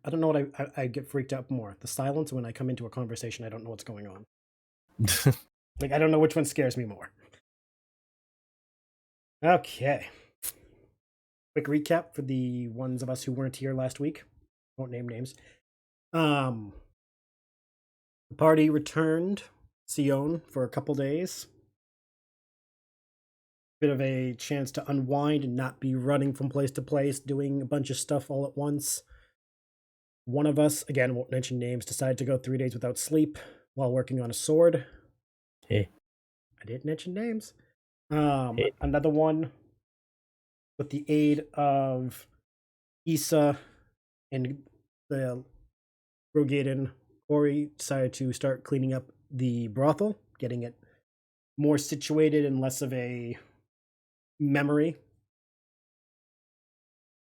I don't know what I get freaked out more. The silence when I come into a conversation, I don't know what's going on. Like, I don't know which one scares me more. Okay. Quick recap for the ones of us who weren't here last week. Won't name names. The party returned Scione for a couple days. Bit of a chance to unwind and not be running from place to place, doing a bunch of stuff all at once. One of us, again, won't mention names, decided to go 3 days without sleep while working on a sword. Hey. I didn't mention names. Hey. Another one, with the aid of Issa and the Roegadyn, Corey decided to start cleaning up the brothel, getting it more situated and less of a memory.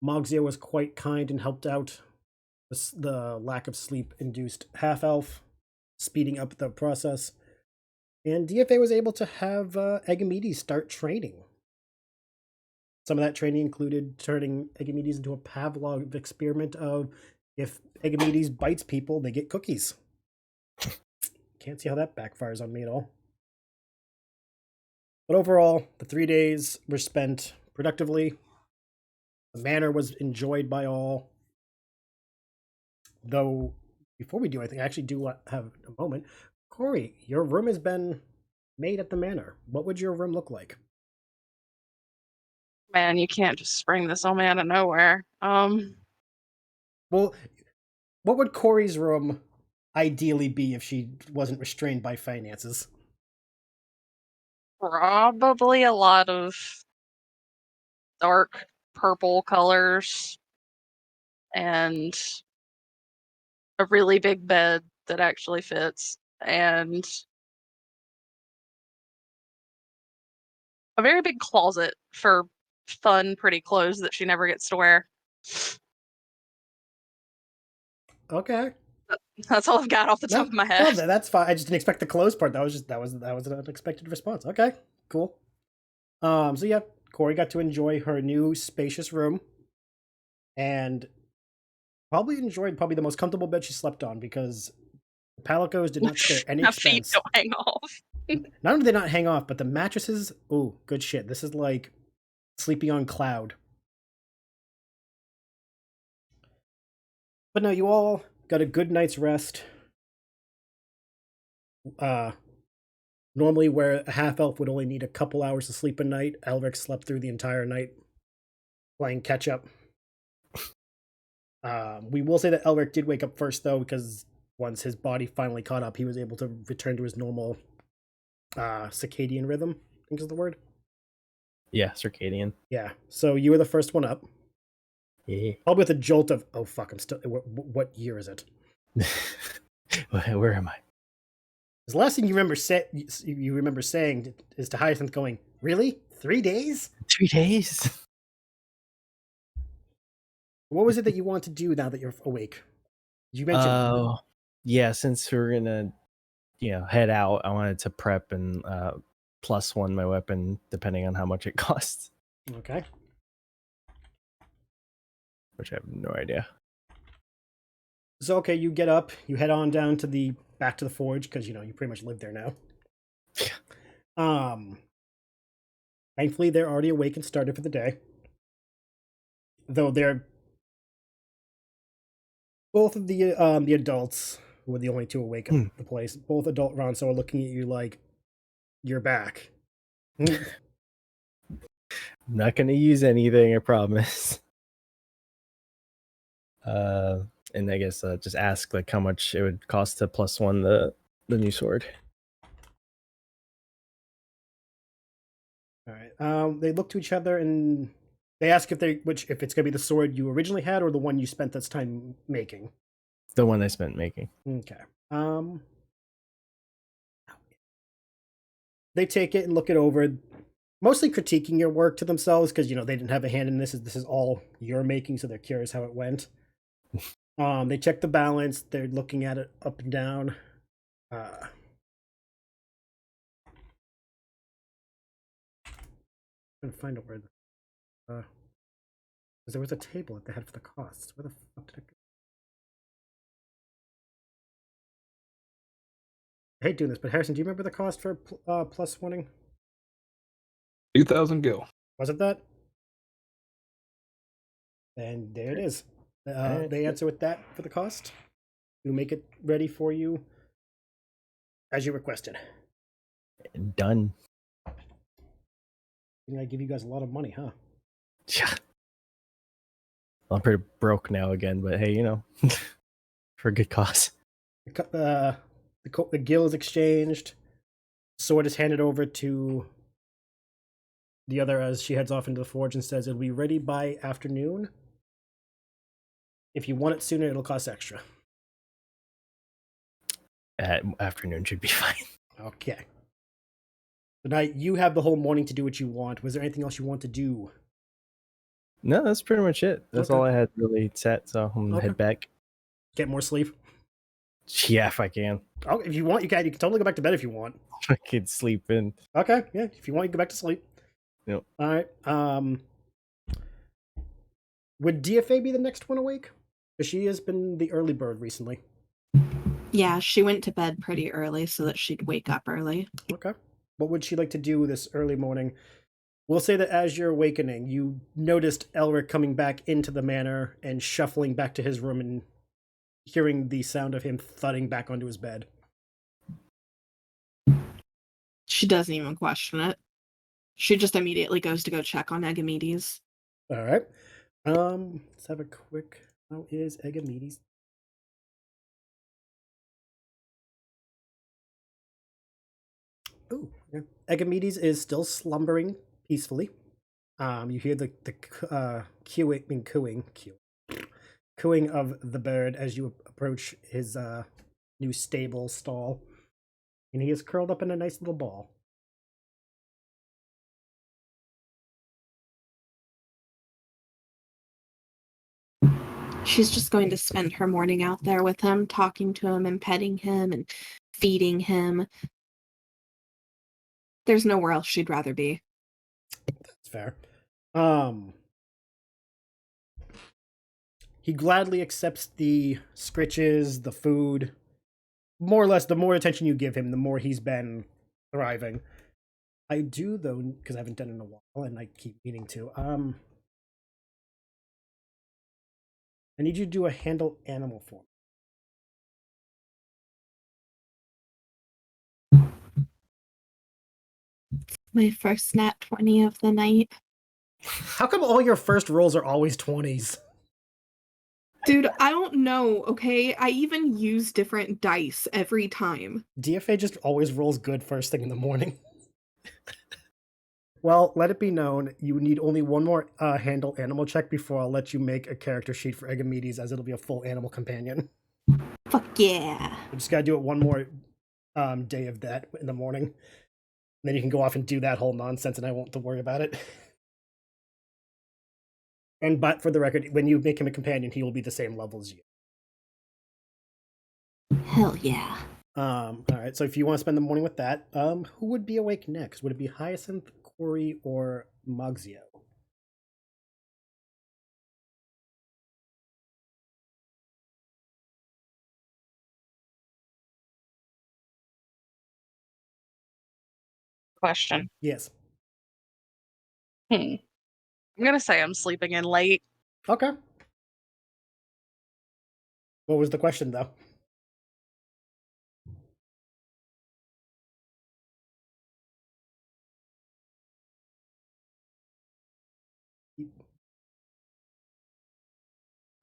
Mogzia was quite kind and helped out the lack of sleep induced half elf, speeding up the process. And DFA was able to have Egamedes start training. Some of that training included turning Egamedes into a Pavlov experiment of if Egamedes bites people, they get cookies. Can't see how that backfires on me at all. But overall, the 3 days were spent productively. The manor was enjoyed by all. Though, before we do anything, I actually do have a moment. Corey, your room has been made at the manor. What would your room look like? Man, you can't just spring this on me out of nowhere. Well, what would Corey's room ideally be if she wasn't restrained by finances? Probably a lot of dark purple colors and a really big bed that actually fits and a very big closet for fun, pretty clothes that she never gets to wear. Okay. That's all I've got off the top of my head. No, that's fine. I just didn't expect the clothes part. That was an unexpected response. Okay, cool. So yeah, Corey got to enjoy her new spacious room, and probably enjoyed the most comfortable bed she slept on because the Palicos did not spare any My feet expense. don't hang off. Not only did they not hang off, but the mattresses. Oh, good shit. This is like sleeping on cloud. But no, you all got a good night's rest. Normally, where a half elf would only need a couple hours of sleep a night, Elric slept through the entire night playing catch up. We will say that Elric did wake up first, though, because once his body finally caught up, he was able to return to his normal circadian rhythm, I think is the word. Yeah, circadian. Yeah, so you were the first one up. Yeah. Probably with a jolt of, oh fuck, I'm still. What year is it? Where am I? The last thing you remember saying is to Hyacinth going, really? 3 days? 3 days? What was it that you want to do now that you're awake? You mentioned. Oh, yeah. Since we're gonna, head out, I wanted to prep and +1 my weapon, depending on how much it costs. Okay. Which I have no idea. So okay, you get up, you head on down to back to the forge because you pretty much live there now. Thankfully they're already awake and started for the day. Though they're both of the adults who were the only two awake at the place. Both adult Ronso are looking at you like you're back. I'm not gonna use anything, I promise. And I guess just ask like how much it would cost to +1 the new sword. All right. They look to each other and they ask if it's gonna be the sword you originally had or the one you spent this time making. The one I spent making. Okay. They take it and look it over, mostly critiquing your work to themselves because they didn't have a hand in this. This is all you're making, so they're curious how it went. They check the balance. They're looking at it up and down. I'm trying to find a word. Because there was a table that they had for the costs. Where the fuck did it go? I hate doing this, but Harrison, do you remember the cost for plus oneing? 2,000 gil. Was it that? And there it is. Alright. They answer with that for the cost. We'll make it ready for you as you requested. Done. I think I give you guys a lot of money, huh? Yeah. Well, I'm pretty broke now again, but hey, for a good cause. The Geayl is exchanged. Sword is handed over to the other as she heads off into the forge and says it'll be ready by afternoon. If you want it sooner, it'll cost extra. Afternoon should be fine. Okay. So now you have the whole morning to do what you want. Was there anything else you want to do? No, that's pretty much it. That's Okay. all I had really set, so I'm gonna head back. Get more sleep? Yeah, if I can. Oh, if you want, you can. You can totally go back to bed if you want. I could sleep in. Okay, yeah. If you want, you can go back to sleep. Yep. All right. Would DFA be the next one awake? Because she has been the early bird recently. Yeah, she went to bed pretty early so that she'd wake up early. Okay. What would she like to do this early morning? We'll say that as you're awakening, you noticed Elric coming back into the manor and shuffling back to his room and hearing the sound of him thudding back onto his bed. She doesn't even question it. She just immediately goes to go check on Agamedes. All right. Let's have a quick. How is Agamedes? Oh, yeah. Agamedes is still slumbering peacefully. You hear the cooing of the bird as you approach his new stable stall, and he is curled up in a nice little ball. She's just going to spend her morning out there with him, talking to him and petting him and feeding him. There's nowhere else she'd rather be. That's fair. He gladly accepts the scritches, the food. More or less, the more attention you give him, the more he's been thriving. I do, though, because I haven't done it in a while, and I keep meaning to. I need you to do a handle animal form. My first nat 20 of the night. How come all your first rolls are always 20s? Dude, I don't know, okay? I even use different dice every time. DFA just always rolls good first thing in the morning. Well, let it be known, you need only one more handle animal check before I'll let you make a character sheet for Agamedes, as it'll be a full animal companion. Fuck yeah. I just gotta do it one more day of that in the morning. And then you can go off and do that whole nonsense, and I won't have to worry about it. But for the record, when you make him a companion, he will be the same level as you. Hell yeah. All right, so if you want to spend the morning with that, who would be awake next? Would it be Hyacinth, Corey, or Mogzio? Question. Yes. I'm gonna say I'm sleeping in late. Okay. What was the question, though?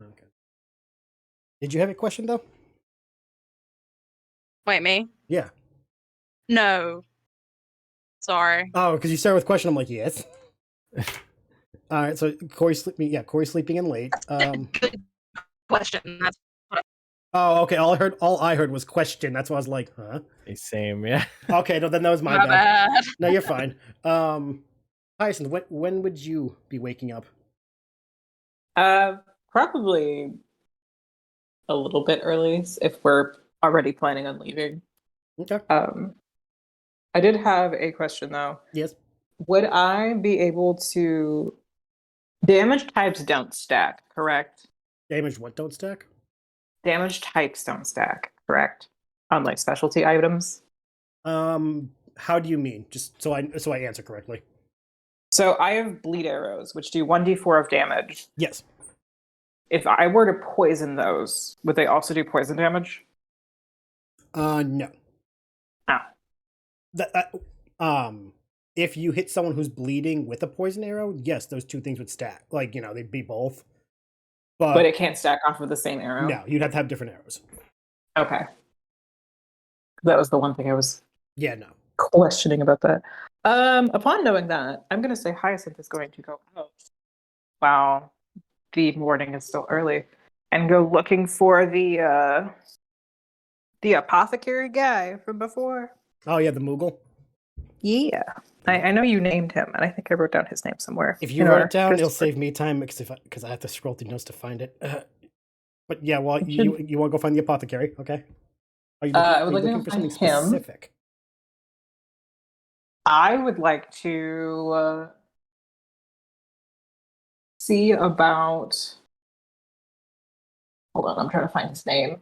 Okay. Did you have a question, though? Wait, me? Yeah. No. Sorry. Oh, because you started with question. I'm like, yes. All right, so Corey's sleeping. Yeah, Corey's sleeping in late. Good question. That's Oh, okay. All I heard was question. That's why I was like, huh? Same, yeah. Okay, no, then that was my my bad. bad. No, you're fine. Hyacinth, when would you be waking up? Probably a little bit early if we're already planning on leaving. Okay. I did have a question though. Yes. Would I be able to... Damage types don't stack, correct? Damage what don't stack? Damage types don't stack, correct? On like specialty items. How do you mean? Just so I answer correctly. So I have bleed arrows, which do 1d4 of damage. Yes. If I were to poison those, would they also do poison damage? No. Ah. If you hit someone who's bleeding with a poison arrow, yes, those two things would stack. Like, they'd be both. But it can't stack off of the same arrow? No, you'd have to have different arrows. Okay. That was the one thing I was no. questioning about that. Upon knowing that, I'm going to say Hyacinth is going to go out while the morning is still early and go looking for the apothecary guy from before. Oh, yeah, the Moogle? Yeah. I know you named him, and I think I wrote down his name somewhere. If you wrote it down, it'll save me time because I have to scroll through notes to find it. But yeah, well, you want to go find the apothecary, okay? Are you looking for something specific? I would like to see about. Hold on, I'm trying to find his name.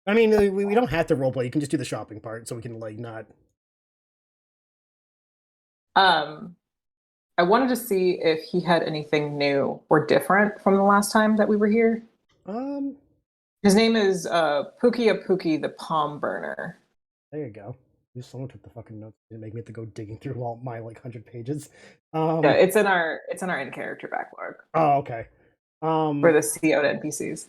I mean, we don't have to roleplay. You can just do the shopping part, so we can not. I wanted to see if he had anything new or different from the last time that we were here. His name is Pookie the Palm Burner. There you go. Someone took the fucking notes and make me have to go digging through all my 100 pages. Yeah, it's in our in character backlog. Oh, okay. For the Scione NPCs.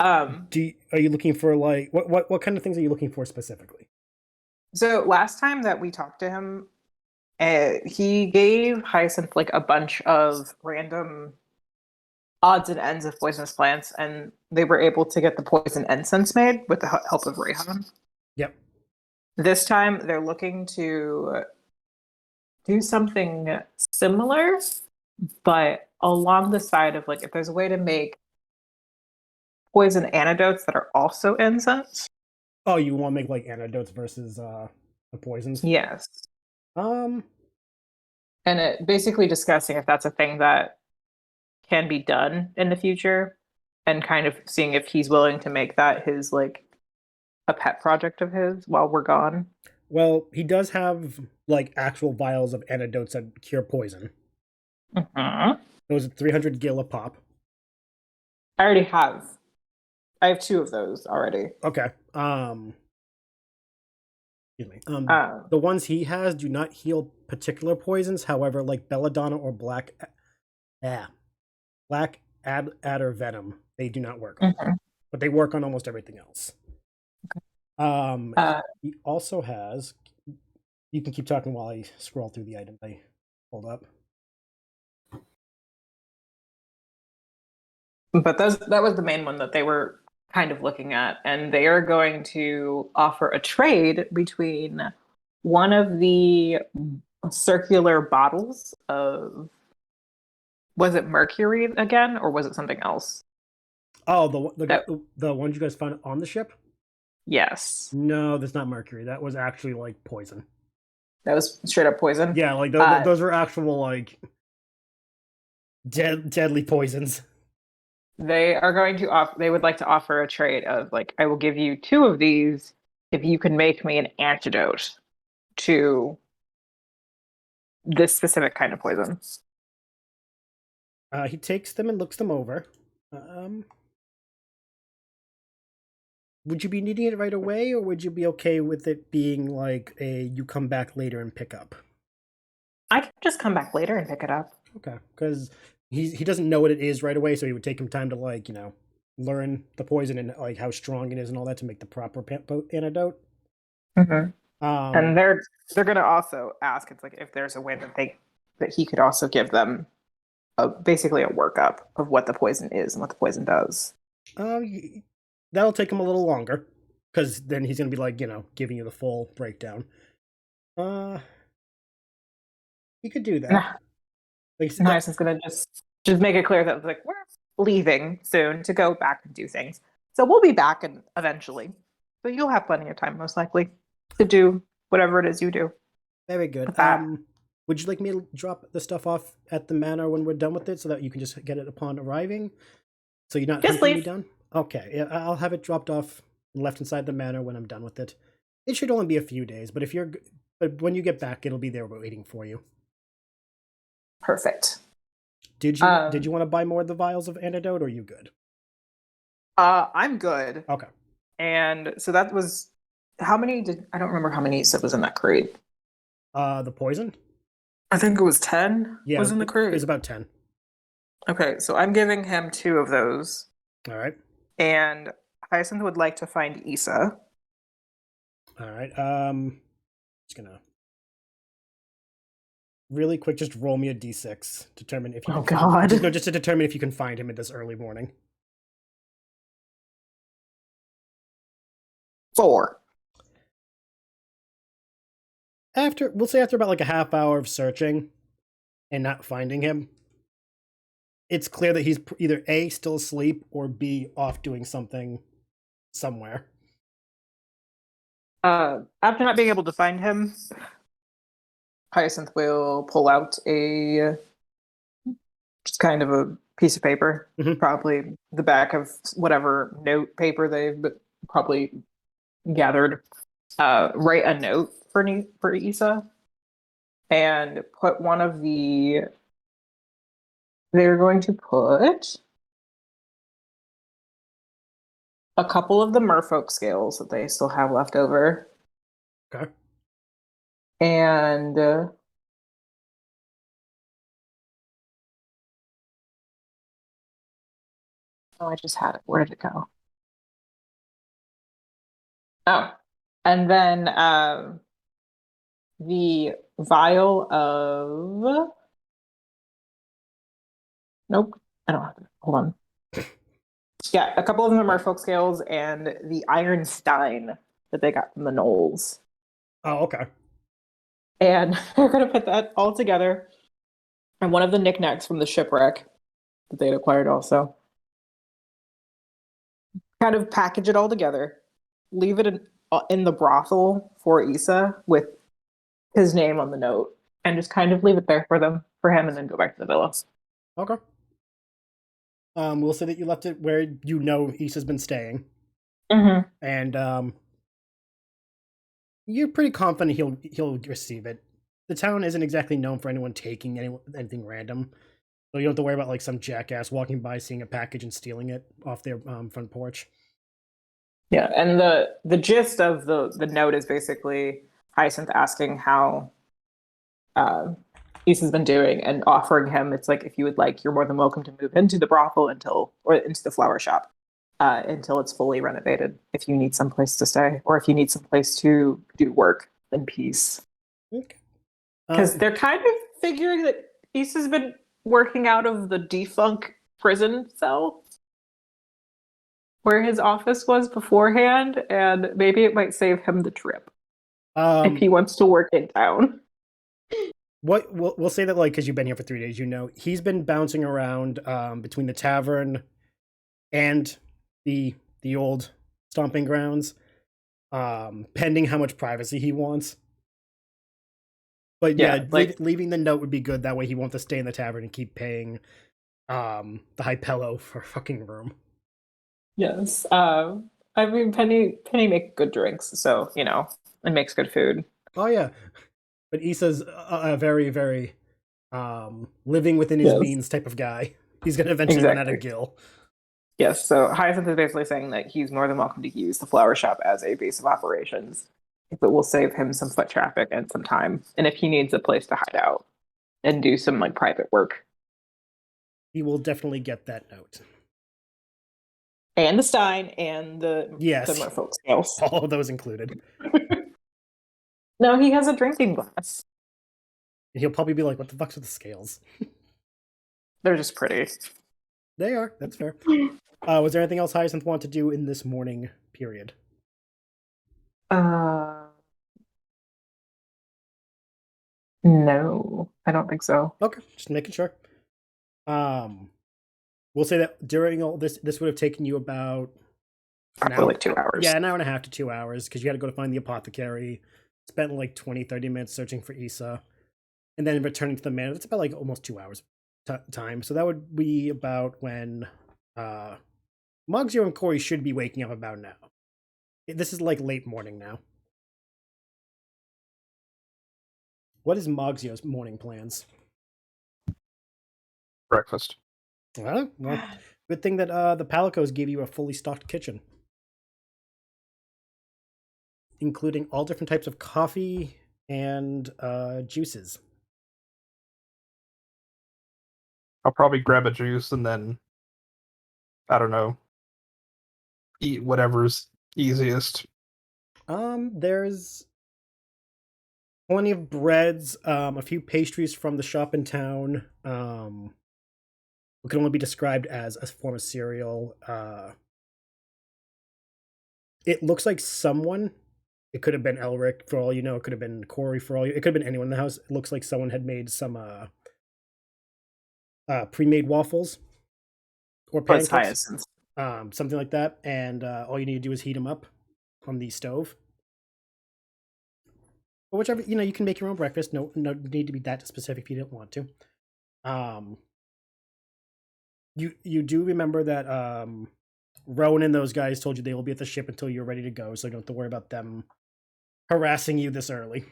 Are you looking for what kind of things are you looking for specifically? So last time that we talked to him, he gave Hyacinth a bunch of random odds and ends of poisonous plants, and they were able to get the poison incense made with the help of Roegadyn. Yep. This time they're looking to do something similar, but along the side of if there's a way to make poison antidotes that are also incense. Oh, you want to make antidotes versus the poisons? Yes. And it basically discussing if that's a thing that can be done in the future, and kind of seeing if he's willing to make that his a pet project of his while we're gone. Well, he does have actual vials of antidotes that cure poison. Mm-hmm. Those are 300 Geayl a pop. I already have. I have 2 of those already. Okay. Excuse me. The ones he has do not heal particular poisons. However, belladonna or black adder venom, they do not work on. Mm-hmm. But they work on almost everything else. Okay. He also has. You can keep talking while I scroll through the items I pulled up. But that was the main one that they were kind of looking at, and they are going to offer a trade between one of the circular bottles of, was it mercury again, or was it something else? Oh, the ones you guys found on the ship? Yes. No, that's not mercury. That was actually poison. That was straight up poison? Yeah, those are actual deadly poisons. They are going to they would like to offer a trade of I will give you 2 of these if you can make me an antidote to this specific kind of poison. He takes them and looks them over. Would you be needing it right away, or would you be okay with it being you come back later and pick up? I can just come back later and pick it up. Okay, because he doesn't know what it is right away, so he would take him time to learn the poison and how strong it is and all that to make the proper antidote. Mm-hmm. And they're gonna also ask if there's a way that he could also give them basically a workup of what the poison is and what the poison does. That'll take him a little longer, because then he's gonna be giving you the full breakdown. He could do that. Hyacinth's gonna just make it clear that we're leaving soon to go back and do things. So we'll be back eventually. So you'll have plenty of time, most likely, to do whatever it is you do. Very good. Would you like me to drop the stuff off at the manor when we're done with it, so that you can just get it upon arriving? So you're not completely done? Okay, yeah, I'll have it dropped off and left inside the manor when I'm done with it. It should only be a few days, but if you're But when you get back, it'll be there waiting for you. Perfect. Did you want to buy more of the vials of antidote, or are you good? I'm good. Okay. And so that was I don't remember how many you said was in that crate. The poison? I think it was 10 Yeah, was in the crate. It was about 10. Okay, so I'm giving him 2 of those. All right. And Hyacinth would like to find Issa. All right. Just gonna really quick just roll me a d6. Determine if you Oh, can God. just to determine if you can find him at this early morning. 4. We'll say after about like a half hour of searching and not finding him, it's clear that he's either A, still asleep, or B, off doing something somewhere. After not being able to find him, Hyacinth will pull out just kind of a piece of paper, probably the back of whatever note paper they've probably gathered. Write a note for Issa, and put one of the. They're going to put a couple of the merfolk scales that they still have left over. Okay. And oh, I just had it. Where did it go? Oh, and then the vial of. Nope, I don't have it. Hold on. Yeah, a couple of them are merfolk scales and the iron stein that they got from the gnolls. Oh, okay. And they're going to put that all together. And one of the knickknacks from the shipwreck that they had acquired also. Kind of package it all together. Leave it in the brothel for Issa with his name on the note. And just kind of leave it there for him, and then go back to the villa. Okay. We'll say that you left it where you know Issa's been staying. Mm-hmm. And you're pretty confident he'll receive it. The town isn't exactly known for anyone taking anything random, so you don't have to worry about like some jackass walking by, seeing a package and stealing it off their front porch. Yeah, and the gist of the note is basically Hyacinth asking how Issa's been doing and offering him. It's like, if you would like, you're more than welcome to move into the brothel or into the flower shop until it's fully renovated. If you need some place to stay, or if you need some place to do work in peace. Okay. Because they're kind of figuring that Issa's been working out of the defunct prison cell where his office was beforehand, and maybe it might save him the trip if he wants to work in town. What we'll say that, like, because you've been here for 3 days, you know he's been bouncing around between the tavern and the old stomping grounds, pending how much privacy he wants. But yeah, leaving the note would be good. That way he won't have to stay in the tavern and keep paying the high pillow for a fucking room. Yes. I mean, Penny make good drinks, so, and makes good food. Oh, yeah. But Issa's a very, very living within his means type of guy. He's going to eventually run out of Geayl. Yes, so Hyacinth is basically saying that he's more than welcome to use the flower shop as a base of operations, if it will save him some foot traffic and some time, and if he needs a place to hide out and do some private work. He will definitely get that note. And the stein and the merfolk scales. All of those included. No, he has a drinking glass. And he'll probably be like, what the fuck's with the scales? They're just pretty. They are. That's fair. Was there anything else Hyacinth wanted to do in this morning period? No, I don't think so. Okay, just making sure. We'll say that during all this would have taken you about like 2 hours. Yeah, an hour and a half to 2 hours, because you had to go to find the apothecary, spent like 20-30 minutes searching for Issa, and then returning to the manor. It's about like almost 2 hours time. So that would be about when Muggsio and Corey should be waking up about now. This is like late morning now. What is Mogzio's morning plans? Breakfast. Well, good thing that the Palicos gave you a fully stocked kitchen, including all different types of coffee and juices. I'll probably grab a juice and then, I don't know, eat whatever's easiest. There's plenty of breads, a few pastries from the shop in town. It can only be described as a form of cereal. It looks like someone. It could have been Elric, for all you know. It could have been Corey, for all you. It could have been anyone in the house. It looks like someone had made some pre-made waffles or Plus pancakes, hyacinths. something like that. And all you need to do is heat them up on the stove. Or whichever, you can make your own breakfast. No need to be that specific if you don't want to. You do remember that Rowan and those guys told you they will be at the ship until you're ready to go, so you don't have to worry about them harassing you this early.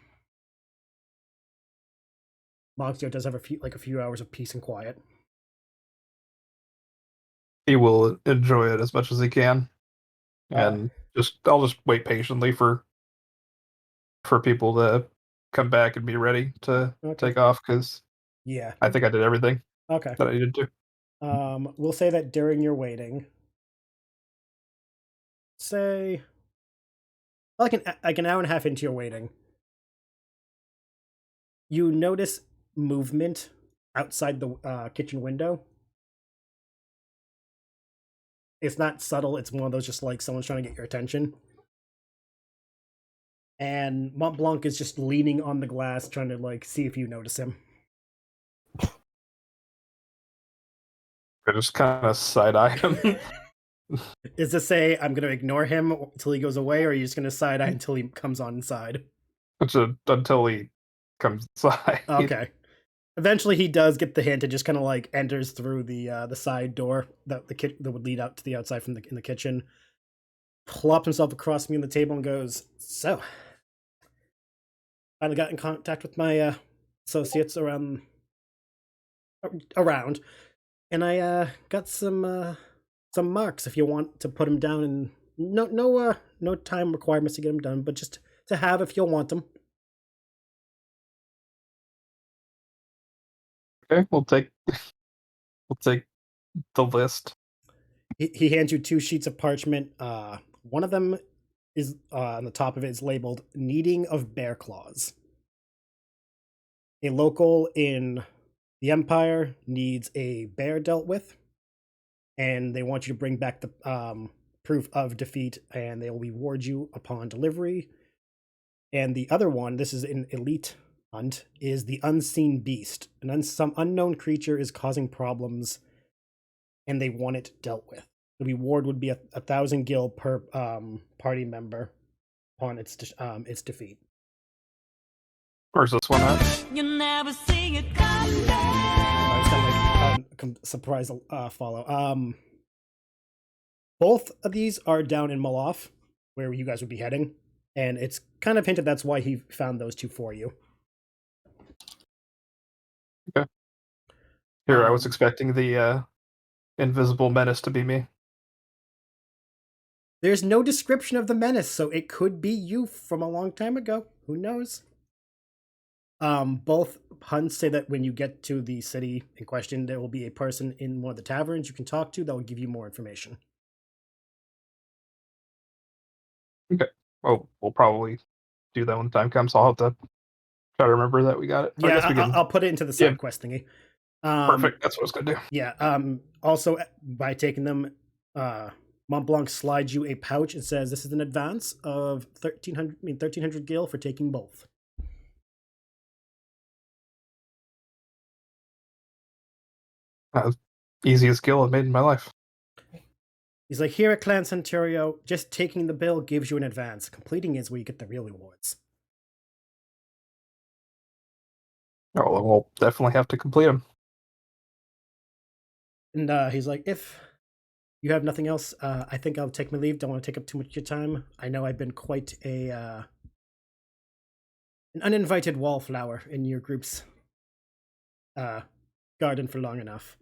Mogzio does have a few hours of peace and quiet. He will enjoy it as much as he can, and I'll just wait patiently for people to come back and be ready to take off, because yeah, I think I did everything okay. that I needed to. We'll say that during your waiting, say like an hour and a half into your waiting, you notice movement outside the kitchen window. It's not subtle. It's one of those just like someone's trying to get your attention. And Montlbanc is just leaning on the glass, trying to like see if you notice him. I just kind of side-eye him. Is to say I'm going to ignore him until he goes away, or are you just going to side-eye until he comes on inside? Until he comes inside. Okay. Eventually, he does get the hint and just kind of like enters through the side door that would lead out to the outside from in the kitchen. Plops himself across me on the table and goes, "So, finally got in contact with my associates around, and I got some marks if you want to put them down. And no time requirements to get them done, but just to have if you'll want them." Okay, we'll take the list. He hands you 2 sheets of parchment. One of them is on the top of it is labeled "Needing of Bear Claws." A local in the Empire needs a bear dealt with, and they want you to bring back the proof of defeat, and they will reward you upon delivery. And the other one, this is an elite hunt, is the Unseen Beast. Some unknown creature is causing problems, and they want it dealt with. The reward would be 1,000 Geayl per party member upon its defeat. Where's this one at? You never see it coming. I just got like surprise follow. Both of these are down in Meloph, where you guys would be heading, and it's kind of hinted that's why he found those 2 for you. Okay. Here, I was expecting the invisible menace to be me. There's no description of the menace, so it could be you from a long time ago. Who knows? Both hunts say that when you get to the city in question, there will be a person in one of the taverns you can talk to that will give you more information. Okay. Well, we'll probably do that when the time comes. I'll have to try to remember that we got it. Yeah, I'll put it into the side quest thingy. Perfect. That's what I was gonna do. Yeah. Also, by taking them, Montlbanc slides you a pouch and says this is an advance of 1,300 Geayl for taking both. Easiest skill I've made in my life. He's like, here at Clan Centurio, just taking the bill gives you an advance. Completing is where you get the real rewards. Oh, well, we'll definitely have to complete them. And he's like, if you have nothing else, I think I'll take my leave. Don't want to take up too much of your time. I know I've been quite an an uninvited wallflower in your group's garden for long enough.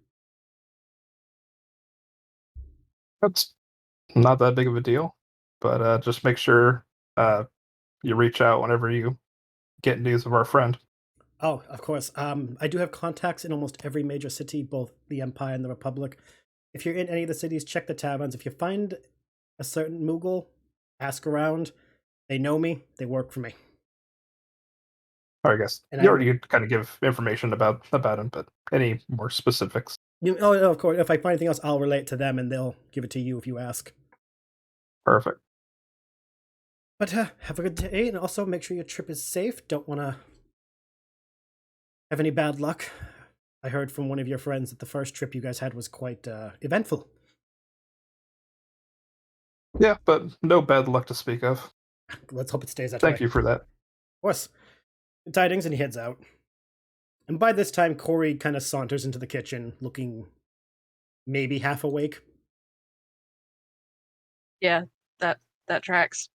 That's not that big of a deal, but just make sure you reach out whenever you get news of our friend. Oh, of course. I do have contacts in almost every major city, both the Empire and the Republic. If you're in any of the cities, check the taverns. If you find a certain Moogle, ask around. They know me. They work for me. Or I guess And you already kind of give information about him, but any more specifics? Oh, of course. If I find anything else, I'll relay it to them, and they'll give it to you if you ask. Perfect. But have a good day, and also make sure your trip is safe. Don't want to have any bad luck. I heard from one of your friends that the first trip you guys had was quite eventful. Yeah, but no bad luck to speak of. Let's hope it stays that way. Thank you for that. Of course. Good tidings, and he heads out. And by this time, Corey kind of saunters into the kitchen, looking maybe half awake. Yeah, that tracks.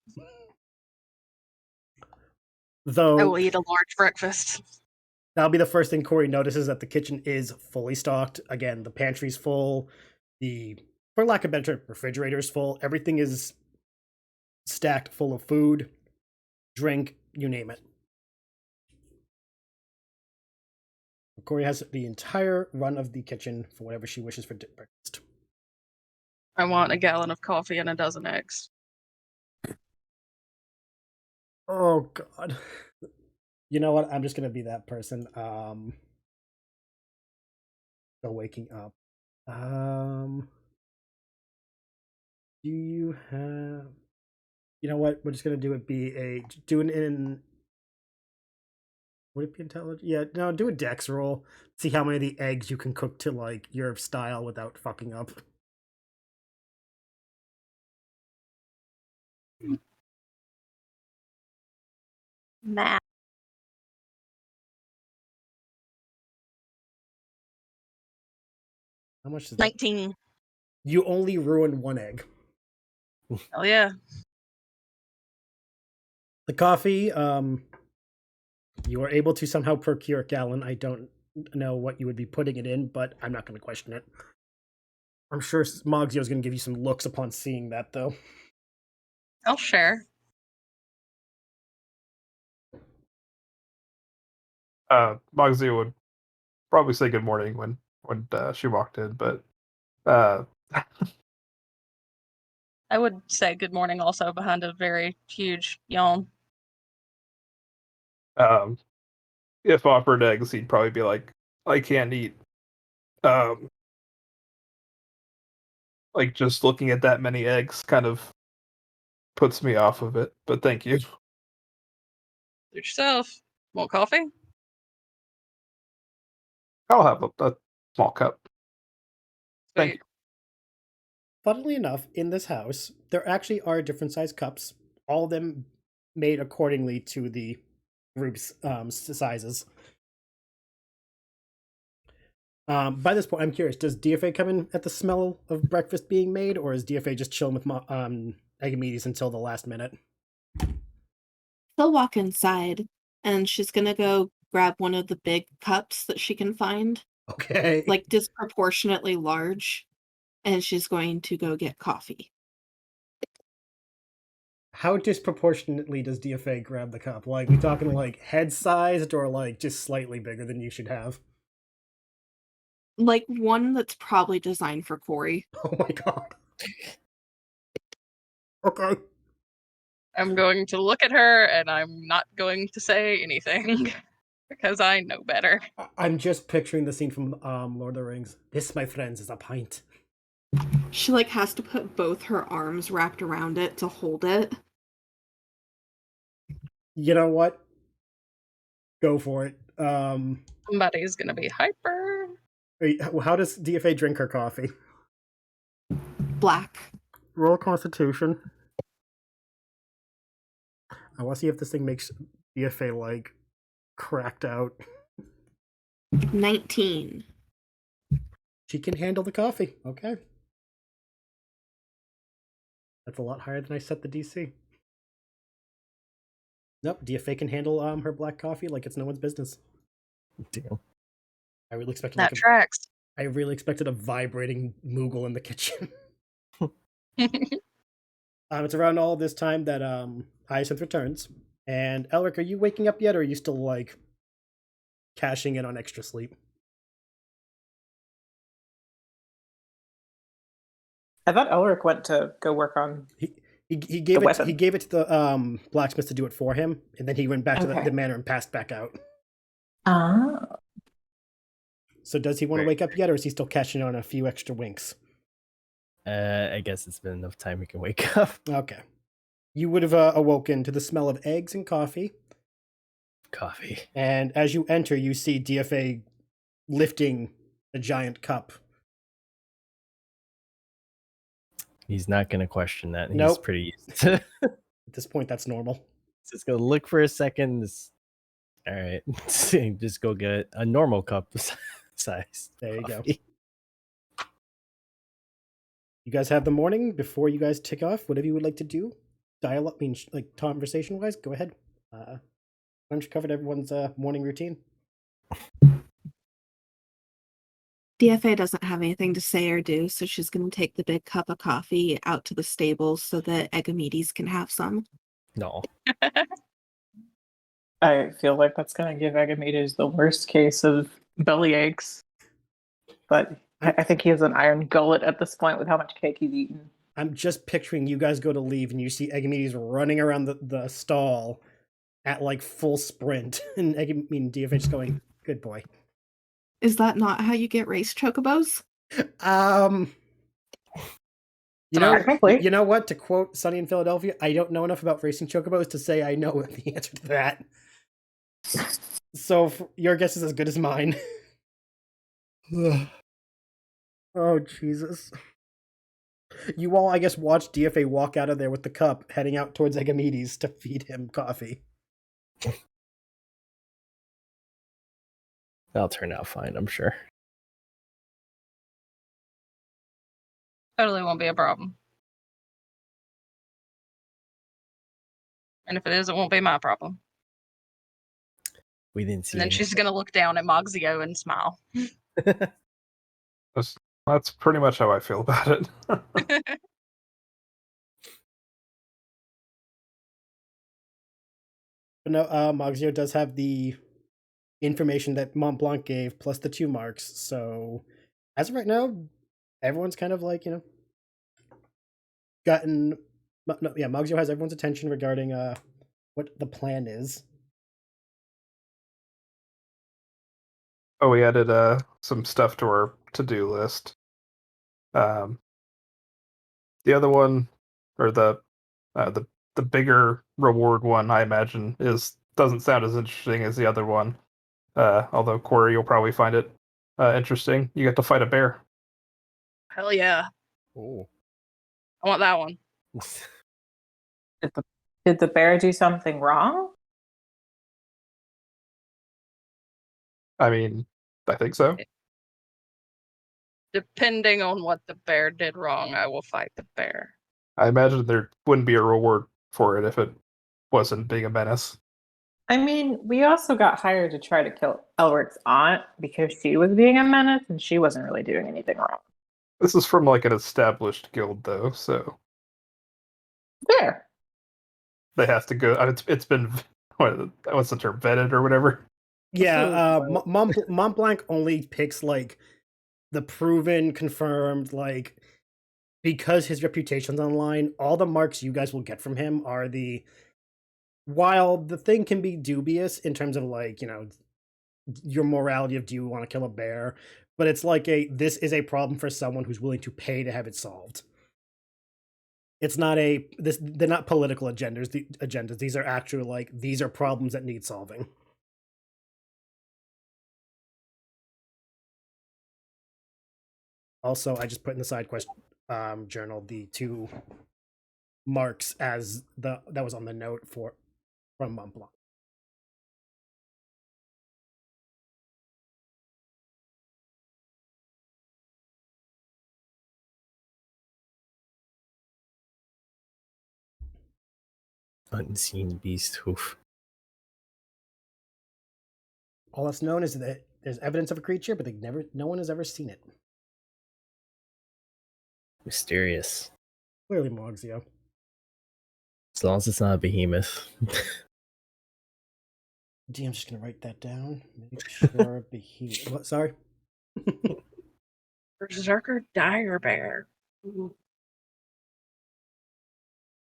Though I will eat a large breakfast. that'll be the first thing Corey notices, that the kitchen is fully stocked. Again, the pantry's full. For lack of a better term, refrigerator's full. Everything is stacked full of food, drink, you name it. Corey has the entire run of the kitchen for whatever she wishes for breakfast. I want a gallon of coffee and a dozen eggs. Oh God. You know what? I'm just gonna be that person. Still waking up. Do you have? You know what? We're just gonna do it. Do it in. Would it be intelligent? Yeah, no. Do a dex roll. See how many of the eggs you can cook to like your style without fucking up. Nah. How much is that? 19. You only ruin one egg. Hell yeah. The coffee, you are able to somehow procure a gallon. I don't know what you would be putting it in, but I'm not going to question it. I'm sure Mogzio is going to give you some looks upon seeing that, though. I'll share. Mogzio would probably say good morning when she walked in, but I would say good morning also behind a very huge yawn. if offered eggs, he'd probably be like, I can't eat. Like just looking at that many eggs kind of puts me off of it, but thank you. Do it yourself. Want coffee? I'll have a small cup. Thank you. Funnily enough, in this house, there actually are different size cups, all of them made accordingly to the group's sizes. By this point, I'm curious, does DFA come in at the smell of breakfast being made, or is DFA just chilling with Agamedes until the last minute? She'll walk inside, and she's gonna go grab one of the big cups that she can find, Okay. like disproportionately large, and she's going to go get coffee. How disproportionately does DFA grab the cup? Like, we talking like head sized, or like just slightly bigger than you should have? Like one that's probably designed for Corey. Oh my God. Okay. I'm going to look at her and I'm not going to say anything because I know better. I'm just picturing the scene from Lord of the Rings. This, my friends, is a pint. She like has to put both her arms wrapped around it to hold it. You know what? Go for it. Somebody's gonna be hyper. How does DFA drink her coffee? Black. Roll Constitution. I want to see if this thing makes DFA like cracked out. 19. She can handle the coffee. Okay. That's a lot higher than I set the DC. Nope, DFA can handle her black coffee like it's no one's business. Damn. I really expected That tracks. I really expected a vibrating Moogle in the kitchen. It's around all this time that Hyacinth returns. And Elric, are you waking up yet, or are you still like cashing in on extra sleep? I thought Elric went to go work on. He gave The weapon. he gave it to the blacksmith to do it for him, and then he went back to Okay. the manor and passed back out. Ah. So does he want to wake up yet, or is he still cashing on a few extra winks? I guess it's been enough time he can wake up. Okay. You would have awoken to the smell of eggs and coffee. Coffee. And as you enter, you see DFA lifting a giant cup. He's not going to question that. He's Nope. pretty used to. At this point, that's normal. He's just going to look for a second. All right. Just go get a normal cup size. There you coffee. go. You guys have the morning before you guys tick off. Whatever you would like to do, dialogue, like conversation wise, go ahead. I've covered everyone's morning routine. DFA doesn't have anything to say or do, so she's going to take the big cup of coffee out to the stables so that Egamedes can have some. No. I feel like that's going to give Agamedes the worst case of belly aches. But I think he has an iron gullet at this point with how much cake he's eaten. I'm just picturing you guys go to leave and you see Egamedes running around the stall at like full sprint, and DFA just going, "Good boy." Is that not how you get race chocobos? You know, Technically. you know what? To quote Sunny in Philadelphia, I don't know enough about racing chocobos to say I know the answer to that. So your guess is as good as mine. Oh, Jesus. You all, I guess, watched DFA walk out of there with the cup, heading out towards Egamedes to feed him coffee. That'll turn out fine, I'm sure. Totally won't be a problem. And if it is, it won't be my problem. We didn't see And then any. she's gonna look down at Moxio and smile. That's pretty much how I feel about it. But no, Moxio does have the information that Montblanc gave, plus the 2 marks. So, as of right now, everyone's kind of like, gotten... No, yeah, Moxio has everyone's attention regarding what the plan is. Oh, we added some stuff to our to-do list. The other one, or the bigger reward one, I imagine, doesn't sound as interesting as the other one. Although Corey, you'll probably find it interesting. You get to fight a bear. Hell yeah. Oh. I want that one. Did the bear do something wrong? I mean, I think so. Depending on what the bear did wrong, I will fight the bear. I imagine there wouldn't be a reward for it if it wasn't being a menace. I mean, we also got hired to try to kill Elric's aunt because she was being a menace and she wasn't really doing anything wrong. This is from like an established guild, though, so There. they have to go. It's been what's the term, vetted or whatever. Yeah, Montblanc only picks like the proven, confirmed, like, because his reputation's on the line. All the marks you guys will get from him are while the thing can be dubious in terms of like, your morality of do you want to kill a bear, but it's like this is a problem for someone who's willing to pay to have it solved. It's not they're not political agendas. These are actually like, these are problems that need solving. Also, I just put in the side quest journal the 2 marks as that was on the note from Montlbanc. Unseen beast hoof. All that's known is that there's evidence of a creature, but no one has ever seen it. Mysterious. Clearly, Moxio. As long as it's not a behemoth. DM's just gonna write that down. Make sure behemoth. What? Sorry. Berserker Dire Bear. Ooh.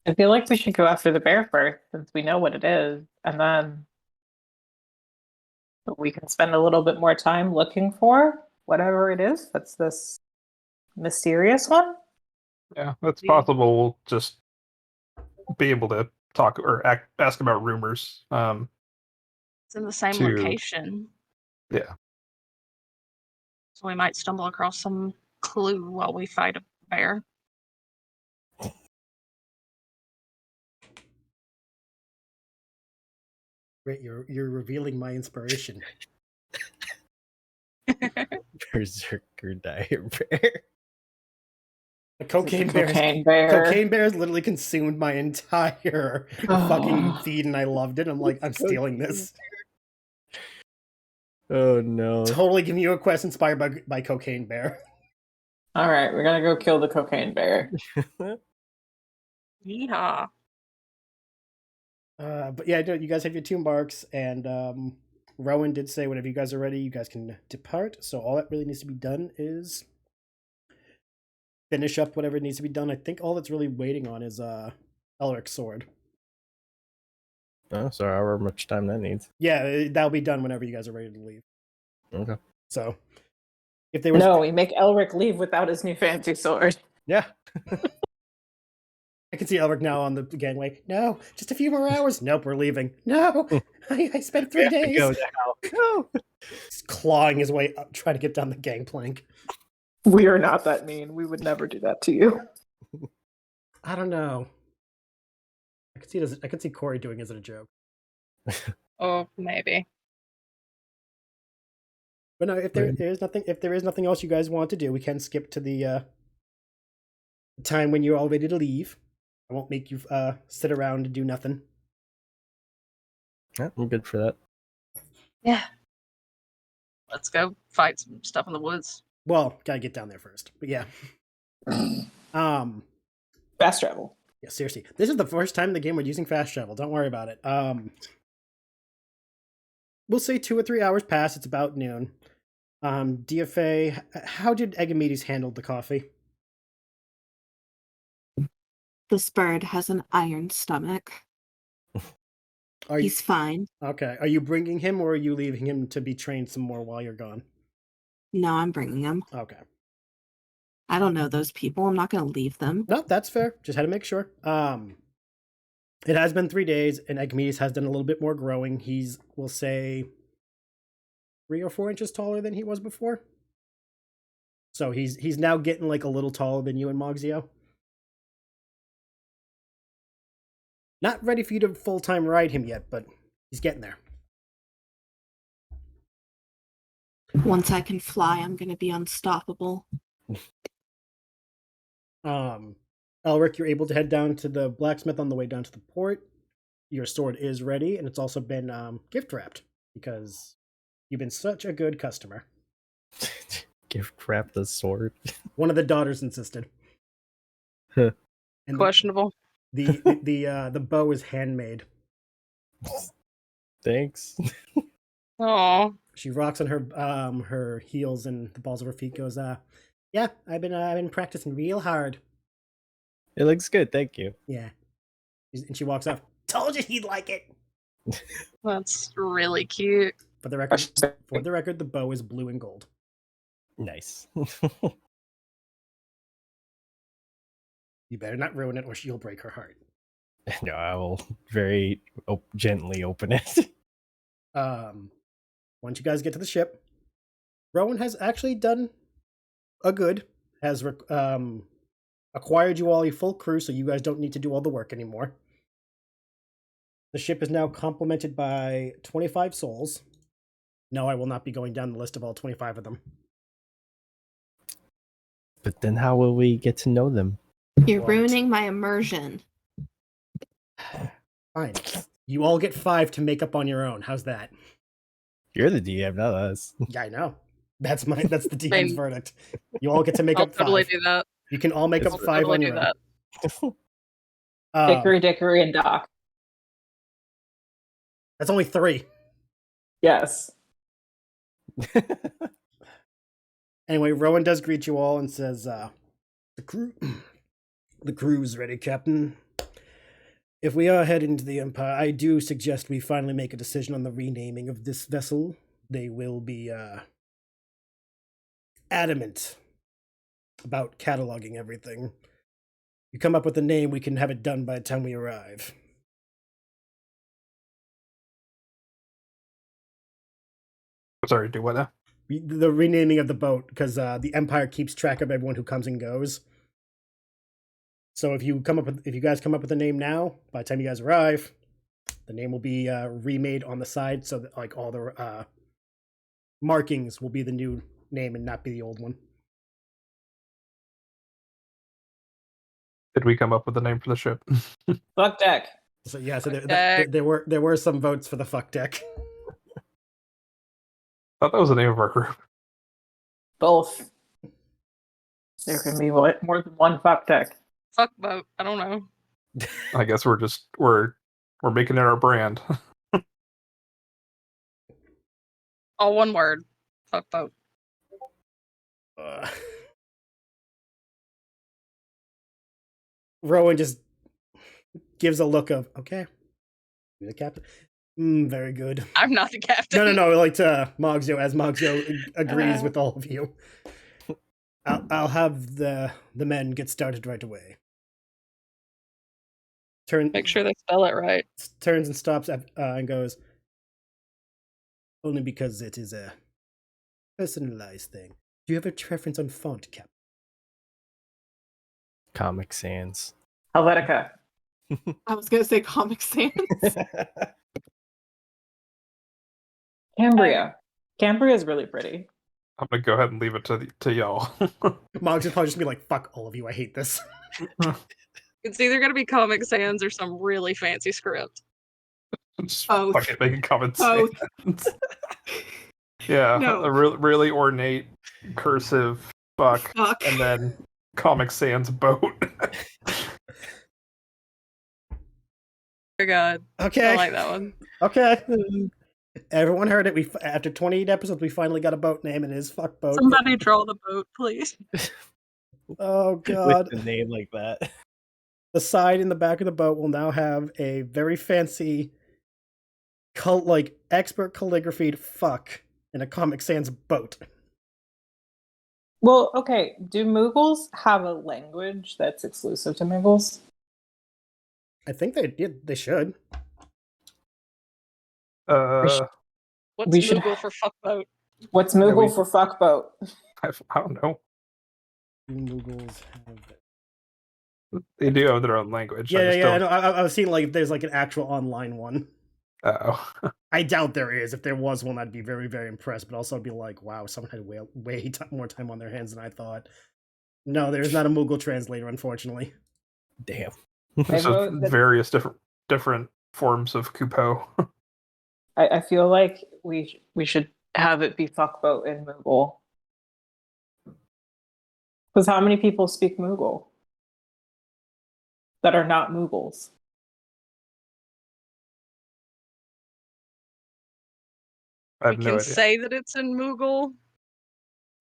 I feel like we should go after the bear first, since we know what it is, and then we can spend a little bit more time looking for whatever it is. That's this mysterious one. Yeah, that's Yeah. possible. We'll just be able to talk or ask about rumors. It's in the same To- location. Yeah. So we might stumble across some clue while we fight a bear. Great, you're revealing my inspiration. Berserker Dire Bear. The cocaine bear. Cocaine bear. Cocaine bears literally consumed my entire fucking feed, and I loved it. I'm like, I'm stealing this. Oh no. Totally giving you a quest inspired by Cocaine Bear. All right, we're gonna go kill the cocaine bear. Yeehaw. But yeah, you guys have your 2 marks, and Rowan did say whenever you guys are ready, you guys can depart. So all that really needs to be done is finish up whatever needs to be done. I think all that's really waiting on is Elric's sword. Oh, so however much time that needs. Yeah, that'll be done whenever you guys are ready to leave. Okay. So if they were No, we make Elric leave without his new fancy sword. yeah. I can see Elric now on the gangway. No, just a few more hours. Nope, we're leaving. No, I spent 3 days. Go now. No. He's clawing his way up, trying to get down the gangplank. We are not that mean. We would never do that to you. I don't know. I could see Corey doing it as a joke. Oh, maybe. But no, if there is nothing else you guys want to do, we can skip to the time when you're all ready to leave. I won't make you sit around and do nothing. Yeah, I'm good for that. Yeah. Let's go fight some stuff in the woods. Well, gotta get down there first. But yeah. Fast travel. Yeah, seriously. This is the first time in the game we're using fast travel. Don't worry about it. We'll say 2 or 3 hours pass. It's about noon. DFA, how did Egamedes handle the coffee? This bird has an iron stomach. He's fine. Okay. Are you bringing him, or are you leaving him to be trained some more while you're gone? No, I'm bringing him. Okay. I don't know those people. I'm not going to leave them. No, that's fair. Just had to make sure. It has been 3 days, and Egamedes has done a little bit more growing. He's, we'll say, 3 or 4 inches taller than he was before. So he's now getting like a little taller than you and Moxio. Not ready for you to full-time ride him yet, but he's getting there. Once I can fly, I'm going to be unstoppable. Elric, you're able to head down to the blacksmith on the way down to the port. Your sword is ready, and it's also been gift wrapped because you've been such a good customer. Gift wrap the sword. One of the daughters insisted. Huh. And Questionable. the bow is handmade. Thanks. Oh, She rocks on her heels, and the balls of her feet goes, yeah, I've been practicing real hard. It looks good, thank you. Yeah. And she walks off. Told you he'd like it. that's really cute. For the record, the bow is blue and gold. Nice. You better not ruin it, or she'll break her heart. No, I will very gently open it. Once you guys get to the ship, Rowan has actually done a good. Has acquired you all a full crew, so you guys don't need to do all the work anymore. The ship is now complemented by 25 souls. No, I will not be going down the list of all 25 of them. But then how will we get to know them? You're Won't. ruining my immersion. Fine. You all get 5 to make up on your own. How's that? You're the DM, not us. Yeah, I know. That's the DM's mean, verdict. You all get to make I'll up totally 5. do that. You can all make It's up I'll 5 totally on do your own. that. Dickory, Dickory, and Doc. That's only 3. Yes. Anyway, Rowan does greet you all and says, the crew's ready, Captain. If we are heading to the Empire, I do suggest we finally make a decision on the renaming of this vessel. They will be adamant about cataloging everything. You come up with a name, we can have it done by the time we arrive. Sorry, do what now? The renaming of the boat, because the Empire keeps track of everyone who comes and goes. So if you guys come up with a name now, by the time you guys arrive, the name will be remade on the side, so that like all the markings will be the new name and not be the old one. Did we come up with a name for the ship? Fuck deck. So yeah, so Fuck there were some votes for the fuck deck. Thought that was the name of our group. Both. There can be more than one fuck deck. Fuck boat. I don't know. I guess we're making it our brand. All one word. Fuck boat. Rowan just gives a look of, okay, you're the captain. Very good. I'm not the captain. No, like to Mogzio, as Mogzio agrees with all of you. I'll have the men get started right away. Make sure they spell it right. Turns and stops and goes, only because it is a personalized thing. Do you have a preference on font, Cap? Comic Sans. Helvetica. I was gonna say Comic Sans. Cambria. Cambria is really pretty. I'm gonna go ahead and leave it to y'all. Mog's probably just be like, fuck all of you, I hate this. It's either going to be Comic Sans or some really fancy script. Just Both. fucking making comments. Both. Yeah, No. a really ornate cursive fuck, Fuck. and then Comic Sans boat. Oh god. Okay. I like that one. Okay. Everyone heard it. After 28 episodes, we finally got a boat name, and it is fuck boat. Somebody draw the boat, please. Oh god. With a name like that. The side and the back of the boat will now have a very fancy expert calligraphied fuck in a Comic Sans boat. Well, okay. Do Moogles have a language that's exclusive to Moogles? I think they should. What's We should- Moogle for fuck boat? What's Moogle we- for fuckboat? I don't know. Moogles have. They do have their own language. Yeah. I don't... know. I was seeing like there's like an actual online one. Oh. I doubt there is. If there was one, I'd be very, very impressed. But also, I'd be like, wow, someone had way more time on their hands than I thought. No, there's not a Moogle translator, unfortunately. Damn. There's wrote that- various different forms of Kupo. I feel like we should have it be fuckboat in Moogle. Because how many people speak Moogle that are not Moogles? I We have no can idea. say that it's in Moogle.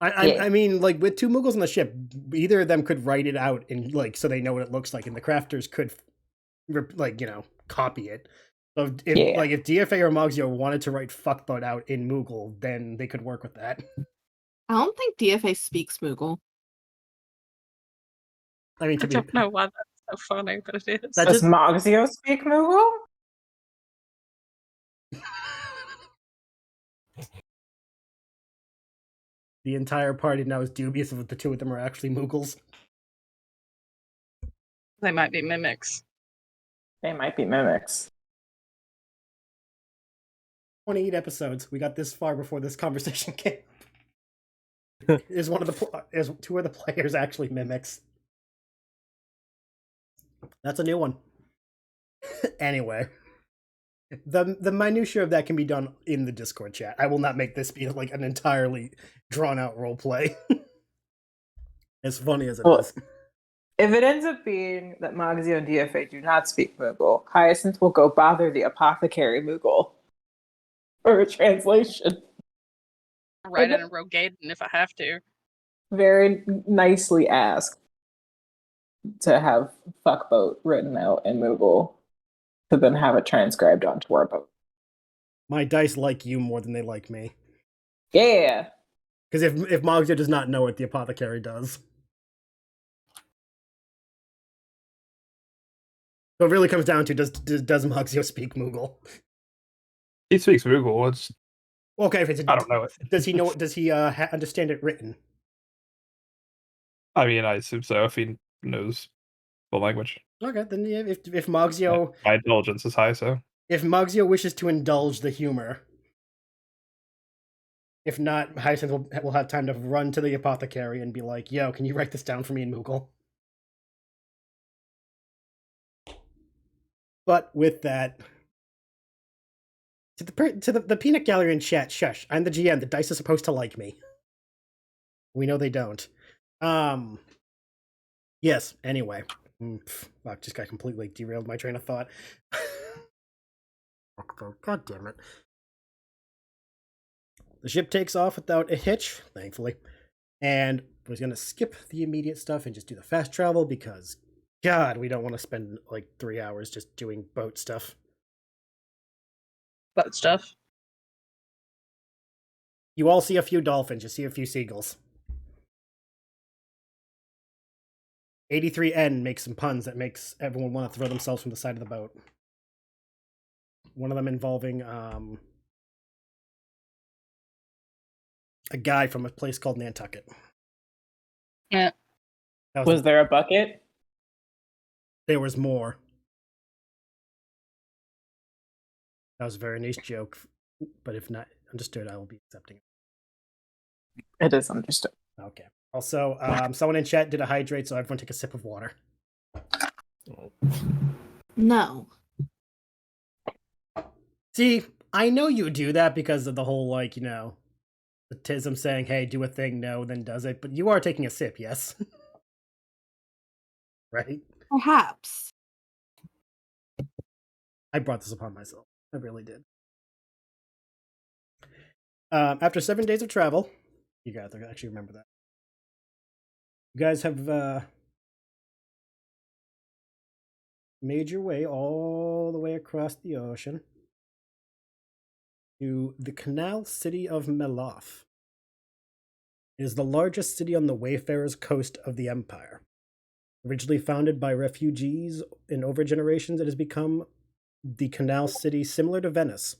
I mean, like with 2 Moogles on the ship, either of them could write it out and like so they know what it looks like, and the crafters could copy it. So if DFA or Mogzio wanted to write fuckboat out in Moogle, then they could work with that. I don't think DFA speaks Moogle. I mean, I don't know why that's so funny, but it is. That Does just- Mogzio speak Moogle? The entire party now is dubious if the 2 of them are actually Moogles. They might be mimics. They might be mimics. 28 episodes. We got this far before this conversation came. Is 2 of the players actually mimics? That's a new one. Anyway, The minutiae of that can be done in the Discord chat. I will not make this be like an entirely drawn out role play. As funny as it is. If it ends up being that Moxio and DFA do not speak Moogle, Hyacinth will go bother the apothecary Moogle for a translation. Write in a Roegadyn if I have to. Very nicely asked to have fuckboat written out in Moogle to then have it transcribed onto our boat. My dice like you more than they like me. Yeah. Because if Moxio does not know it, the apothecary does. So it really comes down to does Moxio speak Moogle? He speaks Moogle. It's Okay, if it's I don't know it. Does he know? Does he understand it written? I mean, I assume so if he knows the language. Okay, then yeah, if Moxio My intelligence is high, so if Moxio wishes to indulge the humor, if not, Hyacinth will have time to run to the apothecary and be like, "Yo, can you write this down for me in Moogle?" But with that, to the peanut gallery in chat, shush. I'm the GM. The dice are supposed to like me. We know they don't. Yes. Anyway, fuck, just got completely derailed my train of thought. God damn it. The ship takes off without a hitch, thankfully, and we're gonna skip the immediate stuff and just do the fast travel because, God, we don't want to spend like 3 hours just doing boat stuff. Boat stuff. You all see a few dolphins, you see a few seagulls. 83N makes some puns that makes everyone want to throw themselves from the side of the boat. One of them involving a guy from a place called Nantucket. Yeah. Was there a bucket? There was more. That was a very nice joke, but if not understood, I will be accepting it. It is understood. Okay. Also, someone in chat did a hydrate, so everyone take a sip of water. No. See, I know you do that because of the whole, like, you know, the tism saying, hey, do a thing, no, then does it. But you are taking a sip, yes? Right? Perhaps. I brought this upon myself. I really did. After 7 days of travel, you guys actually remember that. You guys have made your way all the way across the ocean to the Canal City of Meloph. It is the largest city on the Wayfarer's coast of the Empire. Originally founded by refugees in over generations, it has become the canal city similar to Venice.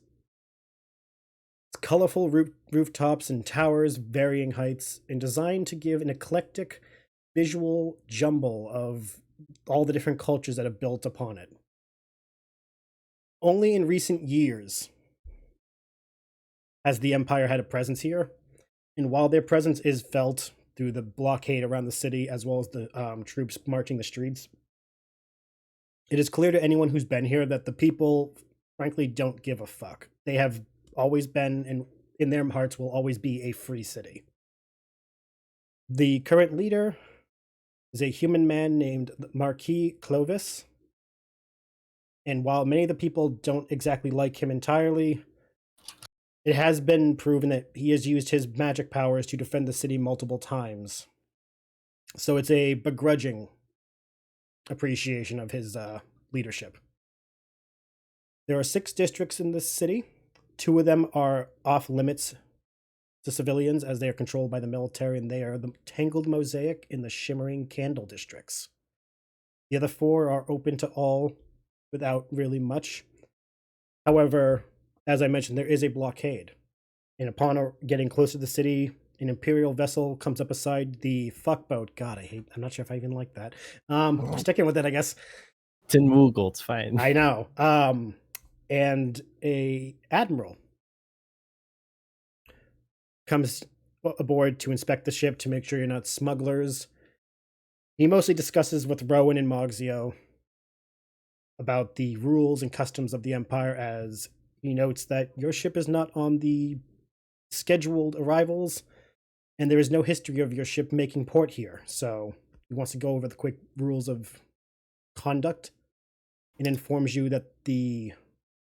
Its colorful rooftops and towers, varying heights, and designed to give an eclectic visual jumble of all the different cultures that have built upon it. Only in recent years has the Empire had a presence here, and while their presence is felt through the blockade around the city as well as the troops marching the streets, it is clear to anyone who's been here that the people, frankly, don't give a fuck. They have always been, and in their hearts will always be, a free city. The current leader is a human man named Marquis Clovis, and while many of the people don't exactly like him entirely, it has been proven that he has used his magic powers to defend the city multiple times. So it's a begrudging appreciation of his leadership. There are 6 districts in this city. 2 of them are off limits to civilians as they are controlled by the military, and they are the Tangled Mosaic and the Shimmering Candle districts. The other 4 are open to all without really much. However, as I mentioned, there is a blockade. And upon getting closer to the city, an Imperial vessel comes up beside the fuckboat. God, I'm not sure if I even like that. Sticking with it, I guess. It's in Moogle, it's fine. I know. And a admiral comes aboard to inspect the ship to make sure you're not smugglers. He mostly discusses with Rowan and Moxio about the rules and customs of the Empire, as he notes that your ship is not on the scheduled arrivals, and there is no history of your ship making port here. So he wants to go over the quick rules of conduct and informs you that the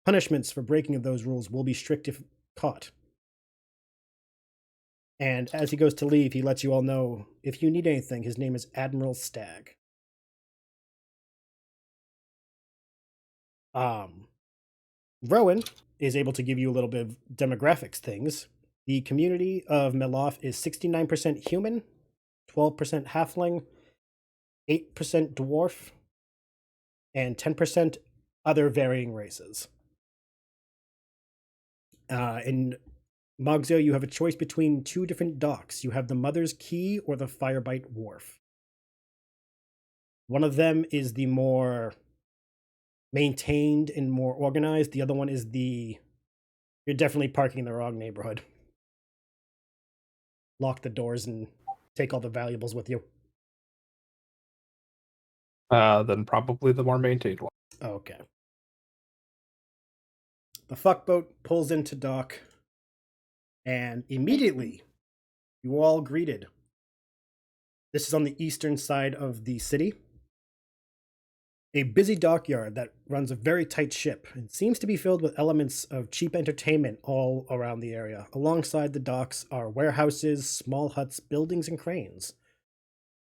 punishments for breaking of those rules will be strict if caught. And as he goes to leave, he lets you all know, if you need anything, his name is Admiral Stagg. Rowan is able to give you a little bit of demographics things. The community of Meloph is 69% human, 12% halfling, 8% dwarf, and 10% other varying races. In Mogzio, you have a choice between two different docks. You have the Mother's Key or the Firebite Wharf. One of them is the more maintained and more organized. The other one is you're definitely parking in the wrong neighborhood. Lock the doors and take all the valuables with you. Then probably the more maintained one. Okay. The fuckboat pulls into dock, and immediately you are all greeted. This is on the eastern side of the city. A busy dockyard that runs a very tight ship and seems to be filled with elements of cheap entertainment all around the area. Alongside the docks are warehouses, small huts, buildings, and cranes.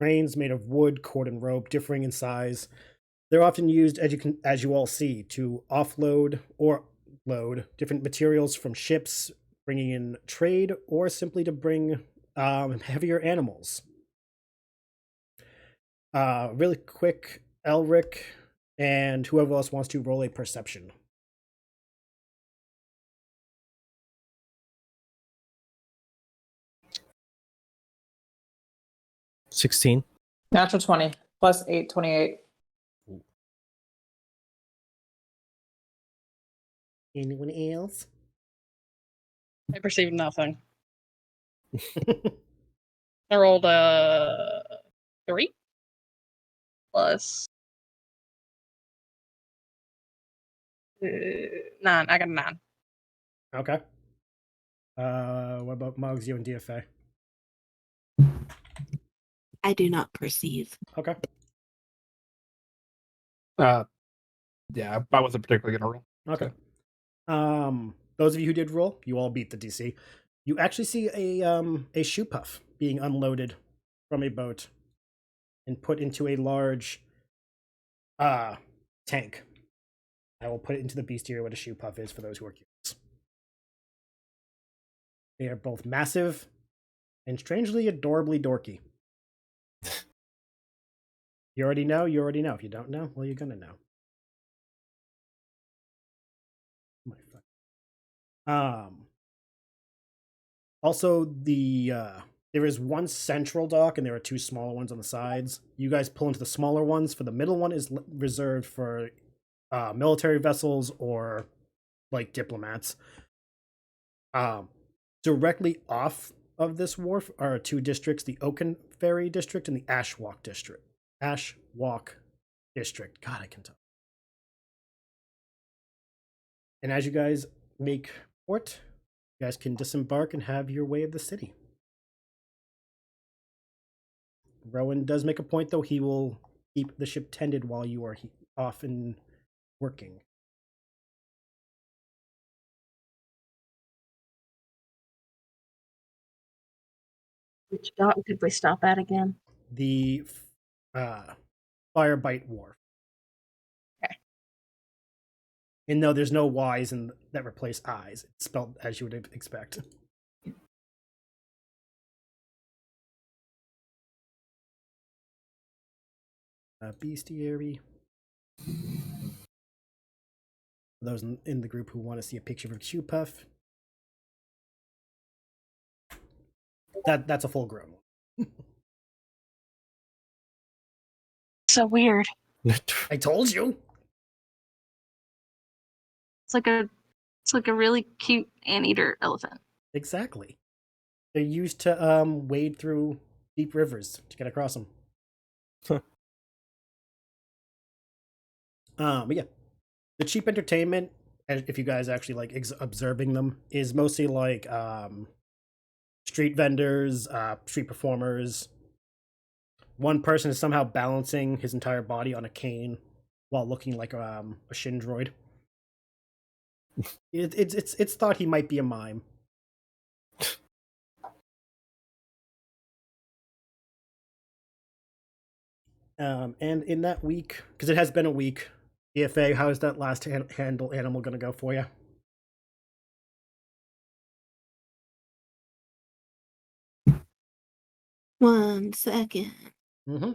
Cranes made of wood, cord, and rope, differing in size. They're often used, as you all see, to offload or load different materials from ships, bringing in trade, or simply to bring heavier animals. Really quick, Elric and whoever else wants to roll a perception. $16. Natural 20 plus 8, 28. Anyone else? I perceive nothing. I rolled a 3 plus 9. I got a 9. Okay. What about Mogzio and DFA? I do not perceive. Okay. Yeah, I wasn't particularly gonna roll. Okay. Those of you who did roll, you all beat the DC. You actually see a shoe puff being unloaded from a boat and put into a large tank. I will put it into the bestiary what a shoe puff is for those who are curious. They are both massive and strangely adorably dorky. You already know, you already know. If you don't know, well, you're gonna know. Also, there is one central dock and there are two smaller ones on the sides. You guys pull into the smaller ones. For the middle one is reserved for military vessels or like diplomats. Directly off of this wharf are two districts: the Oaken Ferry District and the Ashwalk District. Ashwalk District. God, I can tell. And as you guys make port, you guys can disembark and have your way of the city. Rowan does make a point, though. He will keep the ship tended while you are off and working. Which dock did we stop at again? The Firebite Wharf. Okay. And no, there's no Y's that replace I's. It's spelled as you would expect. Bestiary. For those in the group who want to see a picture of a shoe puff, that's a full grown one. So weird. I told you. It's like a really cute anteater elephant. Exactly. They're used to wade through deep rivers to get across them. But yeah, the cheap entertainment, and if you guys actually like observing them, is mostly like street vendors, street performers. One person is somehow balancing his entire body on a cane while looking like a Shindroid. It's thought he might be a mime. And in that week, because it has been a week, EFA, how is that last handle animal going to go for you? One second. Mm-hmm.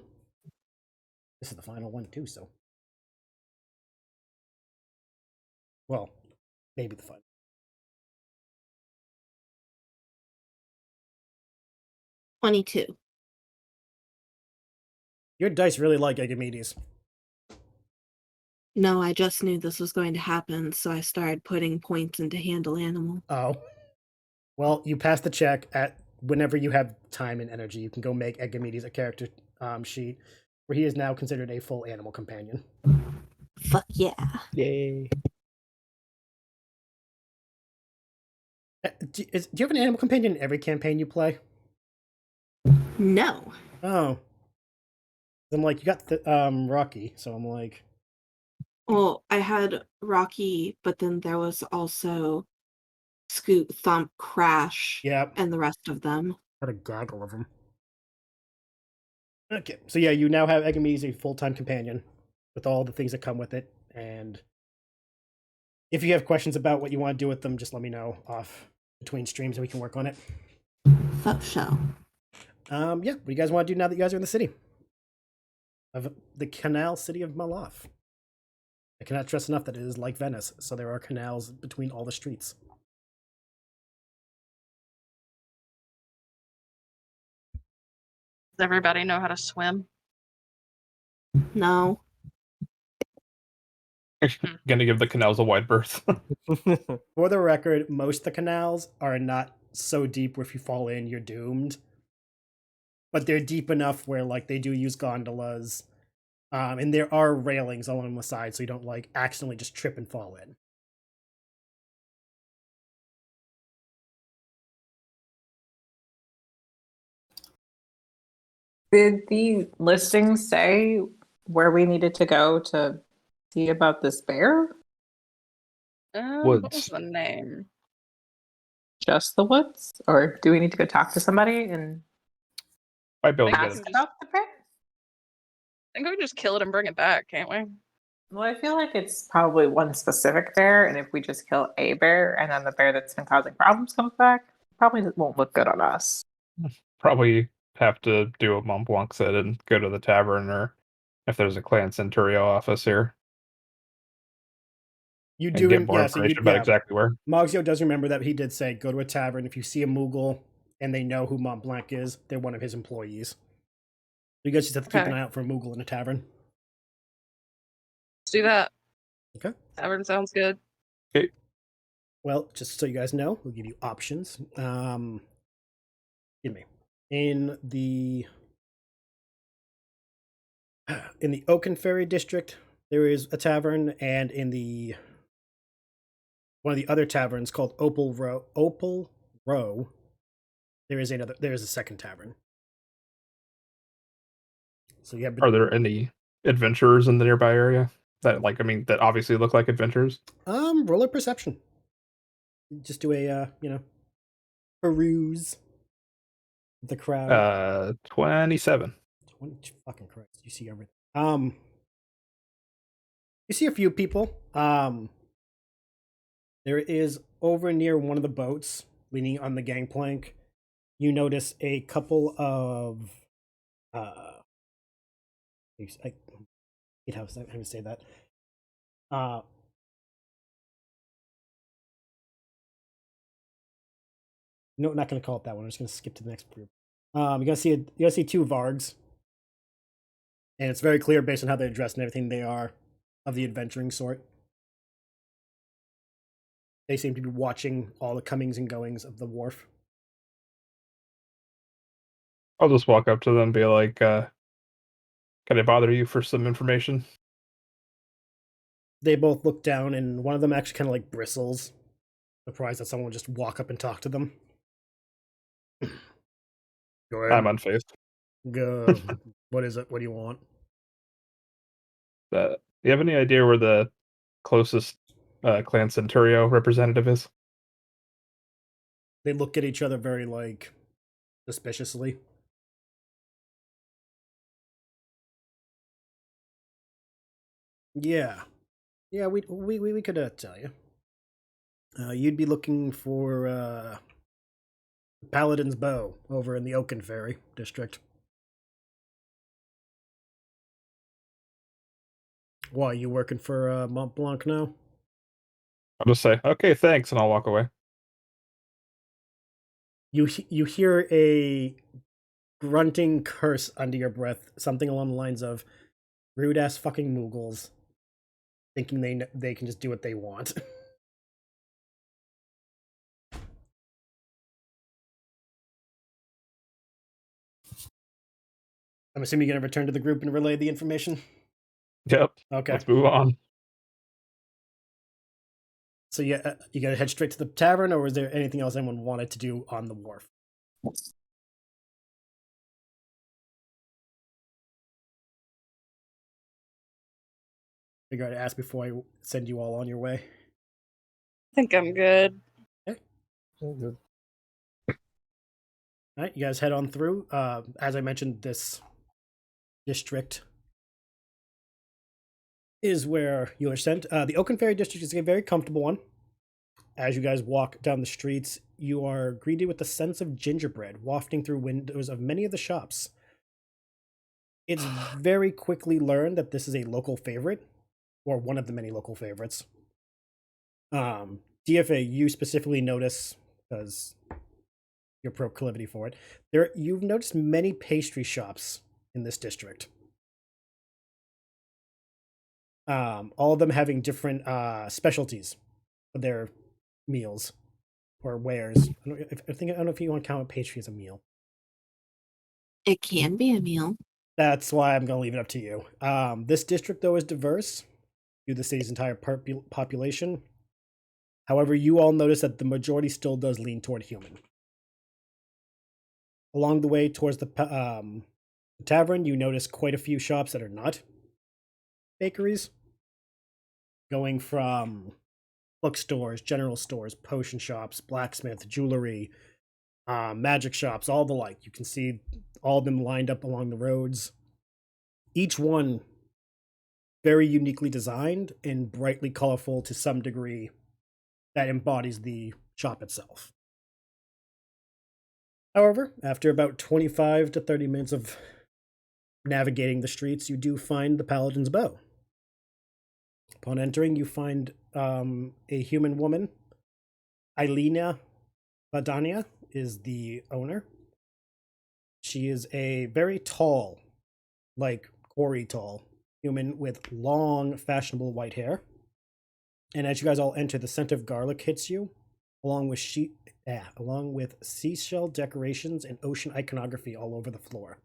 This is the final one too, so. Well, maybe the final. $22. Your dice really like Agamedes. No, I just knew this was going to happen, so I started putting points into handle animal. Oh. Well, you pass the check at whenever you have time and energy. You can go make Agamedes a character sheet where he is now considered a full animal companion. Fuck yeah. Yay. Do you have an animal companion in every campaign you play? No. Oh. I'm like, you got the Rocky, so I'm like, Well, I had Rocky, but then there was also Scoot, Thump, Crash, yeah, and the rest of them. had a gaggle of them. Okay, so yeah, you now have Agamedes a full-time companion with all the things that come with it, and if you have questions about what you want to do with them, just let me know off between streams and we can work on it. Fuck show. Yeah, what do you guys want to do now that you guys are in the city? Of the Canal City of Meloph. I cannot stress enough that it is like Venice, so there are canals between all the streets. Does everybody know how to swim? No. Gonna give the canals a wide berth. For the record, most of the canals are not so deep where if you fall in, you're doomed. But they're deep enough where like they do use gondolas. And there are railings along the side so you don't like accidentally just trip and fall in. Did the listing say where we needed to go to see about this bear? What was Woods. the name? Just the woods? Or do we need to go talk to somebody and Might be able to I get think it. we just- about the bear? I think we just kill it and bring it back, can't we? Well, I feel like it's probably one specific bear, and if we just kill a bear and then the bear that's been causing problems comes back, probably won't look good on us. Probably have to do a Montlbanc set and go to the tavern, or if there's a Clan Centurio office here, You and do, get more yeah. So information about exactly where. Mogzio does remember that he did say go to a tavern if you see a Moogle and they know who Montblanc is. They're one of his employees. You guys just have to keep an Okay. eye out for a Moogle in a tavern. Let's do that. Okay. Tavern sounds good. Well, just so you guys know, we'll give you options. Give me in the Oaken Ferry district, there is a tavern, and in the one of the other taverns called Opal Row, there is a second tavern. So you have Are there any adventurers in the nearby area that, like, I mean, that obviously look like adventurers? roll a perception. Just do a peruse the crowd. 27. 20 fucking Christ, you see everything. You see a few people. There is over near one of the boats, leaning on the gangplank. You notice a couple of I hate how to say that. No, not going to call it that one. I'm just going to skip to the next group. You're gonna see two Vargs, and it's very clear based on how they're dressed and everything they are of the adventuring sort. They seem to be watching all the comings and goings of the wharf. I'll just walk up to them and be like, can I bother you for some information? They both look down, and one of them actually kind of like bristles, surprised that someone would just walk up and talk to them. Go ahead. I'm unfazed. Go. What is it? What do you want? Do you have any idea where the closest Clan Centurio representative is? They look at each other very, like, suspiciously. Yeah. Yeah, we could tell you. You'd be looking for Paladin's Bow over in the Oaken Ferry district. Why, you working for Montlbanc now? I'll just say, okay, thanks, and I'll walk away. You hear a grunting curse under your breath, something along the lines of rude ass fucking Moogles, thinking they can just do what they want. I'm assuming you're gonna return to the group and relay the information. Yep. Okay. Let's move on. So you gotta head straight to the tavern, or was there anything else anyone wanted to do on the wharf? I gotta ask before I send you all on your way. I think I'm good. Okay. All right, you guys head on through. As I mentioned, this district is where you are sent. The Oaken Ferry district is a very comfortable one. As you guys walk down the streets, you are greeted with the sense of gingerbread wafting through windows of many of the shops. It's very quickly learned that this is a local favorite, or one of the many local favorites. DFA, you specifically notice, because your proclivity for it, you've noticed many pastry shops in this district. All of them having different specialties for their meals or wares. I don't know if you want to count pastry as a meal. It can be a meal. That's why I'm going to leave it up to you. This district, though, is diverse due to the city's entire population. However, you all notice that the majority still does lean toward human. Along the way towards the tavern, you notice quite a few shops that are not bakeries, going from bookstores, general stores, potion shops, blacksmith, jewelry, magic shops, all the like. You can see all of them lined up along the roads. Each one very uniquely designed and brightly colorful to some degree that embodies the shop itself. However, after about 25 to 30 minutes of navigating the streets, you do find the Paladin's Bow. Upon entering, you find a human woman. Ilena Badania is the owner. She is a very tall, like Corey tall, human with long, fashionable white hair. And as you guys all enter, the scent of garlic hits you, along with seashell decorations and ocean iconography all over the floor.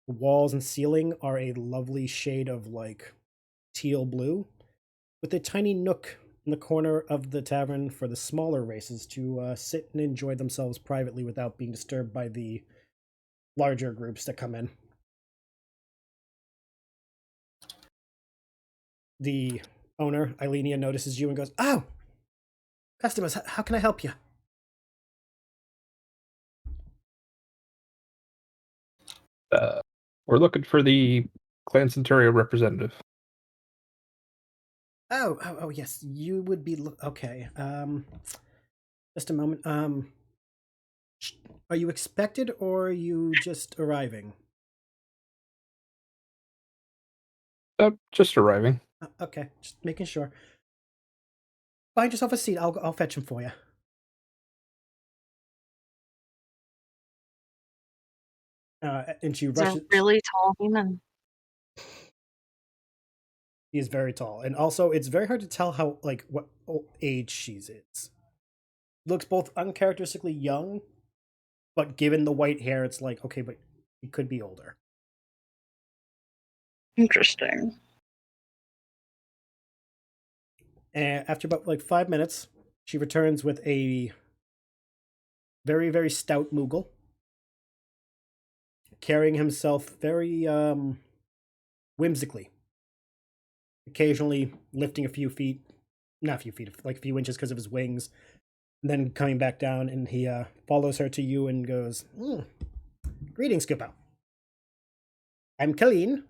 The walls and ceiling are a lovely shade of like teal blue, with a tiny nook in the corner of the tavern for the smaller races to sit and enjoy themselves privately without being disturbed by the larger groups that come in. The owner, Ilenia, notices you and goes, "Oh, customers, how can I help you?" We're looking for the Clan Centurio representative. Oh, yes, you would be okay. Just a moment. Are you expected or are you just arriving? Just arriving. Okay, just making sure. Find yourself a seat. I'll fetch him for you. And she It's a rushes. really tall human. He is very tall, and also it's very hard to tell how what age she is. Looks both uncharacteristically young, but given the white hair, it's like okay, but he could be older. Interesting. And after about like 5 minutes, she returns with a very, very stout Moogle, carrying himself very whimsically, occasionally lifting a few feet, not a few feet, like a few inches because of his wings, and then coming back down, and he follows her to you and goes, "Greetings, Skipper. I'm Colleen.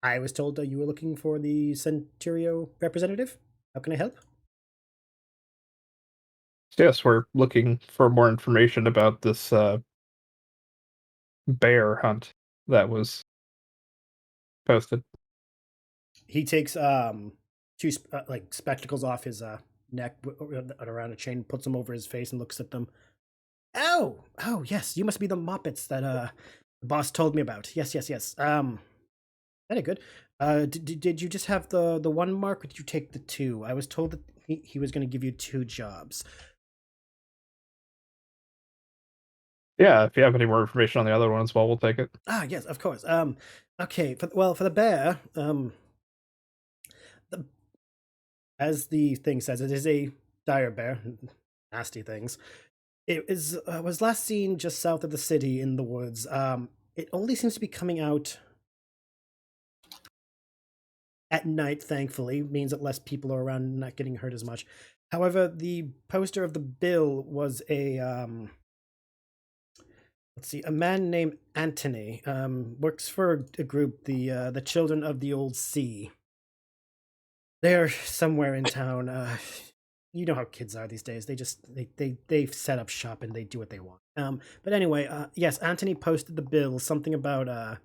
I was told that you were looking for the Centurio representative. How can I help?" Yes, we're looking for more information about this bear hunt that was posted. He takes two like spectacles off his neck around a chain, puts them over his face, and looks at them. Oh, yes, you must be the Moppets that the boss told me about. Yes. Very good. Did you just have the one mark, or did you take the two? I was told that he was going to give you 2 jobs. Yeah, if you have any more information on the other one as well, we'll take it. Yes, of course. Okay. For the bear, as the thing says, it is a dire bear. Nasty things. It is was last seen just south of the city in the woods. It only seems to be coming out at night, thankfully. Means that less people are around, not getting hurt as much. However, the poster of the bill was a let's see, a man named Antony. Works for a group, the Children of the Old Sea. They're somewhere in town. You know how kids are these days. They set up shop and they do what they want. But anyway, yes, Antony posted the bill, something about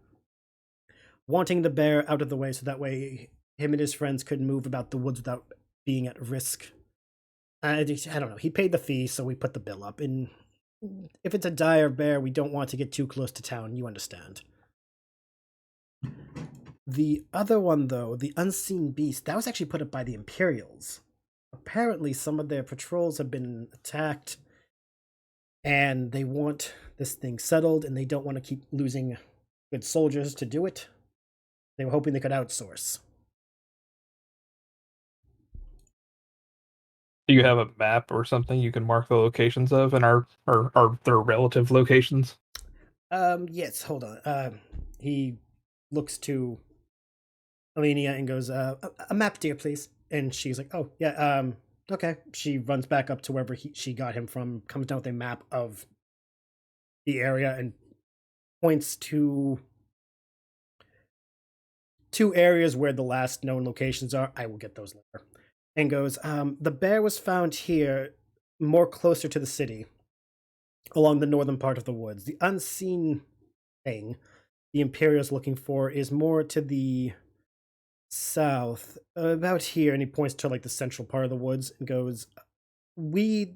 wanting the bear out of the way so that way him and his friends could move about the woods without being at risk. I don't know. He paid the fee, so we put the bill up. And if it's a dire bear, we don't want to get too close to town. You understand. The other one, though, the Unseen Beast, that was actually put up by the Imperials. Apparently, some of their patrols have been attacked, and they want this thing settled, and they don't want to keep losing good soldiers to do it. They were hoping they could outsource. Do you have a map or something you can mark the locations of in our or their relative locations? Yes, hold on. He looks to Alenia and goes, a map, dear, please. And she's like, oh, yeah, okay. She runs back up to wherever she got him from, comes down with a map of the area and points to 2 areas where the last known locations are. I will get those later. And goes, the bear was found here, more closer to the city, along the northern part of the woods. The unseen thing the Imperial's looking for is more to the south, about here, and he points to like the central part of the woods and goes, we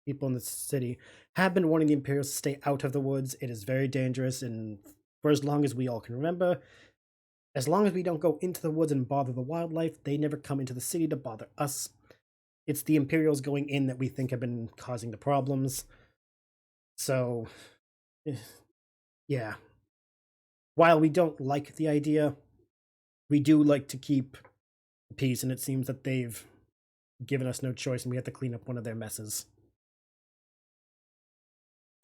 people in the city have been wanting the Imperials to stay out of the woods. It is very dangerous, and for as long as we all can remember, as long as we don't go into the woods and bother the wildlife, they never come into the city to bother us. It's the Imperials going in that we think have been causing the problems. So, yeah. While we don't like the idea, we do like to keep peace, and it seems that they've given us no choice, and we have to clean up one of their messes.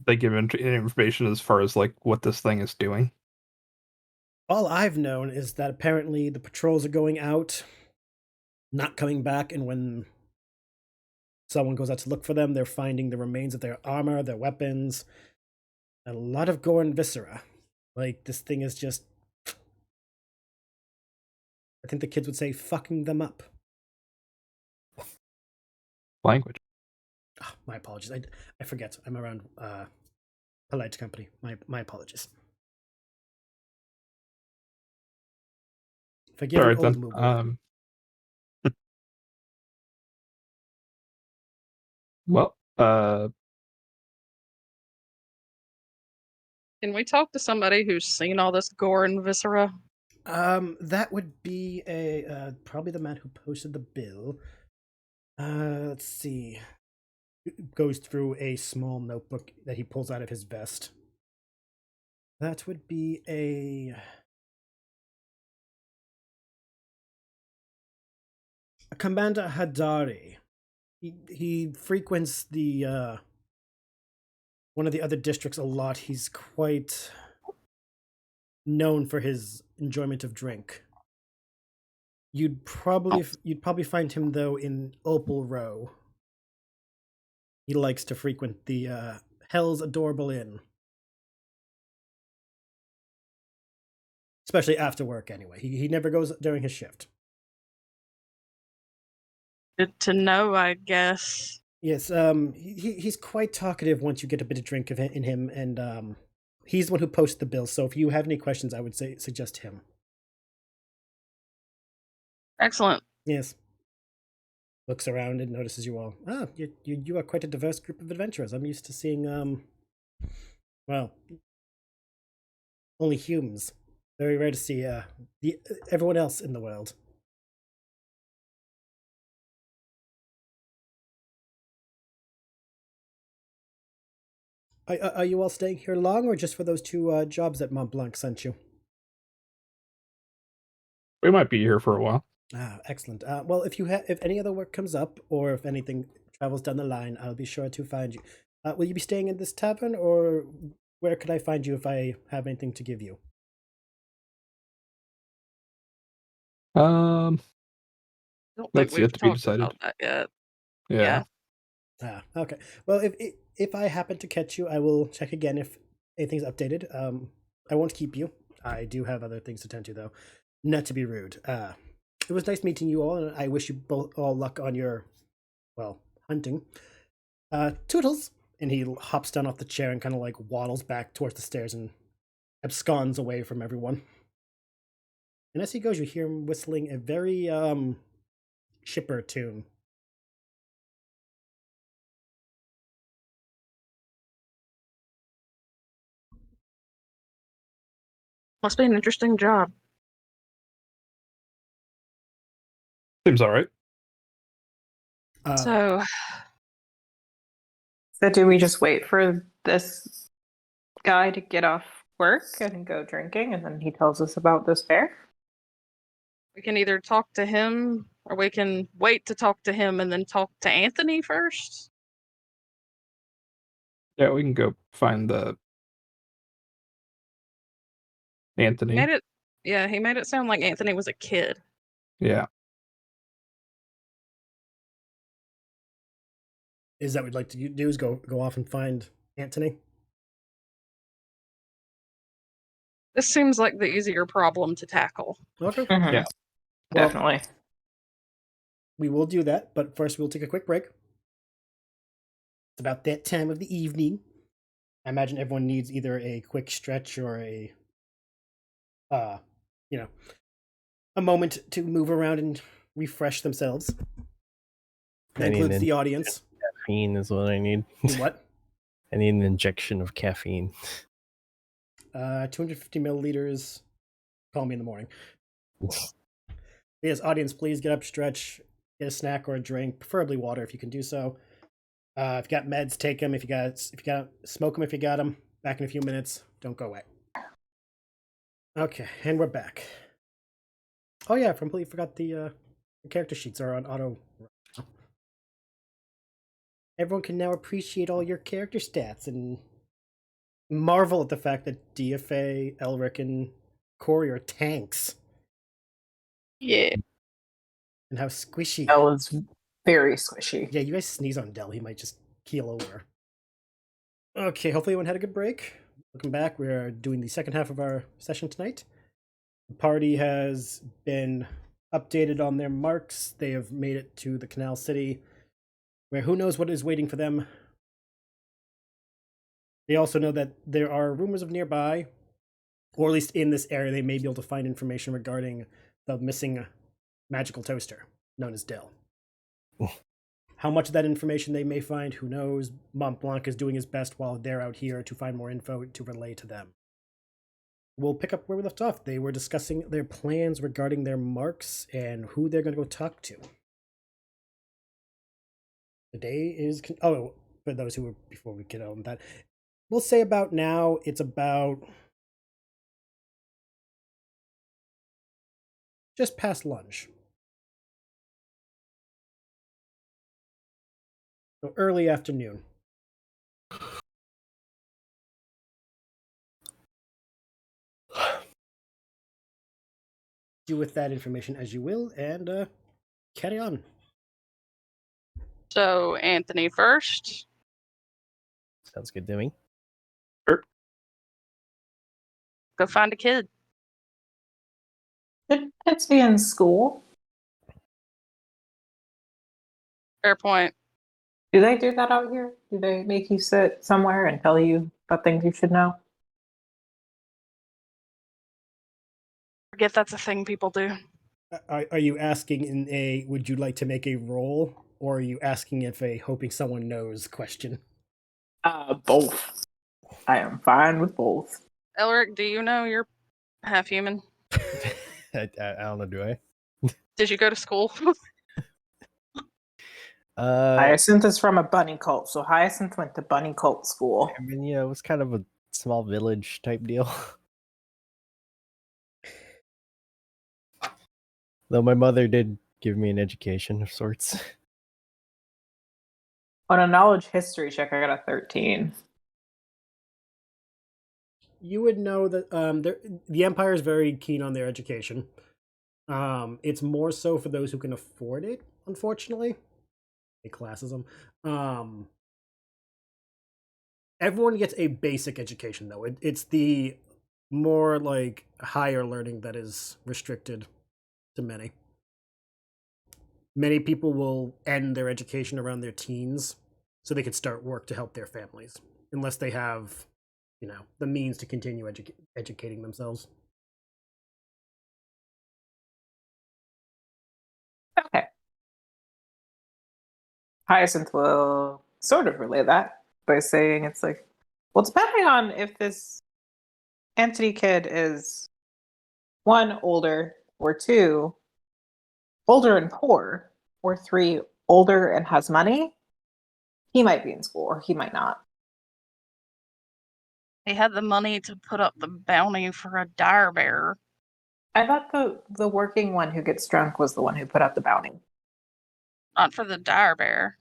They give any information as far as like what this thing is doing. All I've known is that apparently the patrols are going out, not coming back, and when someone goes out to look for them, they're finding the remains of their armor, their weapons, a lot of gore and viscera. Like, this thing is just, I think the kids would say, fucking them up. Language. Oh, my apologies. I forget. I'm around polite company. My apologies. Forgive All an right old then. Moogle. Well, Can we talk to somebody who's seen all this gore and viscera? That would be a probably the man who posted the bill. Let's see. Goes through a small notebook that he pulls out of his vest. That would be a Commander Hadari. He frequents the one of the other districts a lot. He's quite known for his enjoyment of drink. You'd probably find him though in Opal Row. He likes to frequent the Hell's Adorable Inn. Especially after work anyway. He never goes during his shift. Good to know, I guess. Yes, he's quite talkative once you get a bit of drink in him, and he's the one who posts the bill, so if you have any questions, I would suggest him. Excellent. Yes. Looks around and notices you all. Ah, you are quite a diverse group of adventurers. I'm used to seeing, well, only humans. Very rare to see everyone else in the world. Are you all staying here long, or just for those two jobs that Montlbanc sent you? We might be here for a while. Ah, excellent. Well, if any other work comes up, or if anything travels down the line, I'll be sure to find you. Will you be staying in this tavern, or where could I find you if I have anything to give you? I don't think That's we've yet to be talked decided. about that yet. Yeah. Ah, okay. Well, if I happen to catch you, I will check again if anything's updated. I won't keep you. I do have other things to tend to, though. Not to be rude. It was nice meeting you all, and I wish you both all luck on your, well, hunting. Toodles! And he hops down off the chair and kind of like waddles back towards the stairs and absconds away from everyone. And as he goes, you hear him whistling a very chipper tune. Must be an interesting job. Seems all right. So, do we just wait for this guy to get off work and go drinking, and then he tells us about this fair? we can either talk to him, or we can wait to talk to him and then talk to Anthony first. Yeah, we can go find the Anthony. He made it sound like Anthony was a kid. Yeah. Is that what you'd like to do? Is go off and find Anthony? This seems like the easier problem to tackle. Okay. Mm-hmm. Yeah. Well, Definitely. we will do that, but first we'll take a quick break. It's about that time of the evening. I imagine everyone needs either a quick stretch or a a moment to move around and refresh themselves. That includes the audience. Caffeine is what I need. What? I need an injection of caffeine. 250 milliliters. Call me in the morning. Yes, audience, please get up, stretch, get a snack or a drink, preferably water if you can do so. If you got meds, take them. If you got smoke them if you got them. Back in a few minutes. Don't go away. Okay, and we're back. Oh yeah, I completely forgot the character sheets are on auto. Everyone can now appreciate all your character stats and marvel at the fact that DFA, Elric, and Corey are tanks. Yeah. And how squishy. Del is very squishy. Yeah, you guys sneeze on Del, he might just keel over. Okay, hopefully everyone had a good break. Welcome back. We're doing the second half of our session tonight. The party has been updated on their marks. They have made it to the Canal City, where who knows what is waiting for them. They also know that there are rumors of nearby, or at least in this area, they may be able to find information regarding the missing magical toaster, known as Del. How much of that information they may find, who knows? Montlbanc is doing his best while they're out here to find more info to relay to them. We'll pick up where we left off. They were discussing their plans regarding their marks and who they're going to go talk to. The day is... for those who were... Before we get on that, we'll say about now, it's about... just past lunch. So early afternoon. Do with that information as you will, and carry on. So Anthony first. Sounds good to me. Go find a kid. Should kids be in school? Fair point. Do they do that out here? Do they make you sit somewhere and tell you about things you should know? Forget that's a thing people do. Are you asking in a would you like to make a roll, or are you asking if a hoping someone knows question? Both. I am fine with both. Elric, do you know you're half human? I don't know, do I? Did you go to school? Hyacinth is from a bunny cult, so Hyacinth went to bunny cult school. I mean, it was kind of a small village type deal. Though my mother did give me an education of sorts. On a knowledge history check, I got a 13. You would know that the Empire is very keen on their education. It's more so for those who can afford it, unfortunately. It classes them. Everyone gets a basic education, though. It's the more like higher learning that is restricted to many. Many people will end their education around their teens so they could start work to help their families, unless they have, the means to continue educating themselves. Okay. Hyacinth will sort of relay that by saying it's like, well, depending on if this Anthony kid is 1, older, or 2, older and poor, or 3, older and has money, he might be in school or he might not. He had the money to put up the bounty for a dire bear. I thought the working one who gets drunk was the one who put up the bounty. Not for the dire bear.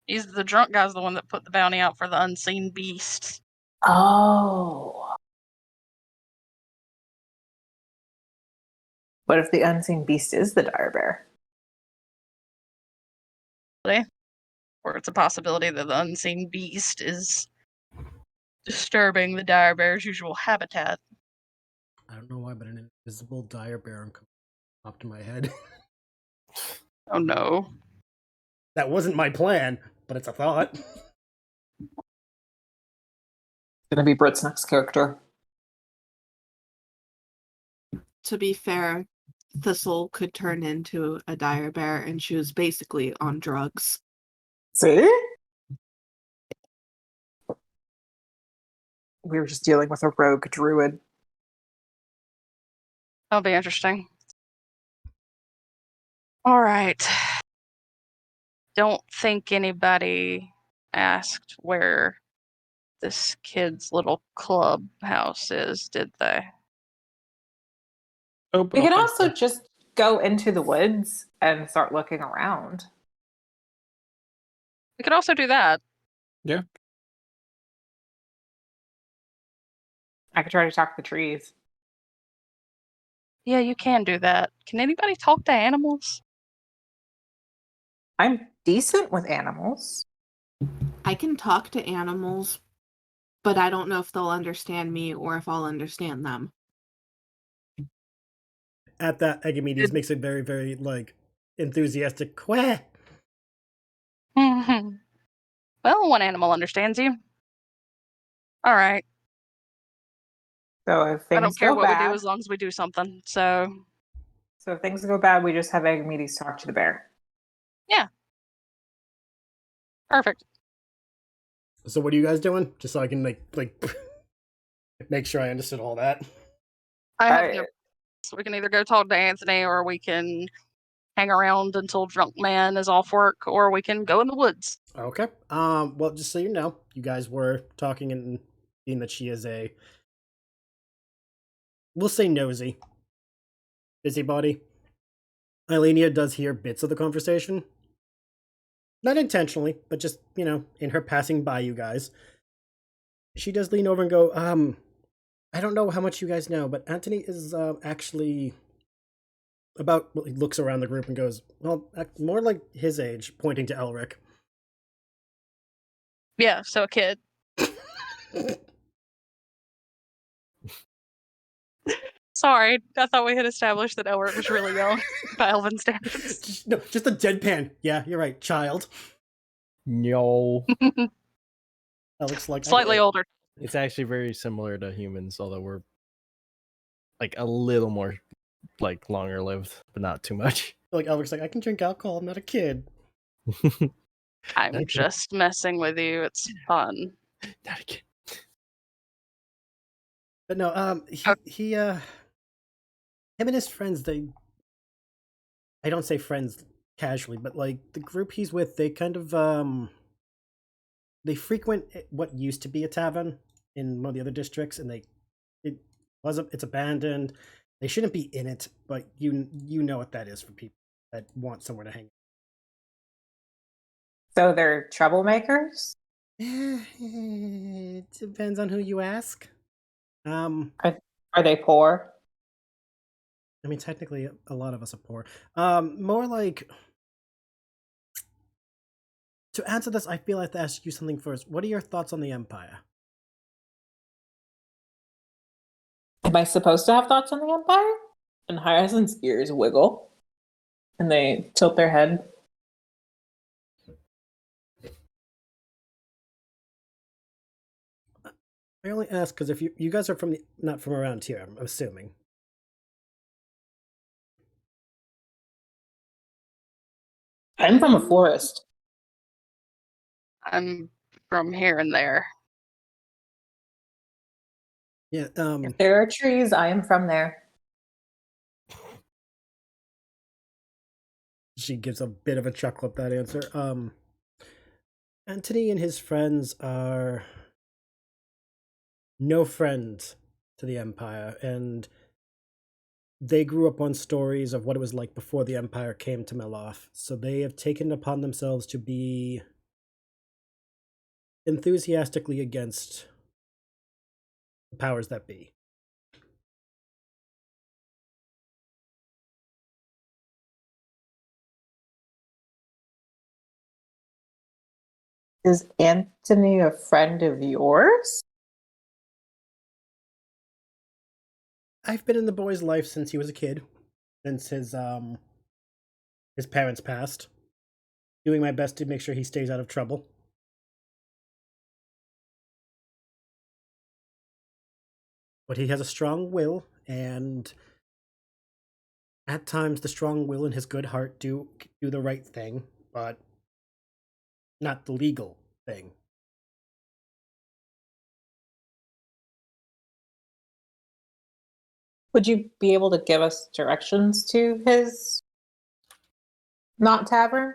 The drunk guy's the one that put the bounty out for the unseen beast. Oh. What if the unseen beast is the dire bear? Or it's a possibility that the unseen beast is disturbing the dire bear's usual habitat. I don't know why, but an invisible dire bear popped in my head. Oh no. That wasn't my plan, but it's a thought. It's gonna be Brit's next character. To be fair, Thistle could turn into a dire bear, and she was basically on drugs. See? We were just dealing with a rogue druid. That'll be interesting. All right. Don't think anybody asked where this kid's little clubhouse is, did they? We could also just go into the woods and start looking around. We could also do that. Yeah. I could try to talk to the trees. Yeah, you can do that. Can anybody talk to animals? I'm decent with animals. I can talk to animals, but I don't know if they'll understand me or if I'll understand them. At that, Egamedes makes a very, very, enthusiastic quack. Well, one animal understands you. All right. So if things I don't care go what bad, we do as long as we do something. So if things go bad, we just have Agamedes talk to the bear. yeah. Perfect. So what are you guys doing? Just so I can make sure I understood all that. I have no. So we can either go talk to Anthony, or we can hang around until Drunk Man is off work, or we can go in the woods. Okay. Well, just so you know, you guys were talking and being that she is we'll say nosy, busybody. Eilenia does hear bits of the conversation. Not intentionally, but just, in her passing by you guys. She does lean over and go, I don't know how much you guys know, but Anthony is actually about, well, he looks around the group and goes, well, more like his age, pointing to Elric. Yeah, so a kid. Sorry, I thought we had established that Elric was really young by Elven standards. No, just a deadpan. Yeah, you're right, child. No. Elric's like Slightly older. It's actually very similar to humans, although we're like a little more like longer lived, but not too much. Like Elric's like, I can drink alcohol. I'm not a kid. I'm Okay. just messing with you. It's fun. Not a kid. But no, he him and his friends, I don't say friends casually, but like the group he's with, they kind of they frequent what used to be a tavern in one of the other districts, and it's abandoned. They shouldn't be in it, but you know what that is for people that want somewhere to hang. So they're troublemakers? It depends on who you ask. Are they poor? I mean, technically, a lot of us are poor. More like, to answer this, I feel I have to ask you something first. What are your thoughts on the Empire? Am I supposed to have thoughts on the Empire? And Hyacinth's ears wiggle, and they tilt their head. I only ask because if you guys are not from around here, I'm assuming. I'm from a forest. I'm from here and there. Yeah. If there are trees, I am from there. She gives a bit of a chuckle at that answer. Anthony and his friends are no friends to the Empire, and they grew up on stories of what it was like before the Empire came to Meloph, so they have taken it upon themselves to be enthusiastically against the powers that be. Is Anthony a friend of yours? I've been in the boy's life since he was a kid, since his parents passed, doing my best to make sure he stays out of trouble. But he has a strong will, and at times the strong will and his good heart do the right thing, but not the legal thing. Would you be able to give us directions to his not tavern?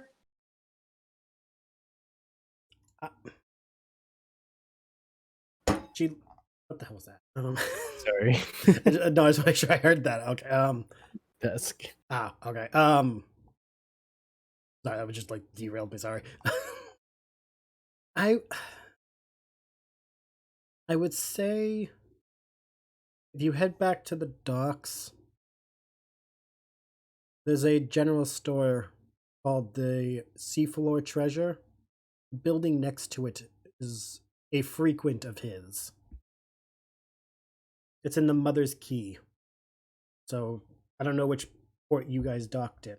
What the hell was that? Sorry. No, I just want to make sure I heard that. Okay. Dusk. Okay. Sorry, that was just like derailed me. Sorry. I would say if you head back to the docks, there's a general store called the Seafloor Treasure. The building next to it is a frequent of his. It's in the Mother's Key. So I don't know which port you guys docked in.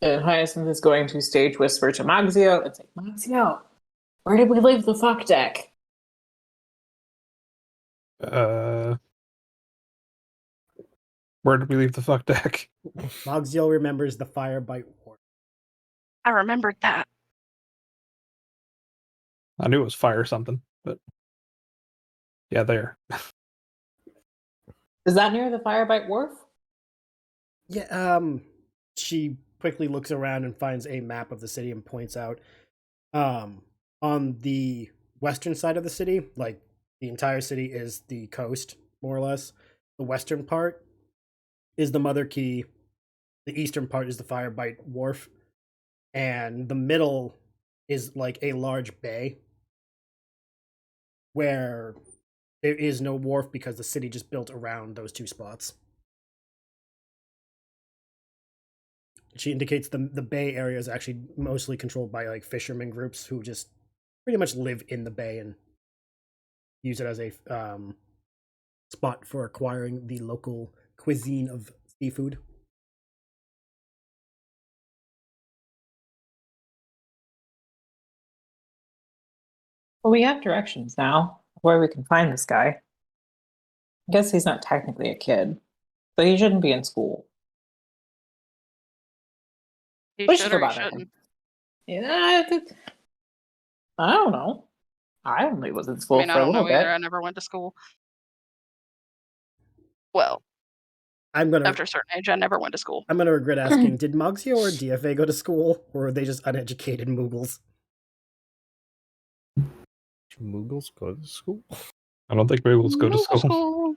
And Hyacinth is going to stage whisper to Magzio and say, Magzio, where did we leave the fuck deck? Where did we leave the fuck deck? Magzio remembers the Firebite War. I remembered that. I knew it was fire something, but yeah, there. Is that near the Firebite Wharf? Yeah, she quickly looks around and finds a map of the city and points out on the western side of the city, like the entire city is the coast, more or less. The western part is the Mother Key. The eastern part is the Firebite Wharf. And the middle is like a large bay where there is no wharf because the city just built around those two spots. She indicates the bay area is actually mostly controlled by like fishermen groups who just pretty much live in the bay and use it as a spot for acquiring the local cuisine of seafood. Well, we have directions now where we can find this guy. I guess he's not technically a kid, but he shouldn't be in school. He We should should or go he bother him. shouldn't. Yeah, I don't know. I only was in I school mean, I for a don't little know either. bit. I never went to school. Well, I'm gonna after a certain age, I never went to school. I'm gonna regret asking, did Moxio or DFA go to school, or were they just uneducated Moogles? Moogles go to school? I don't think Moogles go to Middle school.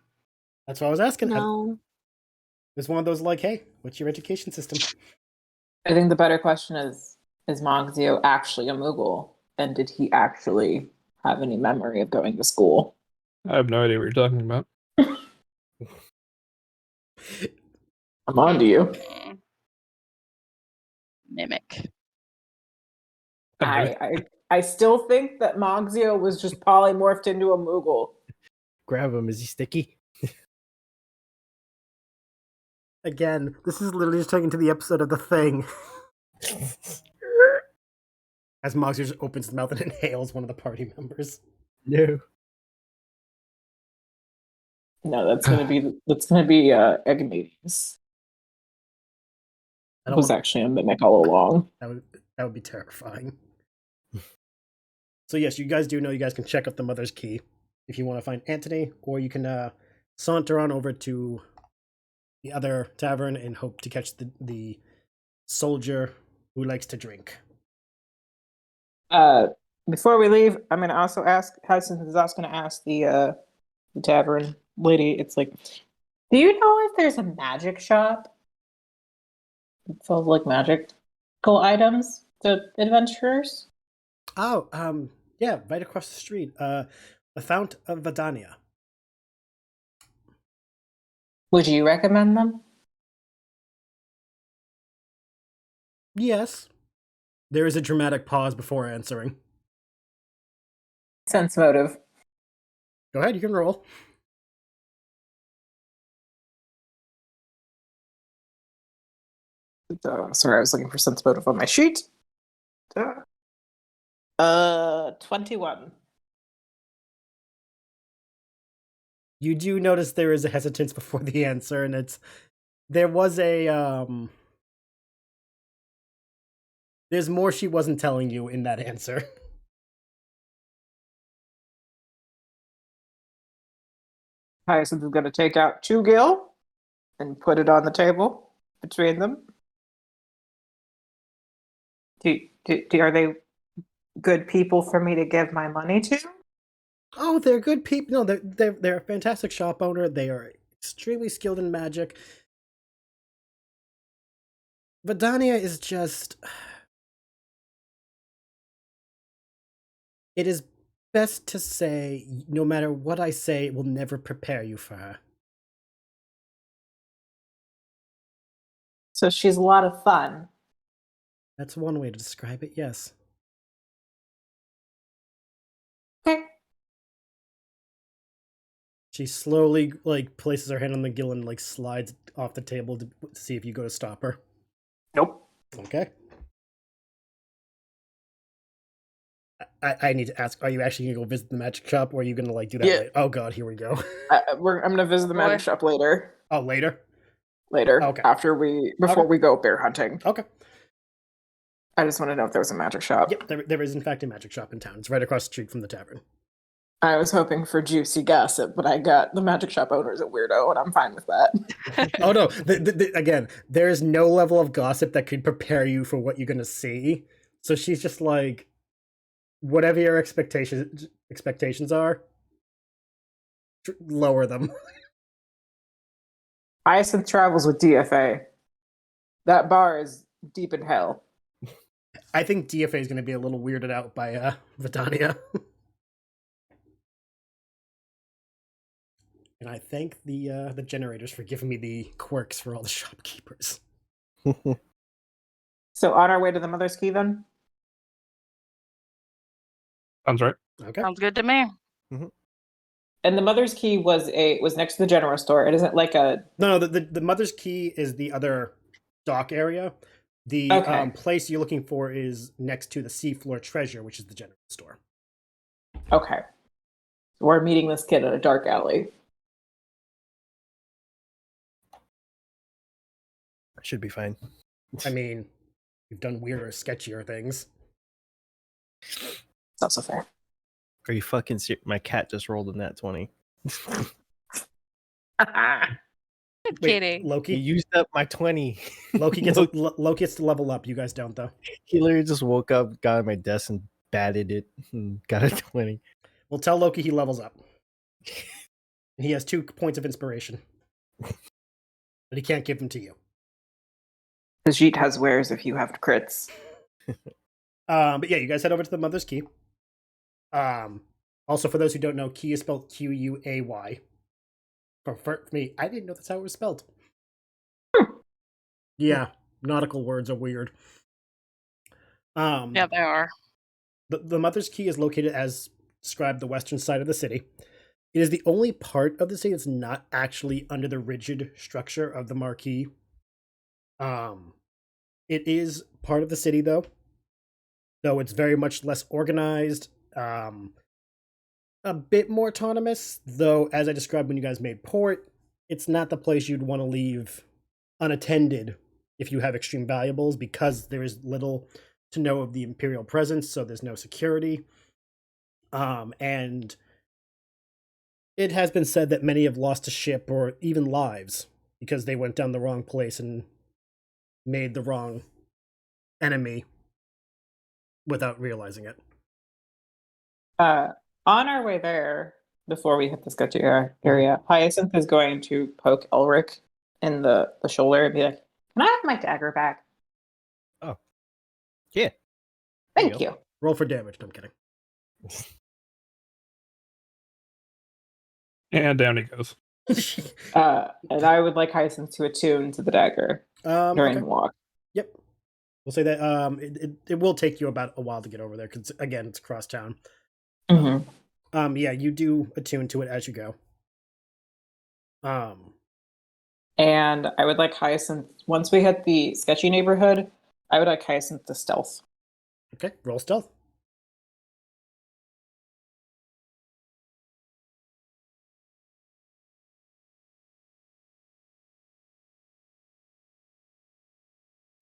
That's what I was asking. No. It's one of those like, hey, what's your education system? I think the better question is Moxio actually a Moogle? And did he actually have any memory of going to school? I have no idea what you're talking about. I'm on to you. Mimic. I still think that Moxio was just polymorphed into a Moogle. Grab him. Is he sticky? Again, this is literally just taken to the episode of The Thing. As Moxie just opens his mouth and inhales one of the party members. No. No, that's gonna be Egamides. It was actually a mimic all along. That would be terrifying. So yes, you guys do know you guys can check out the Mother's Key if you want to find Antony, or you can saunter on over to the other tavern and hope to catch the soldier who likes to drink. Before we leave, I'm gonna also ask Hudson is also gonna ask the tavern lady, it's like, do you know if there's a magic shop that sells like magical items to adventurers? Oh, yeah, right across the street. The Fount of Vadania. Would you recommend them? Yes. There is a dramatic pause before answering. Sense motive. Go ahead, you can roll. Sorry, I was looking for sense motive on my sheet. 21. You do notice there is a hesitance before the answer, and there was a there's more she wasn't telling you in that answer. Hyacinth is going to take out 2 Geayl and put it on the table between them. Are they good people for me to give my money to? Oh, they're good people. No, they're a fantastic shop owner. They are extremely skilled in magic. Vadania is just... It is best to say, no matter what I say, it will never prepare you for her. So she's a lot of fun. That's one way to describe it, yes. Okay. She slowly, places her hand on the gill and, slides off the table to see if you go to stop her. Nope. Okay. I need to ask, are you actually going to go visit the magic shop, or are you going to, do that later? Oh, God, here we go. I'm going to visit the magic shop later. Oh, later? Later. Okay. Before we go bear hunting. Okay. I just want to know if there was a magic shop. Yep, there is, in fact, a magic shop in town. It's right across the street from the tavern. I was hoping for juicy gossip, but I got the magic shop owner's a weirdo, and I'm fine with that. Oh, no. Again, there is no level of gossip that could prepare you for what you're going to see. So she's just like, whatever your expectations are, lower them. Hyacinth travels with DFA. That bar is deep in hell. I think DFA is going to be a little weirded out by Vidania. And I thank the generators for giving me the quirks for all the shopkeepers. So on our way to the Mother's Key then? Sounds right. Okay. Sounds good to me. And the Mother's Key was next to the general store. It isn't like a No, the Mother's Key is the other dock area. The Okay. place you're looking for is next to the seafloor treasure, which is the general store. Okay. We're meeting this kid at a dark alley. Should be fine. I mean, you've done weirder, sketchier things. It's not so fair. Are you fucking serious? My cat just rolled in that 20. Good Wait, kitty. He Loki? used up my 20. Loki gets to level up. You guys don't, though. He literally just woke up, got on my desk, and batted it, and got a 20. We'll tell Loki he levels up. He has 2 points of inspiration. But he can't give them to you. The Jeet has wares if you have crits. But yeah, you guys head over to the Mother's Key. Also, for those who don't know, Key is spelled Quay. For me, I didn't know that's how it was spelled. Yeah, nautical words are weird. Yeah, they are. The Mother's Key is located as described the western side of the city. It is the only part of the city that's not actually under the rigid structure of the Marquee. It is part of the city, though it's very much less organized, a bit more autonomous, though, as I described when you guys made port, it's not the place you'd want to leave unattended if you have extreme valuables, because there is little to know of the Imperial presence, so there's no security. And it has been said that many have lost a ship or even lives because they went down the wrong place and made the wrong enemy without realizing it. On our way there, before we hit the sketchy area, Hyacinth is going to poke Elric in the shoulder and be like, "Can I have my dagger back?" Oh. Yeah. Thank you. Roll for damage. No, I'm kidding. And down he goes. And I would like Hyacinth to attune to the dagger during the walk. Yep. We'll say that it will take you about a while to get over there because, again, it's across town. Mm-hmm. Yeah, you do attune to it as you go. And I would like Hyacinth, once we hit the sketchy neighborhood, I would like Hyacinth to stealth. Okay, roll stealth.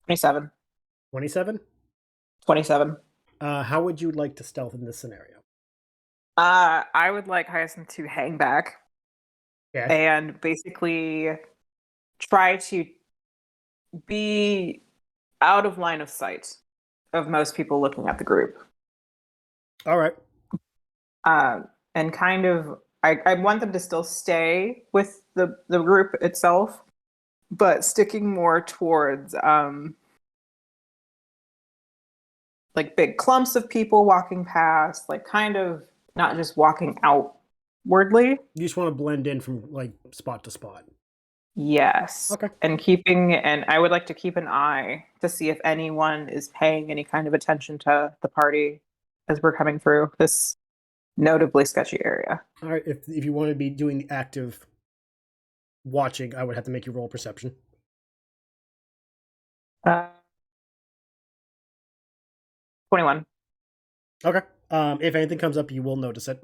$27. 27? 27. How would you like to stealth in this scenario? I would like Hyacinth to hang back and basically try to be out of line of sight of most people looking at the group. All right. And kind of, I want them to still stay with the group itself, but sticking more towards like big clumps of people walking past, like kind of not just walking outwardly. You just want to blend in from like spot to spot. Yes. Okay. And I would like to keep an eye to see if anyone is paying any kind of attention to the party as we're coming through this notably sketchy area. All right. If you want to be doing the active watching, I would have to make you roll perception. 21. Okay. If anything comes up, you will notice it.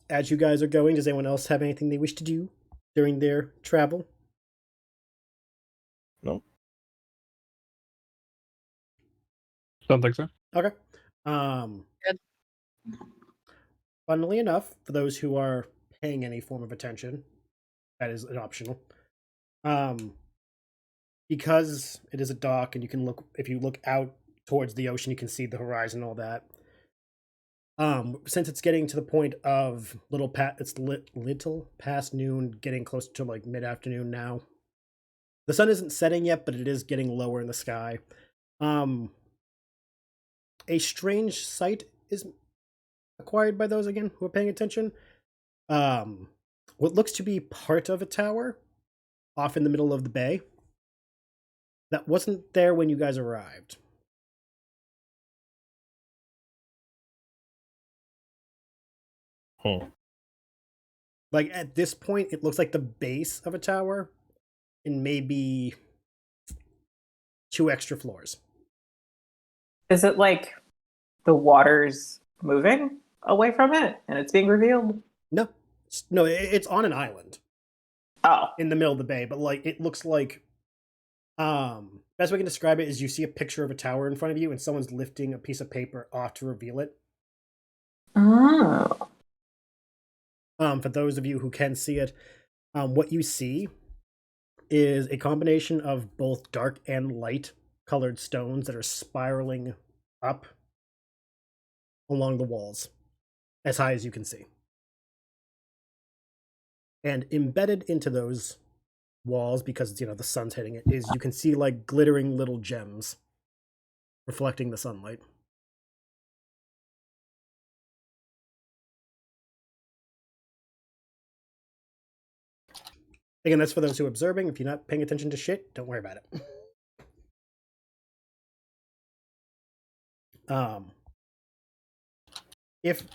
As you guys are going, does anyone else have anything they wish to do during their travel? No. Don't think so. Okay. Good. Funnily enough, for those who are paying any form of attention, that is an optional. Because it is a dock and you can look, if you look out towards the ocean, you can see the horizon and all that. Since it's getting to the point of little past noon, getting close to like mid-afternoon now. The sun isn't setting yet, but it is getting lower in the sky. A strange sight is acquired by those again who are paying attention. What looks to be part of a tower off in the middle of the bay that wasn't there when you guys arrived. Like at this point, it looks like the base of a tower and maybe 2 extra floors. Is it like the water's moving away from it and it's being revealed? No, it's on an island. Oh, in the middle of the bay, but like it looks like best way I can describe it is you see a picture of a tower in front of you and someone's lifting a piece of paper off to reveal it. Oh. For those of you who can see it, what you see is a combination of both dark and light colored stones that are spiraling up along the walls as high as you can see. And embedded into those walls, because the sun's hitting it, is you can see like glittering little gems reflecting the sunlight. Again, that's for those who are observing. If you're not paying attention to shit, don't worry about it. If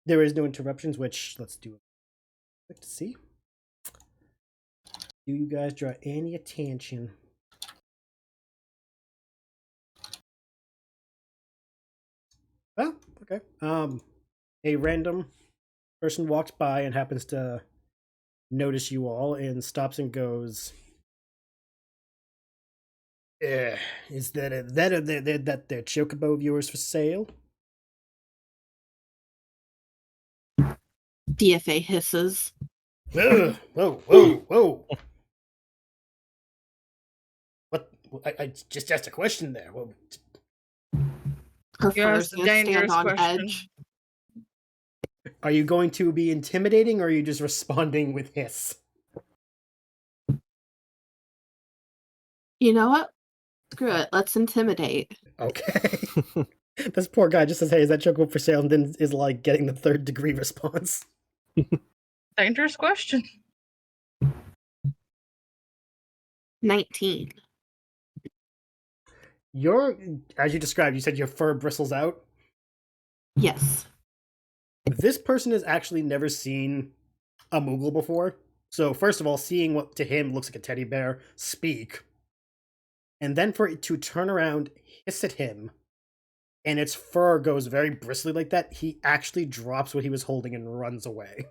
there is no interruptions, which let's do it. Let's see. Do you guys draw any attention? Oh, okay. A random person walks by and happens to notice you all and stops and goes, is that that chocobo of yours for sale? DFA hisses. Whoa. What? I just asked a question there. Well, Her You asked first a gonna stand dangerous on question. edge. are you going to be intimidating or are you just responding with hiss? You know what? Screw it. Let's intimidate. Okay. This poor guy just says, hey, is that chocobo for sale? And then is like getting the 3rd degree response. Dangerous question. 19. As you described, you said your fur bristles out. Yes. This person has actually never seen a Moogle before. So first of all, seeing what to him looks like a teddy bear speak, and then for it to turn around, hiss at him, and its fur goes very bristly like that, he actually drops what he was holding and runs away.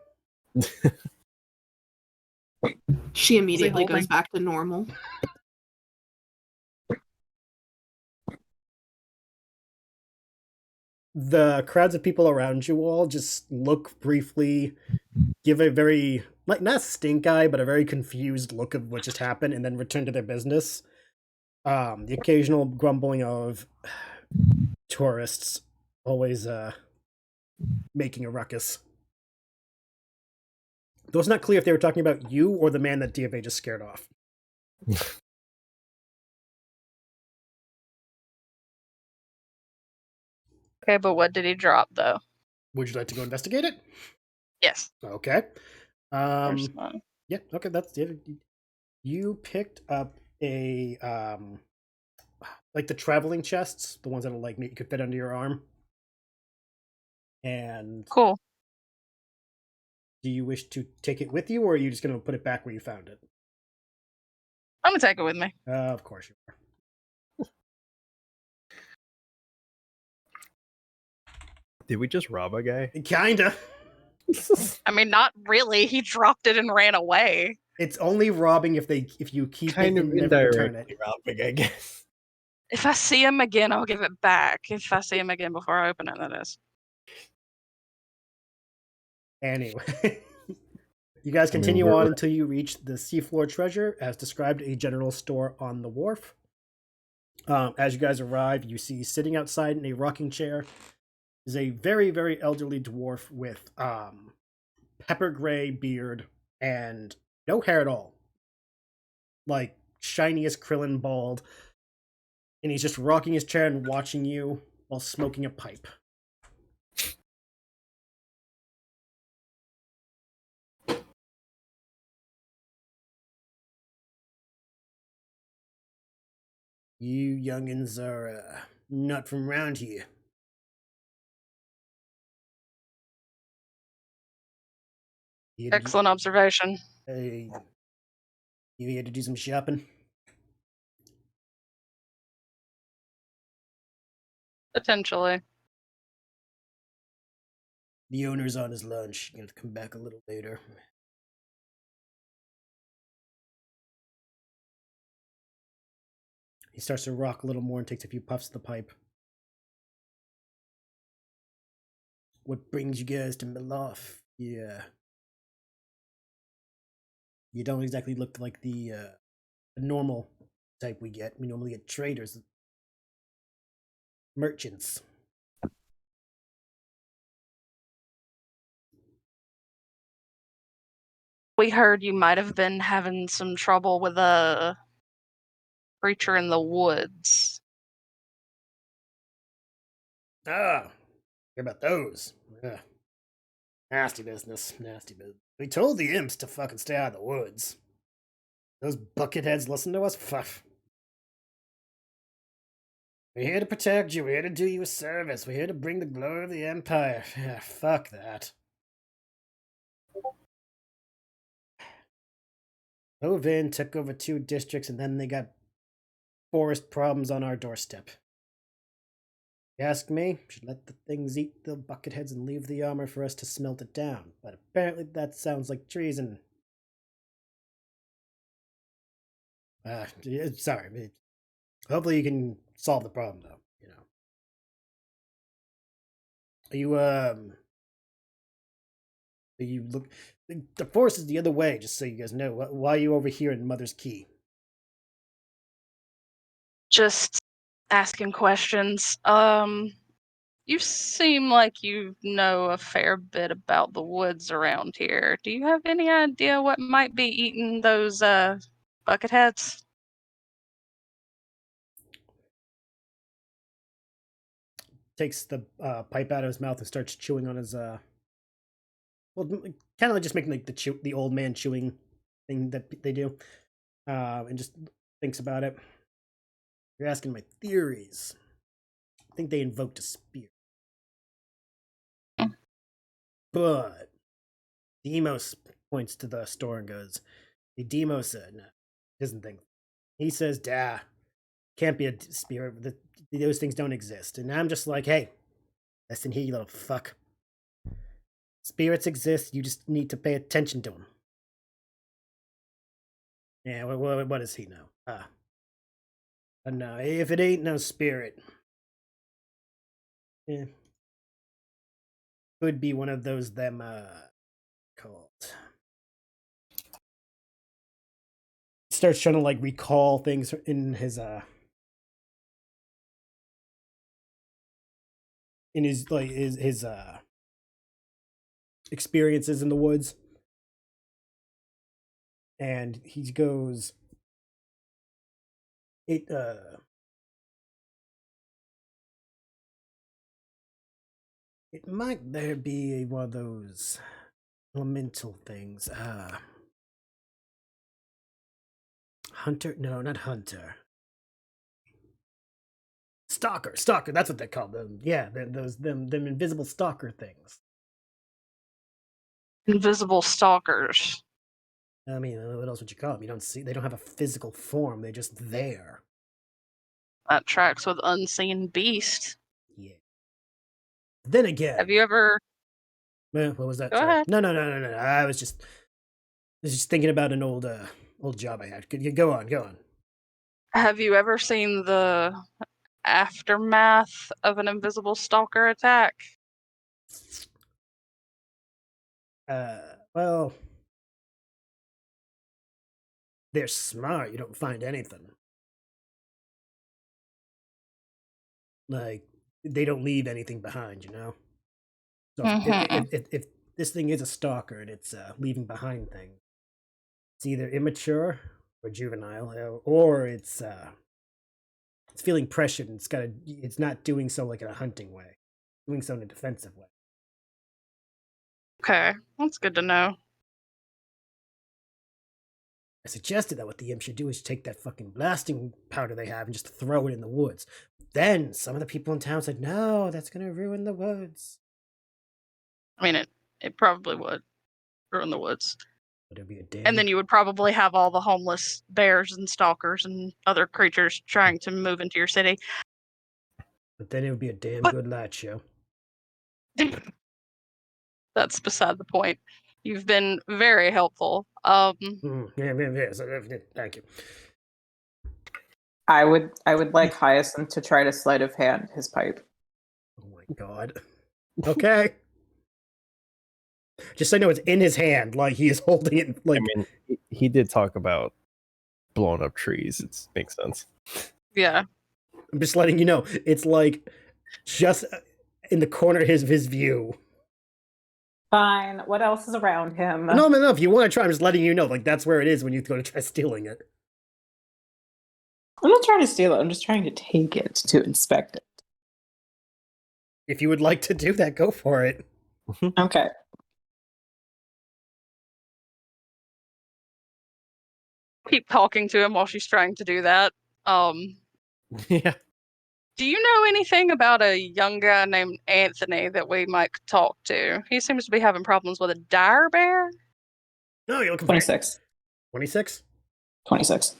She immediately holding? goes back to normal. The crowds of people around you all just look briefly, give a very, like, not stink eye, but a very confused look of what just happened, and then return to their business. The occasional grumbling of tourists always making a ruckus. Though it's not clear if they were talking about you or the man that DFA just scared off. Okay, but what did he drop though? Would you like to go investigate it? Yes. Okay. First one. Yeah, okay, that's it. You picked up a like the traveling chests, the ones that like you could fit under your arm. And Cool. do you wish to take it with you, or are you just going to put it back where you found it? I'm gonna take it with me. Of course you are. Did we just rob a guy? Kinda. I mean, not really. He dropped it and ran away. It's only robbing if you keep Kind it of and never return it. indirectly robbing, I guess. If I see him again, I'll give it back. If I see him again before I open it, that is. Anyway, you guys continue on until you reach the seafloor treasure, as described, a general store on the wharf. As you guys arrive, you see sitting outside in a rocking chair is a very, very elderly dwarf with pepper gray beard and no hair at all. Like shiny as Krillin bald. And he's just rocking his chair and watching you while smoking a pipe. You youngins are not from round here. Excellent observation. You here to do some shopping? Potentially. The owner's on his lunch. Gonna come back a little later. He starts to rock a little more and takes a few puffs of the pipe. What brings you guys to Meloph? Yeah. You don't exactly look like the normal type we get. We normally get traders. Merchants. We heard you might have been having some trouble with a creature in the woods. Ah, hear about those. Ugh. Nasty business. Nasty business. We told the imps to fucking stay out of the woods. Those bucketheads listen to us? Fuck. We're here to protect you. We're here to do you a service. We're here to bring the glory of the Empire. Fuck that. Moved in, took over 2 districts, and then they got forest problems on our doorstep. You ask me, should let the things eat the bucketheads and leave the armor for us to smelt it down. But apparently that sounds like treason. Sorry. Hopefully you can solve the problem, though, you know. You look... The forest is the other way, just so you guys know. Why are you over here in Mother's Key? Just asking questions. You seem like you know a fair bit about the woods around here. Do you have any idea what might be eating those bucketheads? Takes the pipe out of his mouth and starts chewing on his well, kind of like just making like the old man chewing thing that they do, and just thinks about it. You're asking my theories. I think they invoked a spear, but Demos points to the store and goes, "The Demos no, doesn't think." He says, "Dah, can't be a spear. Those things don't exist." And I'm just like, "Hey, listen here, you little fuck. Spirits exist. You just need to pay attention to them." Yeah, what does he know? But no, if it ain't no spirit, yeah, could be one of those them called. Starts trying to like recall things in his experiences in the woods. And he goes, it might there be one of those elemental things. Hunter? No, not hunter. Stalker, that's what they call them. Yeah, them invisible stalker things. Invisible stalkers. I mean, what else would you call them? You don't see, they don't have a physical form, they're just there. That tracks with unseen beast. Yeah. Then again, Have you ever? what was that? Go Sorry. ahead. No. I was just thinking about an old job I had. Could you go on? Have you ever seen the aftermath of an invisible stalker attack? Well, they're smart. You don't find anything. Like, they don't leave anything behind, you know? So Mhm. if this thing is a stalker and it's leaving behind things, it's either immature or juvenile, or it's feeling pressured and it's not doing so like in a hunting way, doing so in a defensive way. Okay, that's good to know. I suggested that what the imp should do is take that fucking blasting powder they have and just throw it in the woods. Then some of the people in town said, "No, that's gonna ruin the woods." I mean, it probably would ruin the woods. But it'd be a And damn. then you would probably have all the homeless bears and stalkers and other creatures trying to move into your city. But then it would be a damn But- good light show. That's beside the point. You've been very helpful. Yeah. Thank you. I would like Hyacinth to try to sleight of hand his pipe. Oh my god. Okay. Just so I know, it's in his hand, like he is holding it. Like, I mean, he did talk about blowing up trees. It makes sense. Yeah. I'm just letting you know, it's like just in the corner of his view. Fine. What else is around him? No. If you want to try, I'm just letting you know, like that's where it is when you go to try stealing it. I'm not trying to steal it. I'm just trying to take it to inspect it. If you would like to do that, go for it. Okay. Keep talking to him while she's trying to do that. Yeah. Do you know anything about a young guy named Anthony that we might talk to? He seems to be having problems with a dire bear. No, you're looking for 26. 26. 26.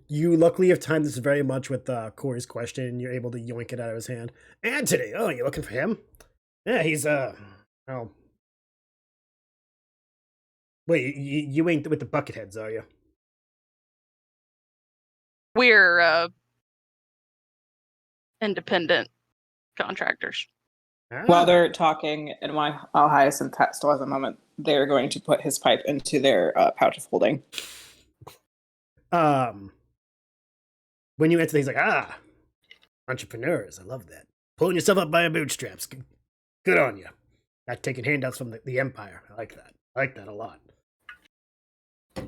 You luckily have timed this very much with Corey's question, and you're able to yoink it out of his hand. Anthony, oh, you're looking for him? Yeah, he's oh. Wait, you ain't with the bucketheads, are you? We're independent contractors. While they're talking, and while Hyacinth still has a moment, they're going to put his pipe into their pouch of holding. When you answer things like, entrepreneurs, I love that. Pulling yourself up by your bootstraps. Good on you. Not taking handouts from the Empire. I like that. I like that a lot.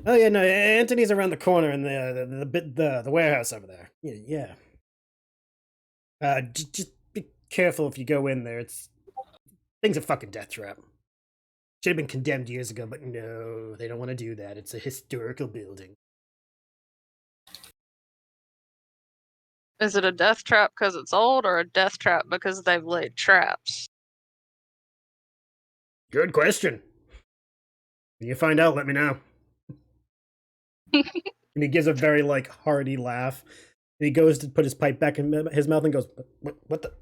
Oh yeah, no, Anthony's around the corner in the warehouse over there. Yeah. Just be careful if you go in there. Thing's a fucking death trap. Should have been condemned years ago, but no, they don't want to do that. It's a historical building. Is it a death trap because it's old, or a death trap because they've laid traps? Good question. When you find out, let me know. And he gives a very hearty laugh. And he goes to put his pipe back in his mouth and goes, "What the?"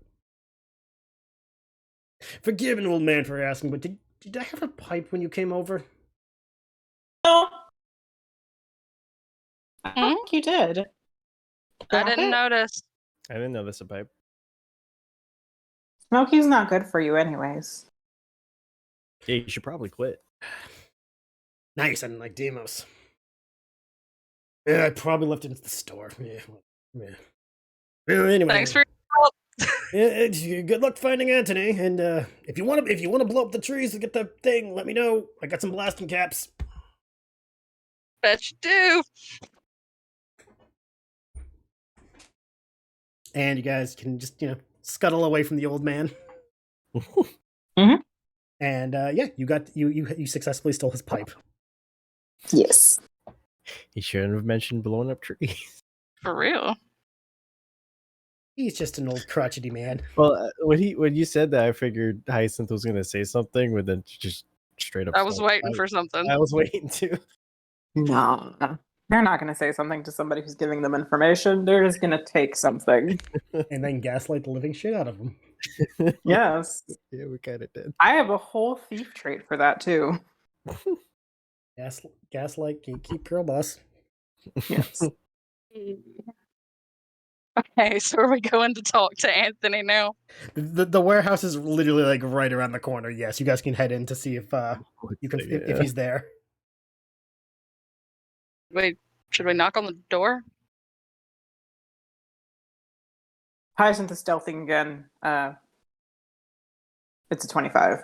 Forgive an old man for asking, but did I have a pipe when you came over? No. I think you did. I didn't notice. I didn't know this a pipe. Smokey's not good for you anyways. Yeah, you should probably quit. Now you're sounding like Demos. Yeah, I probably left it at the store. Yeah. Anyway. Thanks for your help. Good luck finding Anthony. And if you want to blow up the trees to get the thing, let me know. I got some blasting caps. Bet you do. And you guys can just scuttle away from the old man. Mm-hmm. And you successfully stole his pipe. Yes. He shouldn't have mentioned blowing up trees. For real. He's just an old crotchety man. Well, when you said that, I figured Hyacinth was going to say something, but then just straight up. I was waiting for something. I was waiting too. No. They're not going to say something to somebody who's giving them information. They're just going to take something. And then gaslight the living shit out of them. Yes. Yeah, we kind of did. I have a whole thief trait for that too. Gaslight, gatekeep, girl boss. Yes. Okay, so are we going to talk to Anthony now? The warehouse is literally right around the corner. Yes, you guys can head in to see if you can if he's there. Wait, should we knock on the door? Hyacinth is stealthing again. It's a 25.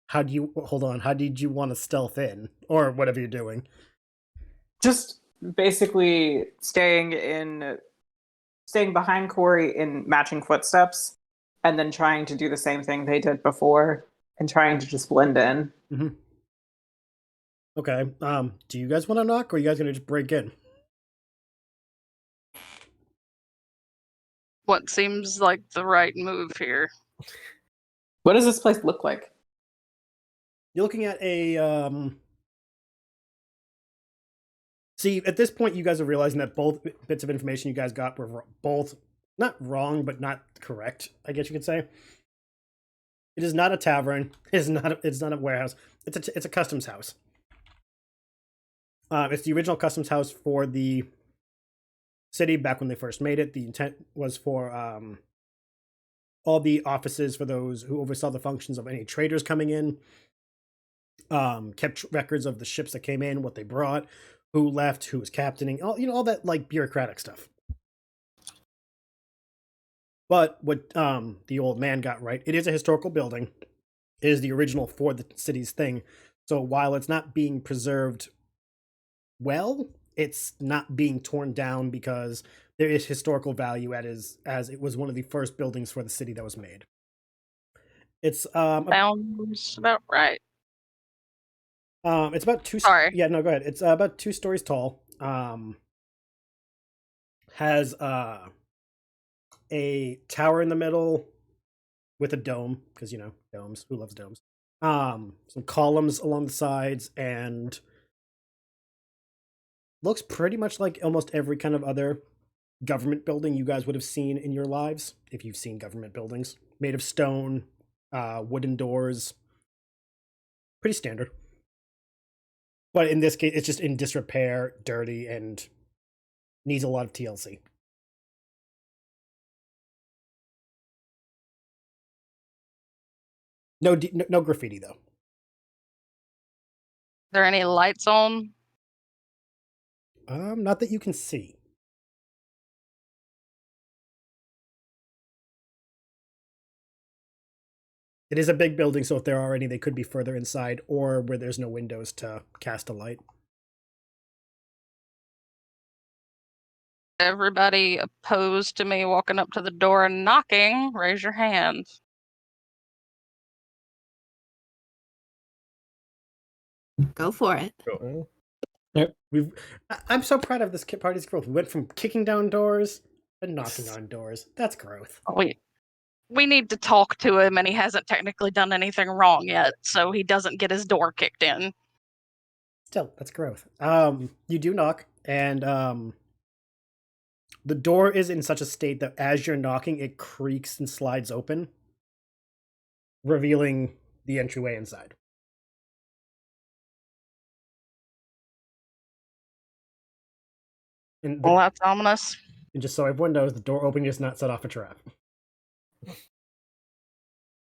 How do you hold on? How did you want to stealth in, or whatever you're doing? Just basically staying behind Corey in matching footsteps, and then trying to do the same thing they did before, and trying to just blend in. Mm-hmm. Okay. Do you guys want to knock, or are you guys gonna just break in? What seems like the right move here? What does this place look like? You're looking at a See, at this point, you guys are realizing that both bits of information you guys got were both not wrong, but not correct. I guess you could say. It is not a tavern. It's not a warehouse. It's a customs house. It's the original customs house for the city back when they first made it. The intent was for all the offices for those who oversaw the functions of any traders coming in. Kept records of the ships that came in, what they brought, who left, who was captaining, all that like bureaucratic stuff. But what the old man got right, it is a historical building. It is the original for the city's thing. So while it's not being preserved well, it's not being torn down because there is historical value as it was one of the first buildings for the city that was made. It's Sounds about right. It's about two. Sorry. Yeah, no, go ahead. It's about 2 stories tall. Has a tower in the middle with a dome, because domes. Who loves domes? Some columns along the sides, and looks pretty much like almost every kind of other government building you guys would have seen in your lives, if you've seen government buildings. Made of stone, wooden doors. Pretty standard. But in this case, it's just in disrepair, dirty, and needs a lot of TLC. No graffiti, though. Are there any lights on? Not that you can see. It is a big building, so if there are any, they could be further inside or where there's no windows to cast a light. Everybody opposed to me walking up to the door and knocking, raise your hands. Go for it. I'm so proud of this party's growth. We went from kicking down doors to knocking on doors. That's growth. We need to talk to him, and he hasn't technically done anything wrong yet, so he doesn't get his door kicked in. Still, that's growth. You do knock, and the door is in such a state that as you're knocking, it creaks and slides open, revealing the entryway inside. Well, that's ominous. And just so everyone knows, the door opening does not set off a trap.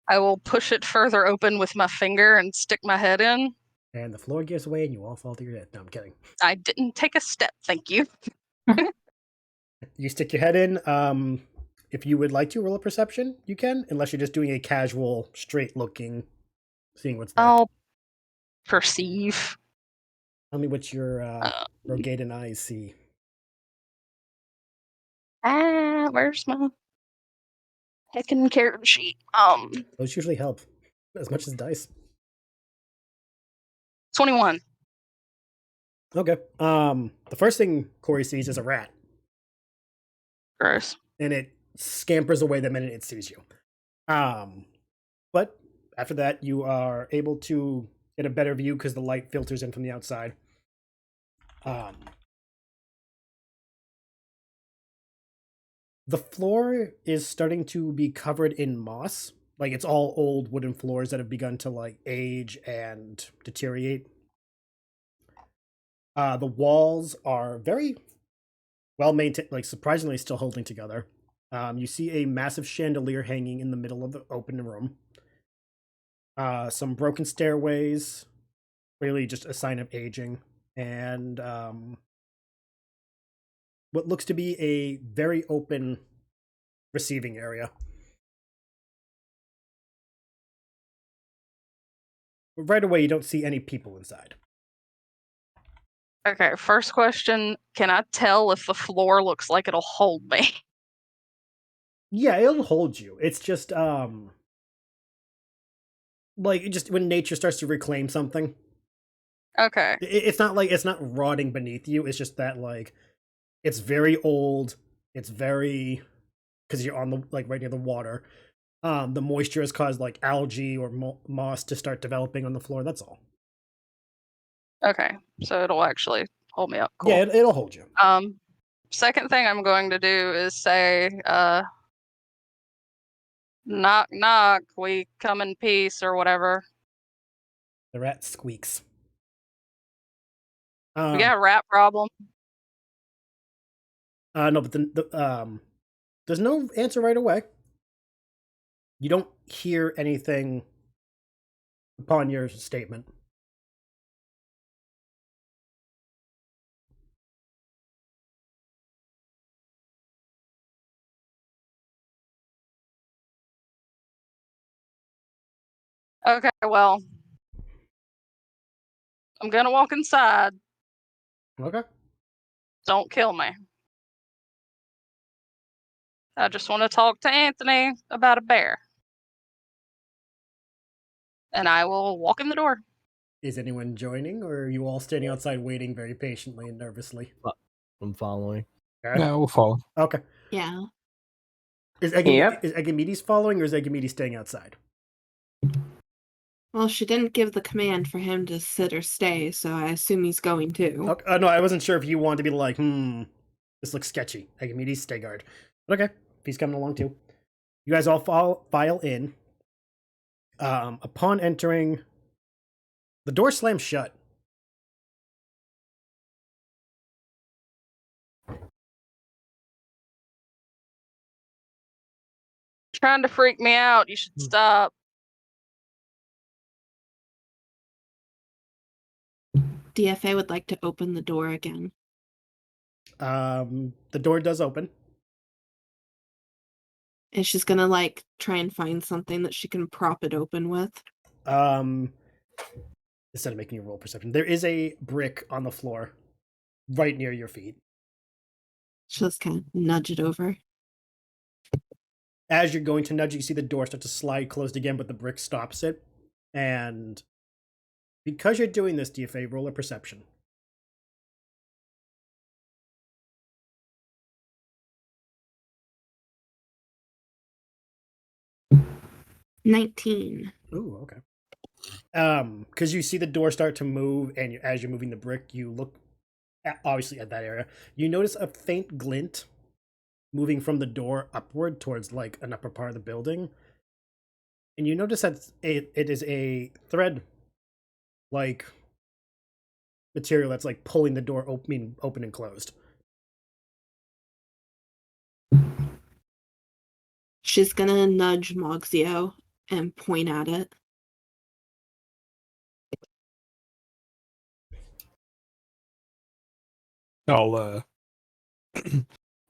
I will push it further open with my finger and stick my head in. And the floor gives way and you all fall to your death. No, I'm kidding. I didn't take a step, thank you. You stick your head in. If you would like to roll a perception, you can, unless you're just doing a casual, straight looking, seeing what's there. I'll perceive. Tell me what your Roegadyn eyes see. Where's my heckin' character sheet? Those usually help as much as dice. 21. Okay. The first thing Corey sees is a rat. Gross. And it scampers away the minute it sees you. But after that, you are able to get a better view because the light filters in from the outside. The floor is starting to be covered in moss. Like, it's all old wooden floors that have begun to, like, age and deteriorate. The walls are very well maintained, like, surprisingly still holding together. You see a massive chandelier hanging in the middle of the open room. Some broken stairways, really just a sign of aging. And what looks to be a very open receiving area. But right away, you don't see any people inside. Okay, first question, can I tell if the floor looks like it'll hold me? Yeah, it'll hold you. It's just like just when nature starts to reclaim something. Okay. It's not like it's not rotting beneath you. It's just that like it's very old. It's very because you're on the like right near the water. The moisture has caused like algae or moss to start developing on the floor. That's all. Okay, so it'll actually hold me up. Cool. Yeah, it'll hold you. Second thing I'm going to do is say, knock knock, we come in peace or whatever. The rat squeaks. We got a rat problem. No, but there's no answer right away. You don't hear anything upon your statement. Okay, well, I'm gonna walk inside. Okay. Don't kill me. I just want to talk to Anthony about a bear. And I will walk in the door. Is anyone joining, or are you all standing outside waiting very patiently and nervously? I'm following. Okay. Yeah, we'll follow. Okay. Yeah. Is Yep. Egamedes following, or is Egamedes staying outside? Well, she didn't give the command for him to sit or stay, so I assume he's going too. Okay. No, I wasn't sure if you wanted to be like, this looks sketchy. Egamedes, stay guard. Okay, he's coming along too. You guys all file in. Upon entering, the door slams shut. Trying to freak me out. You should stop. DFA would like to open the door again. The door does open. And she's gonna like try and find something that she can prop it open with. Instead of making a roll perception, there is a brick on the floor right near your feet. She'll just kind of nudge it over. As you're going to nudge, you see the door start to slide closed again, but the brick stops it. And because you're doing this, DFA, roll a perception. $19. Ooh, okay. Because you see the door start to move, and as you're moving the brick, you look obviously at that area. You notice a faint glint moving from the door upward towards like an upper part of the building, and you notice that it is a thread like material that's like pulling the door open and closed. She's gonna nudge Moxio and point at it. I'll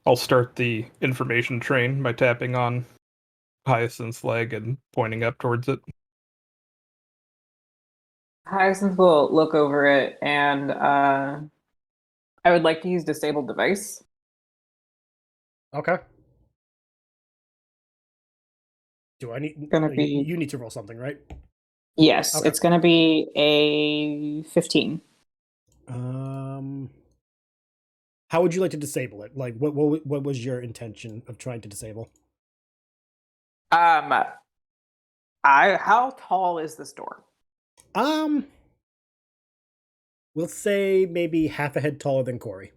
I'll start the information train by tapping on Hyacinth's leg and pointing up towards it. Hyacinth will look over it, and I would like to use disabled device. Okay. Do I need? You need to roll something, right? Yes, Okay. it's going to be a 15. How would you like to disable it? Like, what was your intention of trying to disable? How tall is this door? We'll say maybe half a head taller than Corey.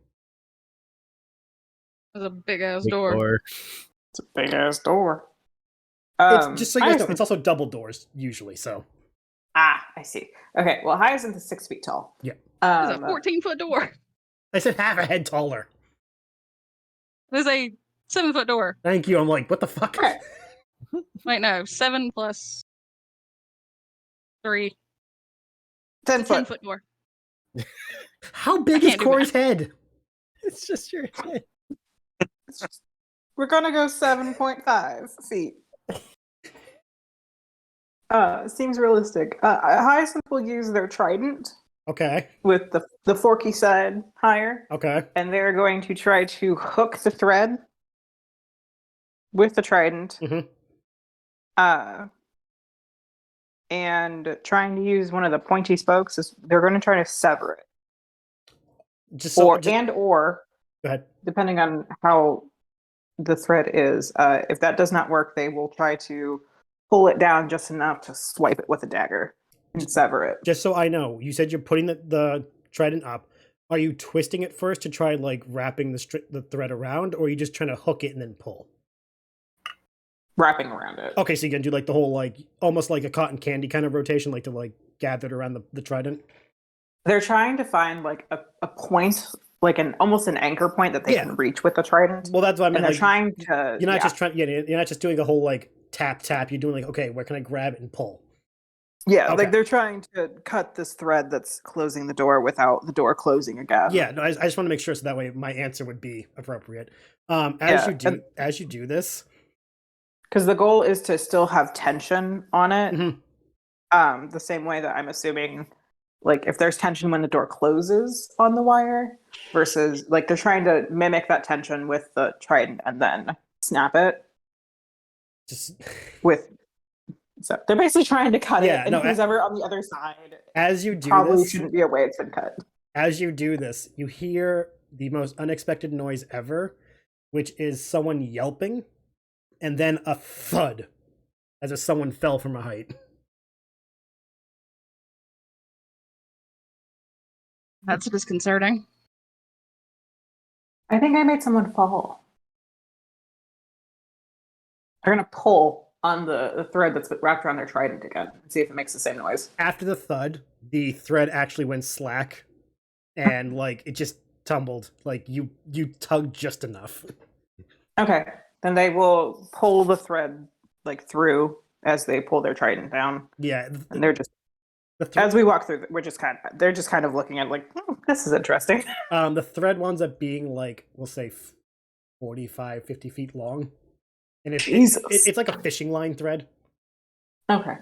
It's a big ass door. It's a big ass door. It's just so you guys know, it's also double doors usually. So. I see. Okay, well, Hyacinth is 6 feet tall. Yeah. It's a 14-foot door. I said half a head taller. There's a 7-foot door. Thank you. I'm like, what the fuck? Okay. Wait, no, 7 plus 3. 10 It's a foot. 10-foot door. How big is can't do Corey's head? It's just your head. We're gonna go 7.5 feet. Seems realistic. Hyacinth will use their trident Okay. with the forky side higher, Okay. and they're going to try to hook the thread with the trident. And trying to use one of the pointy spokes they're going to try to sever it. Or go ahead. Depending on how the thread is, if that does not work, they will try to pull it down just enough to swipe it with a dagger and sever it. Just so I know, you said you're putting the trident up. Are you twisting it first to try like wrapping the thread around, or are you just trying to hook it and then pull? Wrapping around it. Okay, so you can do like the whole like almost like a cotton candy kind of rotation, like to like gather it around the trident. They're trying to find like a point, like almost an anchor point that they can reach with the trident. Well, that's what I meant. And they're like, trying to. You're not just trying. You're not just doing a whole like tap. You're doing like, okay, where can I grab it and pull? Yeah, like they're trying to cut this thread that's closing the door without the door closing again. Yeah, no, I just want to make sure so that way my answer would be appropriate. As you do this, because the goal is to still have tension on it. The same way that I'm assuming, like if there's tension when the door closes on the wire, versus like they're trying to mimic that tension with the trident and then snap it. So they're basically trying to cut it, and who's ever on the other side, as you do probably this, shouldn't be a way it's been cut. As you do this, you hear the most unexpected noise ever, which is someone yelping, and then a thud, as if someone fell from a height. That's disconcerting. I think I made someone fall. They're gonna pull on the thread that's wrapped around their trident again and see if it makes the same noise. After the thud, the thread actually went slack, and like it just tumbled. Like you tugged just enough. Okay, then they will pull the thread like through as they pull their trident down. Yeah, and they're just as we walk through, they're just kind of looking at like, this is interesting. The thread winds up being like, we'll say 45, 50 feet long. And it's like a fishing line thread. Okay.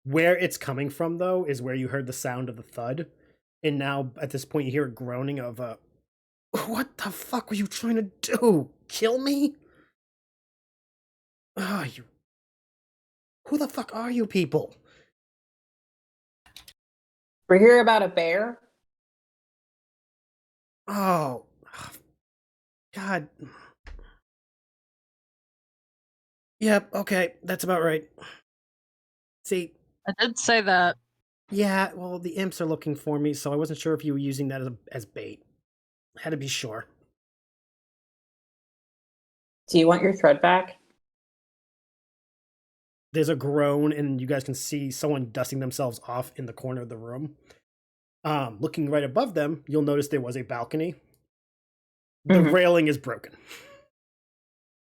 Where it's coming from though is where you heard the sound of the thud. And now at this point you hear a groaning of what the fuck were you trying to do? Kill me? Who the fuck are you people? We're here about a bear. Oh, God. Yep, okay, that's about right. See, I did say that. Yeah, well, the imps are looking for me, so I wasn't sure if you were using that as bait. I had to be sure. Do you want your thread back? There's a groan, and you guys can see someone dusting themselves off in the corner of the room. Looking right above them, you'll notice there was a balcony. The railing is broken.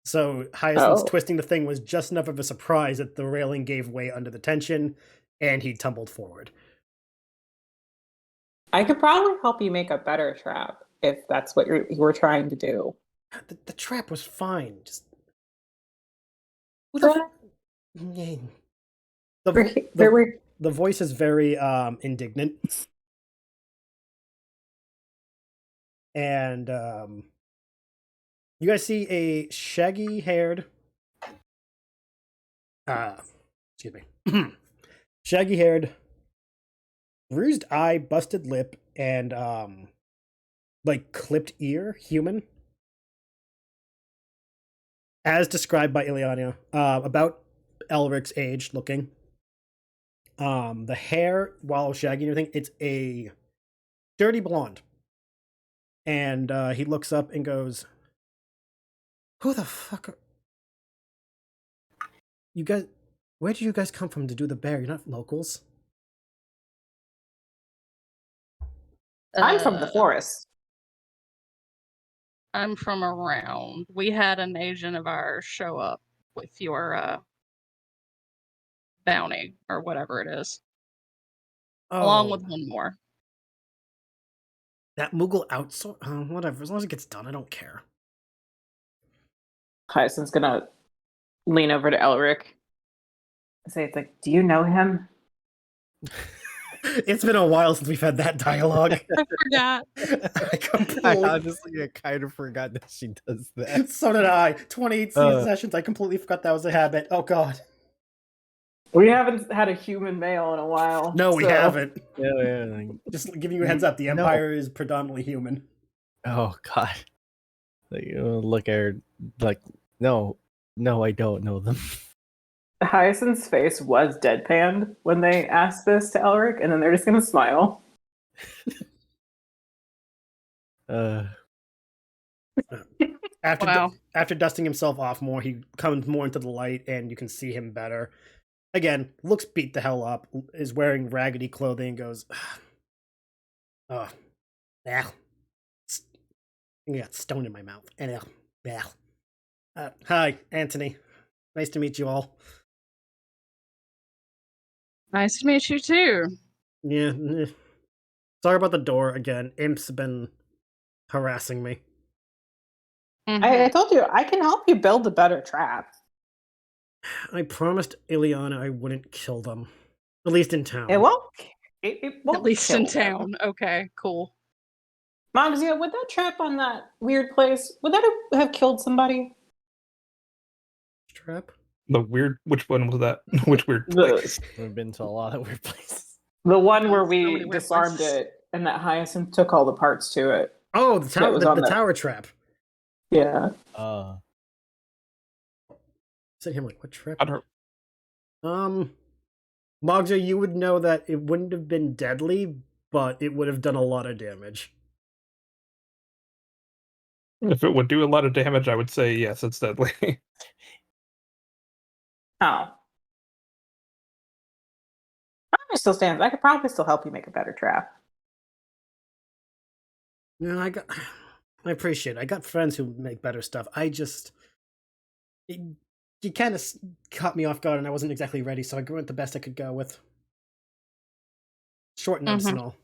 So Hyacinth's twisting the thing was just enough of a surprise that the railing gave way under the tension, and he tumbled forward. I could probably help you make a better trap if that's what you were trying to do. The trap was fine. Just the voice is very indignant, and you guys see a shaggy-haired, shaggy-haired, bruised eye, busted lip, and like clipped ear human, as described by Ileana, about Elric's age looking. The hair, while shaggy and everything, it's a dirty blonde. And he looks up and goes, "Who the fuck are you guys? Where did you guys come from to do the bear? You're not locals." I'm from the forest. I'm from around. We had an agent of ours show up with your bounty or whatever it is, along with one more. That Moogle outsource, whatever. As long as it gets done, I don't care. Hyacinth's gonna lean over to Elric and say, "It's like, do you know him?" It's been a while since we've had that dialogue. I forgot. I I kind of forgot that she does that. So did I. 28 sessions. I completely forgot that was a habit. Oh god. We haven't had a human male in a while. No, we haven't. Yeah. Just giving you a heads up. The Empire is predominantly human. Oh god. Like, look at her like, no, I don't know them. Hyacinth's face was deadpanned when they asked this to Elric, and then they're just gonna smile. After dusting himself off more, he comes more into the light, and you can see him better. Again, looks beat the hell up, is wearing raggedy clothing, and goes, oh, yeah. I got stone in my mouth. Hi, Anthony. Nice to meet you all. Nice to meet you too. Yeah. Sorry about the door again. Imp's been harassing me. Mhm. I told you, I can help you build a better trap. I promised Ileana I wouldn't kill them. At least in town. It won't. It won't. At least kill in them. town. Okay, cool. Moxia, would that trap on that weird place, would that have killed somebody? Trap? The weird. Which one was that? Which weird place? We've been to a lot of weird places. The one where So many we weird disarmed places. it, and that Hyacinth took all the parts to it. Oh, the tower. was The on the- tower trap. Yeah. Said him like, what trap? I don't. Mogja, you would know that it wouldn't have been deadly, but it would have done a lot of damage. If it would do a lot of damage, I would say yes, it's deadly. Oh. It still stands. I could probably still help you make a better trap. No, I appreciate it. I got friends who make better stuff. You kind of caught me off guard, and I wasn't exactly ready, so I went the best I could go with. Short notice and all.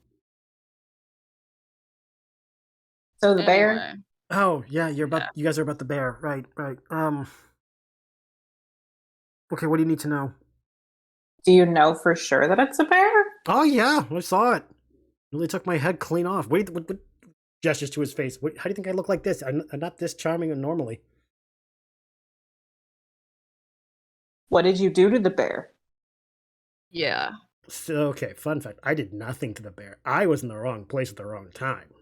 So the bear. Anyway. Oh yeah, you guys are about the bear, right? Okay, what do you need to know? Do you know for sure that it's a bear? Oh yeah, I saw it. Really took my head clean off. What gestures to his face? How do you think I look like this? I'm not this charming normally. What did you do to the bear? Yeah. So, okay, fun fact. I did nothing to the bear. I was in the wrong place at the wrong time.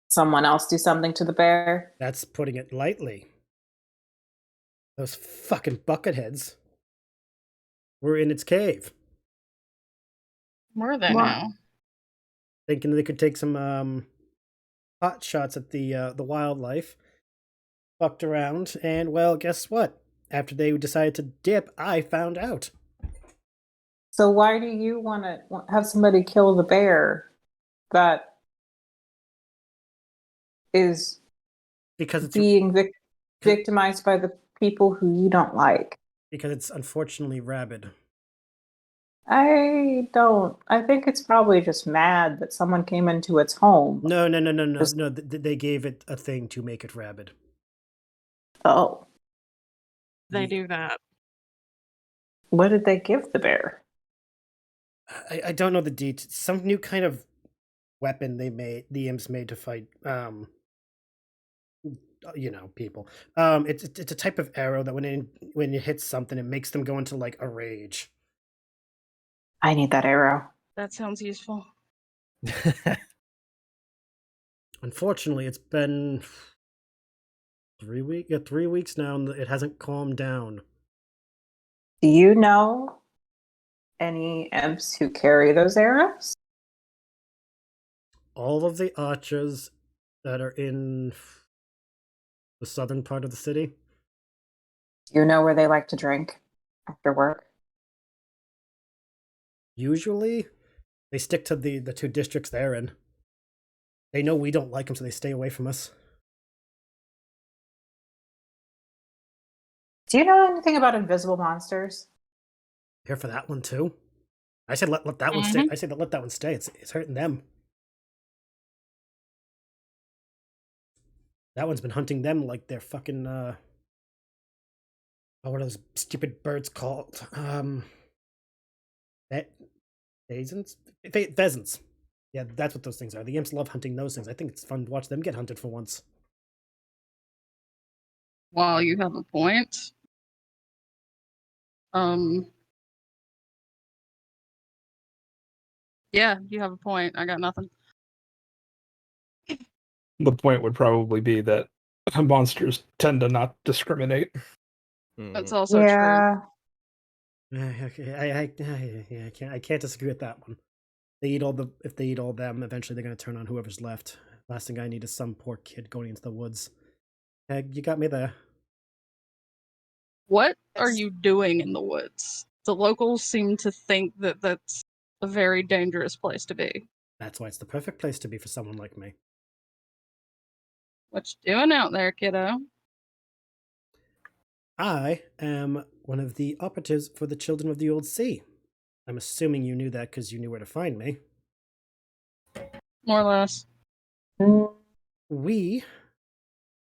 Someone else do something to the bear? That's putting it lightly. Those fucking bucketheads were in its cave. Were they Wow. now? Thinking they could take some pot shots at the wildlife. Fucked around, and well, guess what? After they decided to dip, I found out. So why do you want to have somebody kill the bear that is Because it's being victimized by the people who you don't like? Because it's unfortunately rabid. I think it's probably just mad that someone came into its home. No. They gave it a thing to make it rabid. Oh. They do that. What did they give the bear? I don't know the details. Some new kind of weapon the imps made to fight people. It's a type of arrow that when it hits something, it makes them go into like a rage. I need that arrow. That sounds useful. Unfortunately, it's been 3 weeks now, and it hasn't calmed down. Do you know any imps who carry those arrows? All of the archers that are in the southern part of the city. Do you know where they like to drink after work? Usually, they stick to the two districts they're in. They know we don't like them, so they stay away from us. Do you know anything about invisible monsters? Here for that one too. I said let that one stay. I said let that one stay. It's hurting them. That one's been hunting them like they're fucking what are those stupid birds called? Pheasants? Pheasants. Yeah, that's what those things are. The imps love hunting those things. I think it's fun to watch them get hunted for once. Well, you have a point. Yeah, you have a point. I got nothing. The point would probably be that monsters tend to not discriminate. That's also true. Yeah. I can't disagree with that one. If they eat all them, eventually they're gonna turn on whoever's left. Last thing I need is some poor kid going into the woods. You got me there. What are you doing in the woods? The locals seem to think that that's a very dangerous place to be. That's why it's the perfect place to be for someone like me. What you doing out there, kiddo? I am one of the operatives for the Children of the Old Sea. I'm assuming you knew that because you knew where to find me. More or less. I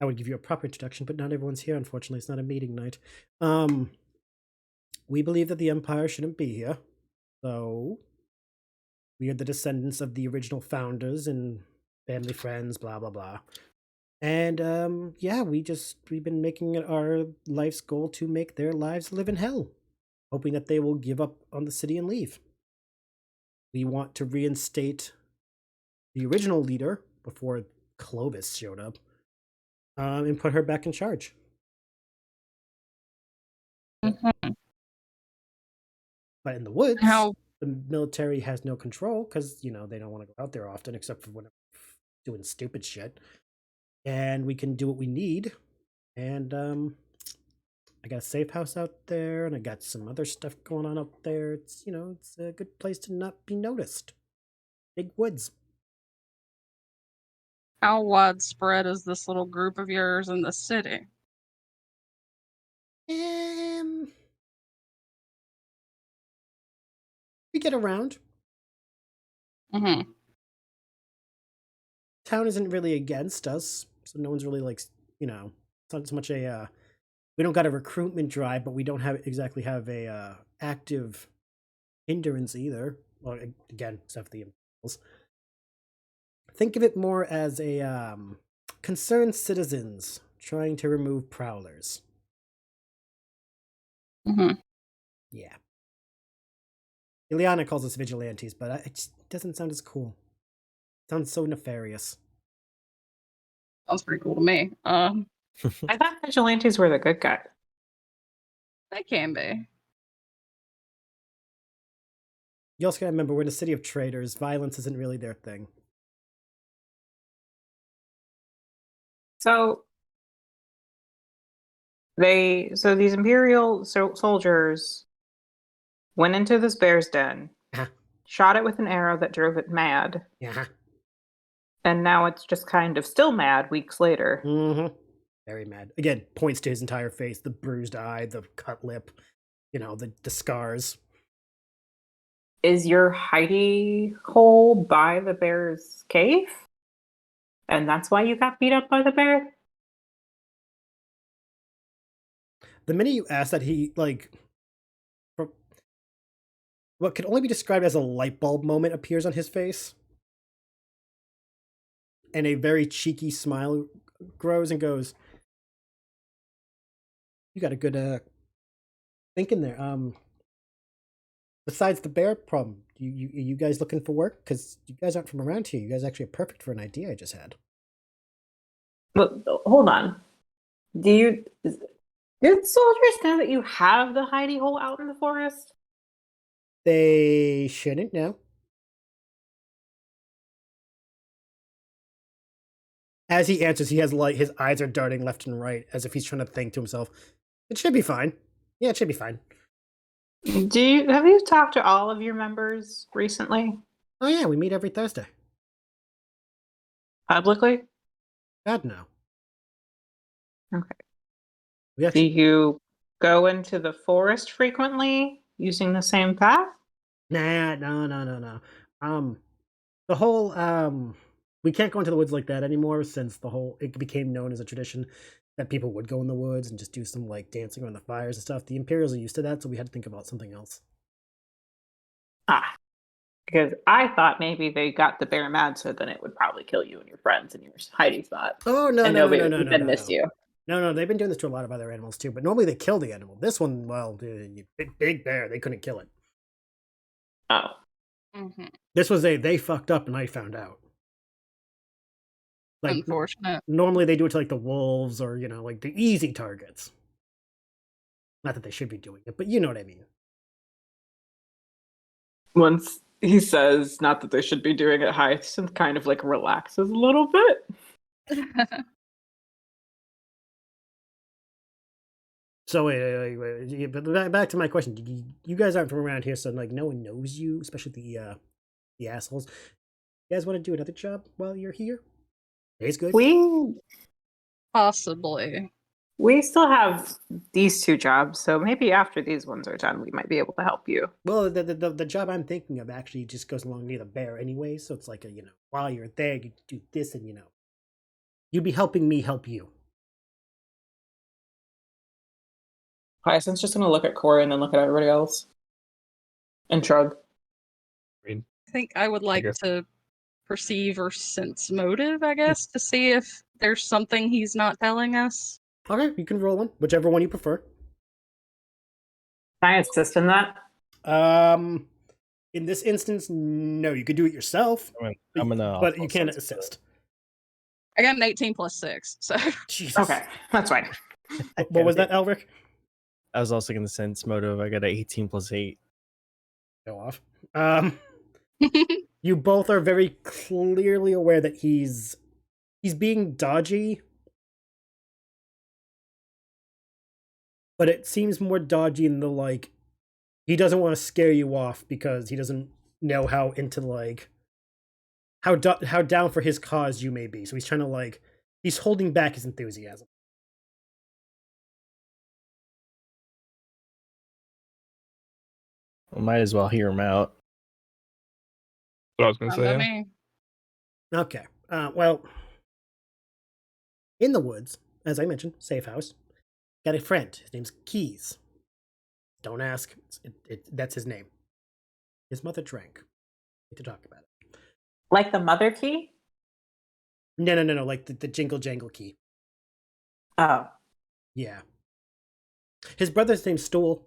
would give you a proper introduction, but not everyone's here, unfortunately. It's not a meeting night. We believe that the Empire shouldn't be here. So, we are the descendants of the original founders and family friends, blah, blah, blah. And, yeah, we've been making it our life's goal to make their lives live in hell, hoping that they will give up on the city and leave. We want to reinstate the original leader before Clovis showed up, and put her back in charge. Mm-hmm. But in the woods, How? the military has no control because, they don't want to go out there often except for when they're doing stupid shit. And we can do what we need. And I got a safe house out there, and I got some other stuff going on out there. It's, it's a good place to not be noticed. Big woods. How widespread is this little group of yours in the city? We get around. Mm-hmm. Town isn't really against us, so no one's really it's not so much a we don't got a recruitment drive, but we don't exactly have a active hindrance either. Well, again, except for the Imperials. Think of it more as a concerned citizens trying to remove prowlers. Mm-hmm. Yeah. Ileana calls us vigilantes, but it just doesn't sound as cool. It sounds so nefarious. Sounds pretty cool to me. I thought vigilantes were the good guys. They can be. You also gotta remember, we're in a city of traders. Violence isn't really their thing. So these Imperial soldiers went into this bear's den, shot it with an arrow that drove it mad. Yeah. And now it's just kind of still mad weeks later. Mm-hmm. Very mad. Again, points to his entire face, the bruised eye, the cut lip, the scars. Is your hidey hole by the bear's cave? And that's why you got beat up by the bear? The minute you ask that, he, what could only be described as a light bulb moment appears on his face. And a very cheeky smile grows and goes, you got a good thinking there. Besides the bear problem, you guys looking for work? Because you guys aren't from around here. You guys actually are perfect for an idea I just had. But hold on. Do soldiers know that you have the hidey hole out in the forest? They shouldn't know. As he answers, he has his eyes are darting left and right as if he's trying to think to himself, it should be fine. Yeah, it should be fine. Have you talked to all of your members recently? Oh yeah, we meet every Thursday. Publicly? God, no. Okay. Do you go into the forest frequently using the same path? Nah, no. The whole We can't go into the woods like that anymore since it became known as a tradition that people would go in the woods and just do some like dancing around the fires and stuff. The Imperials are used to that, so we had to think about something else. Because I thought maybe they got the bear mad, so then it would probably kill you and your friends in your hiding spot. Oh no, and no, nobody no, would then miss you. No, they've been doing this to a lot of other animals too, but normally they kill the animal. This one, well, big bear, they couldn't kill it. Oh. Mm-hmm. This was they fucked up and I found out. Like, unfortunate. Normally they do it to like the wolves or, like the easy targets. Not that they should be doing it, but you know what I mean. Once he says not that they should be doing it, Hyacinth kind of like relaxes a little bit. So wait, but back to my question. You guys aren't from around here, so like no one knows you, especially the assholes. You guys want to do another job while you're here? It's good. Possibly. We still have these 2 jobs, so maybe after these ones are done, we might be able to help you. Well, the job I'm thinking of actually just goes along near the bear anyway, so it's like while you're there, you do this and you'd be helping me help you. Hyacinth's just going to look at Corey and then look at everybody else. And shrug. I think I would like to perceive or sense motive, I guess, to see if there's something he's not telling us. Okay, you can roll one, whichever one you prefer. Can I assist in that? In this instance, no. You could do it yourself, but you can't assist. I got an 18 plus 6, so. Jesus. Okay, that's fine. What was that, Elric? I was also going to sense motive. I got an 18 plus 8. Go off. You both are very clearly aware that he's being dodgy, but it seems more dodgy in the like he doesn't want to scare you off because he doesn't know how into how down for his cause you may be. So he's trying to he's holding back his enthusiasm. I might as well hear him out. What I was going to say. Okay. Well, in the woods, as I mentioned, safe house. Got a friend. His name's Keys. Don't ask. That's his name. His mother drank. Need to talk about it. Like the mother key? No. Like the jingle jangle key. Oh. Yeah. His brother's name's Stool.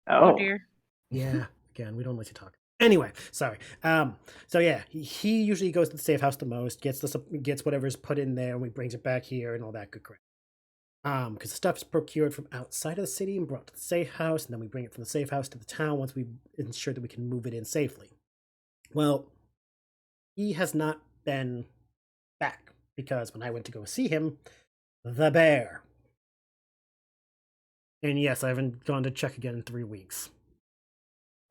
Oh dear. Yeah. Again, we don't like to talk. Anyway, sorry. So yeah, he usually goes to the safe house the most, gets whatever's put in there, and we brings it back here and all that good crap. Because the stuff's procured from outside of the city and brought to the safe house, and then we bring it from the safe house to the town once we ensure that we can move it in safely. Well, he has not been back because when I went to go see him, the bear. And yes, I haven't gone to check again in 3 weeks.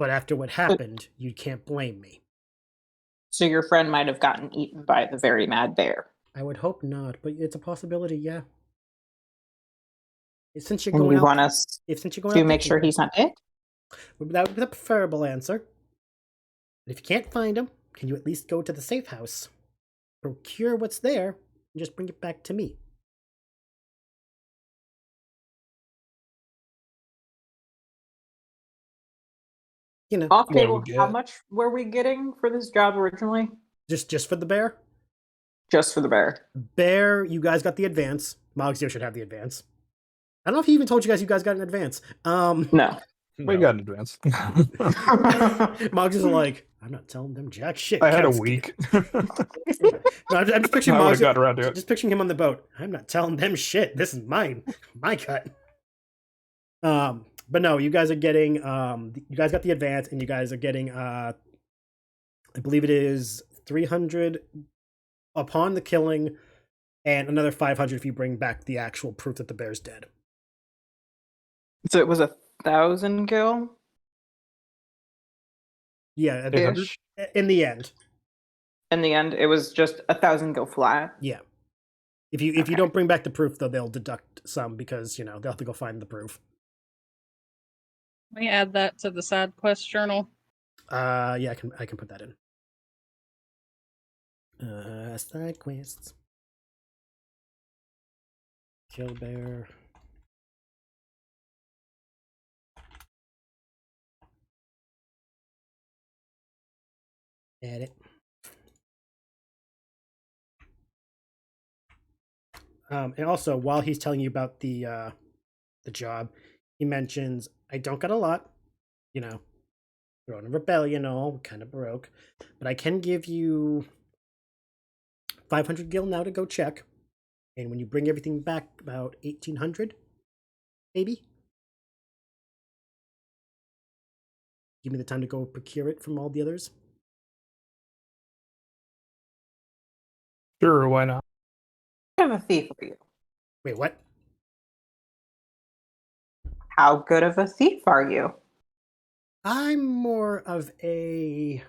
But after what happened, you can't blame me. So your friend might have gotten eaten by the very mad bear. I would hope not, but it's a possibility, yeah. Since you're And going you out, want us to make sure he's not dead? That would be the preferable answer. But if you can't find him, can you at least go to the safe house, procure what's there, and just bring it back to me? Off table, how much were we getting for this job originally? Just for the bear? Just for the bear. Bear, you guys got the advance. Mogzio should have the advance. I don't know if he even told you guys got an advance. No. We got an advance. Mogzio's like, I'm not telling them jack shit. I had a week. No, I'm just picturing Mogzio. Got around to it. Just picturing him on the boat. I'm not telling them shit. This is mine. My cut. But no, you guys are getting you guys got the advance, and you guys are getting I believe it is 300 upon the killing, and another 500 if you bring back the actual proof that the bear's dead. So it was 1,000 gil? Yeah, in the end. In the end, it was just 1,000 gil flat. Yeah. If you don't bring back the proof, though, they'll deduct some because they'll have to go find the proof. Let me add that to the side quest journal. Yeah, I can put that in. Side quests. Kill bear. Edit. And also, while he's telling you about the job, he mentions, I don't got a lot, you know, throwing a rebellion, all kind of broke, but I can give you 500 gil now to go check, and when you bring everything back, about 1800, maybe. Give me the time to go procure it from all the others. Sure, why not? I have a thief for you. Wait, what? How good of a thief are you? I'm more of a...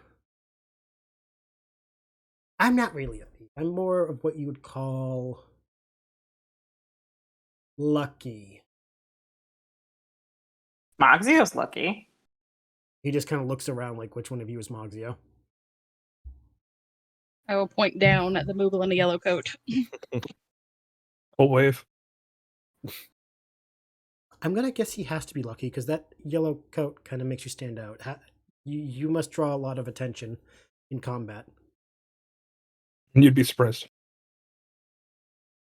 I'm not really a thief. I'm more of what you would call lucky. Moxio's lucky. He just kind of looks around like, which one of you is Moxio? I will point down at the Moogle in the yellow coat. Full wave. I'm gonna guess he has to be lucky because that yellow coat kind of makes you stand out. You must draw a lot of attention in combat. You'd be surprised.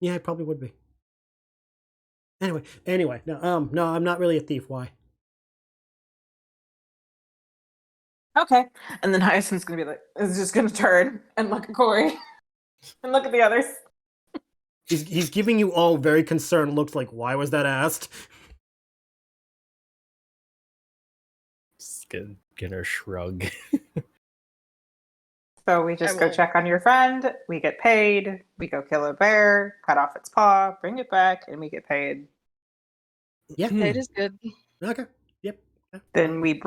Yeah, I probably would be. Anyway, no, I'm not really a thief. Why? Okay. And then Hyacinth's gonna be like, is just gonna turn and look at Corey and look at the others. He's giving you all very concerned looks. Like, why was that asked? Just gonna shrug. So we just I go will- check on your friend, we get paid, we go kill a bear, cut off its paw, bring it back, and we get paid. Yeah. It is good. Okay. Yep. Then we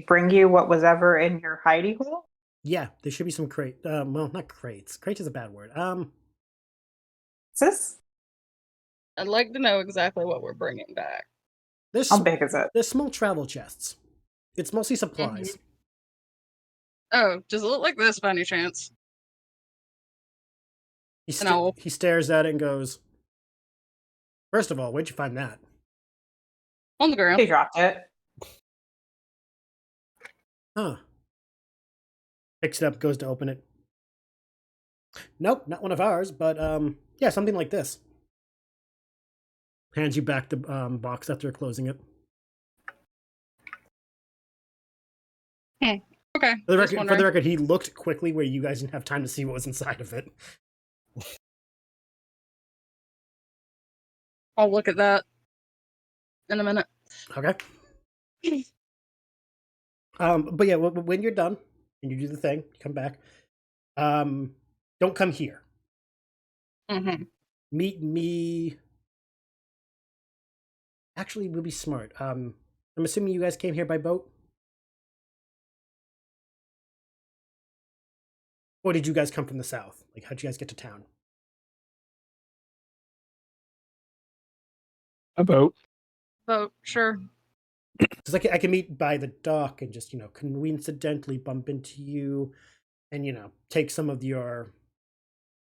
bring you what was ever in your hidey hole. Yeah, there should be some crate. Well, not crates. Crates is a bad word. Sis, I'd like to know exactly what we're bringing back. There's how big is it? there's small travel chests. It's mostly supplies. Oh, does it look like this by any chance? He stares at it and goes, first of all, where'd you find that? On the ground. He dropped it. Huh. Picks it up, goes to open it. Nope, not one of ours, but yeah, something like this. Hands you back the box after closing it. Okay. For just the wondering. record, he looked quickly where you guys didn't have time to see what was inside of it. I'll look at that in a minute. Okay. But yeah, when you're done and you do the thing, you come back. Don't come here. Mm-hmm. Meet me. Actually, we'll be smart. I'm assuming you guys came here by boat. Or did you guys come from the south? Like, how'd you guys get to town? A boat. Boat, sure. Because I can meet by the dock and just, coincidentally bump into you and, take some of your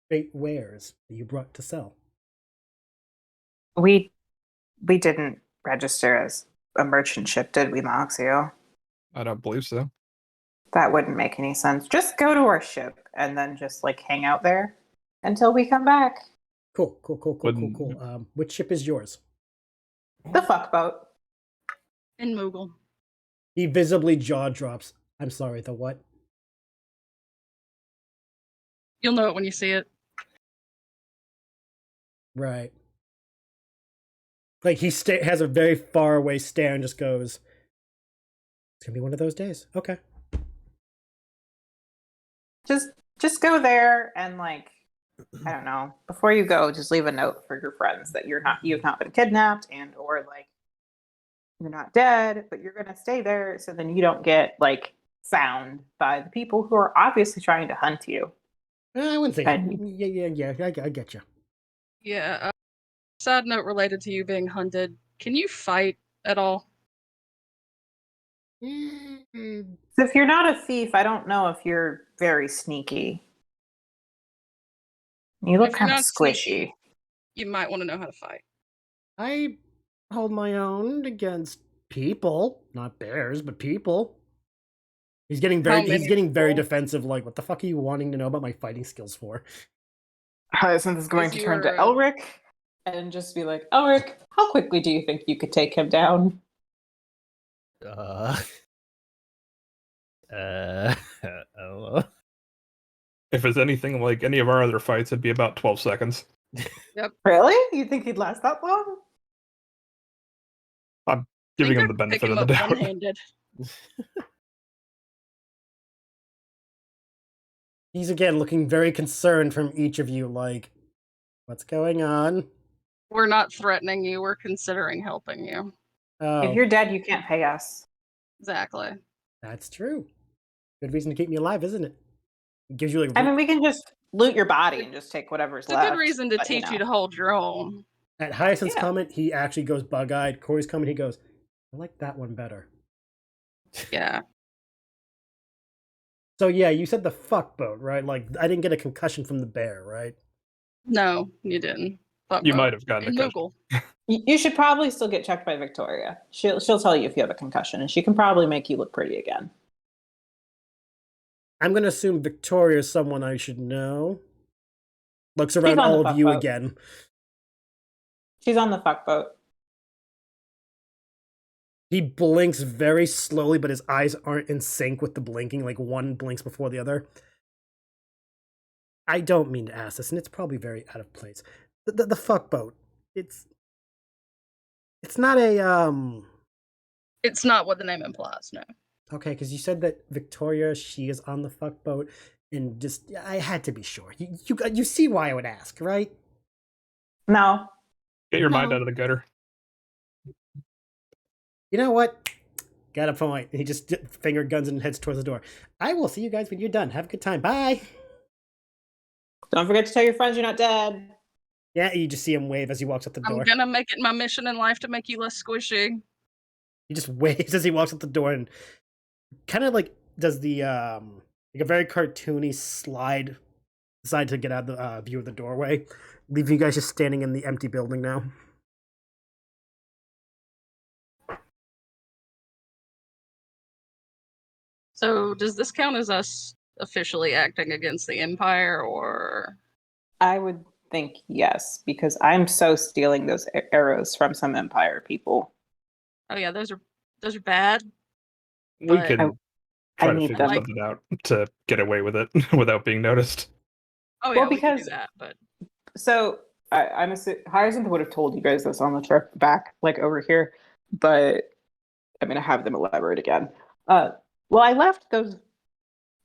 great wares that you brought to sell. We didn't register as a merchant ship, did we, Moxio? I don't believe so. That wouldn't make any sense. Just go to our ship and then just hang out there until we come back. Cool. Wouldn't- Which ship is yours? The fuck boat. In Moogle. He visibly jaw drops. I'm sorry, the what? You'll know it when you see it. Right. Like, he has a very far away stare and just goes, it's gonna be one of those days. Okay. Just go there and I don't know. Before you go, just leave a note for your friends that you've not been kidnapped and or you're not dead, but you're gonna stay there so then you don't get found by the people who are obviously trying to hunt you. I wouldn't say And- yeah, I get you. Yeah. Side note related to you being hunted. Can you fight at all? Mm-hmm. So if you're not a thief, I don't know if you're very sneaky. You look If you're kind of not squishy. sneaky, you might want to know how to fight. I hold my own against people, not bears, but people. He's getting very people? defensive. Like, what the fuck are you wanting to know about my fighting skills for? Hyacinth is going to turn to Elric and just be like, Elric, how quickly do you think you could take him down? I don't know. If it's anything like any of our other fights, it'd be about 12 seconds. Yep. Really? You think he'd last that long? I'm giving him the benefit of the doubt. One-handed. He's again looking very concerned from each of you, like, what's going on? We're not threatening you. We're considering helping you. Oh, If you're dead, you can't pay us. Exactly. that's true. Good reason to keep me alive, isn't it? It gives you like. I mean, we can just loot your body and just take whatever's It's a left. good reason to teach you to hold your own. At Hyacinth's Yeah. comment, he actually goes bug-eyed. Corey's comment, he goes, I like that one better. Yeah. So yeah, you said the fuck boat, right? Like, I didn't get a concussion from the bear, right? No, you didn't. Fuck You no. might have gotten a And concussion. Moogle. You should probably still get checked by Victoria. She'll tell you if you have a concussion, and she can probably make you look pretty again. I'm gonna assume Victoria is someone I should know. Looks She's around on the all fuck of you boat. again. She's on the fuck boat. He blinks very slowly, but his eyes aren't in sync with the blinking. Like, one blinks before the other. I don't mean to ask this, and it's probably very out of place. The fuck boat. It's not a It's not what the name implies, no. Okay, because you said that Victoria, she is on the fuck boat, and just I had to be sure. You see why I would ask, right? No. Get your mind No. out of the gutter. You know what? Got a point. He just finger guns and heads towards the door. I will see you guys when you're done. Have a good time. Bye. Don't forget to tell your friends you're not dead. Yeah, you just see him wave as he walks out the door. I'm gonna make it my mission in life to make you less squishy. He just waves as he walks out the door and kind of like does the like a very cartoony slide to get out of the view of the doorway, leaving you guys just standing in the empty building now. So does this count as us officially acting against the Empire, or I would think yes, because I'm so stealing those arrows from some Empire people. oh yeah, those are bad. We But can I try to need figure them. something out to get away with it without being noticed. Oh yeah, Well, we can do because- that, but So I'm assuming Hyacinth would have told you guys this on the trip back, like over here, but I'm gonna have them elaborate again. Well, I left those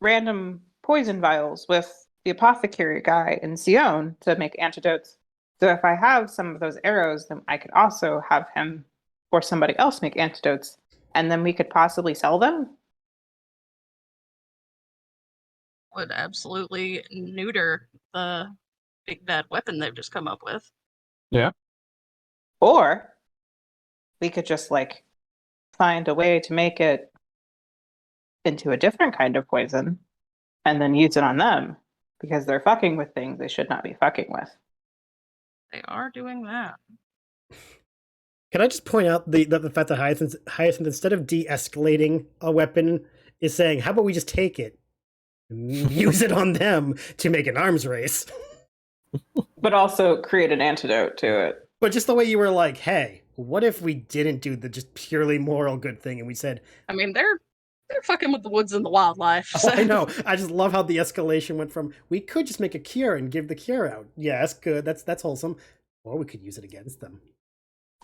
random poison vials with the apothecary guy in Scione to make antidotes. So if I have some of those arrows, then I could also have him or somebody else make antidotes, and then we could possibly sell them. would absolutely neuter the big bad weapon they've just come up with. Or we could just like find a way to make it into a different kind of poison and then use it on them because they're fucking with things they should not be fucking with. They are doing that. Can I just point out the fact that Hyacinth, instead of de-escalating a weapon, is saying, how about we just take it and use it on them to make an arms race? But also create an antidote to it. But just the way you were like, hey, what if we didn't do the just purely moral good thing and we said, I mean, they're fucking with the woods and the wildlife. oh, I know. I just love how the escalation went from, we could just make a cure and give the cure out. Yeah, that's good. That's wholesome. Or we could use it against them.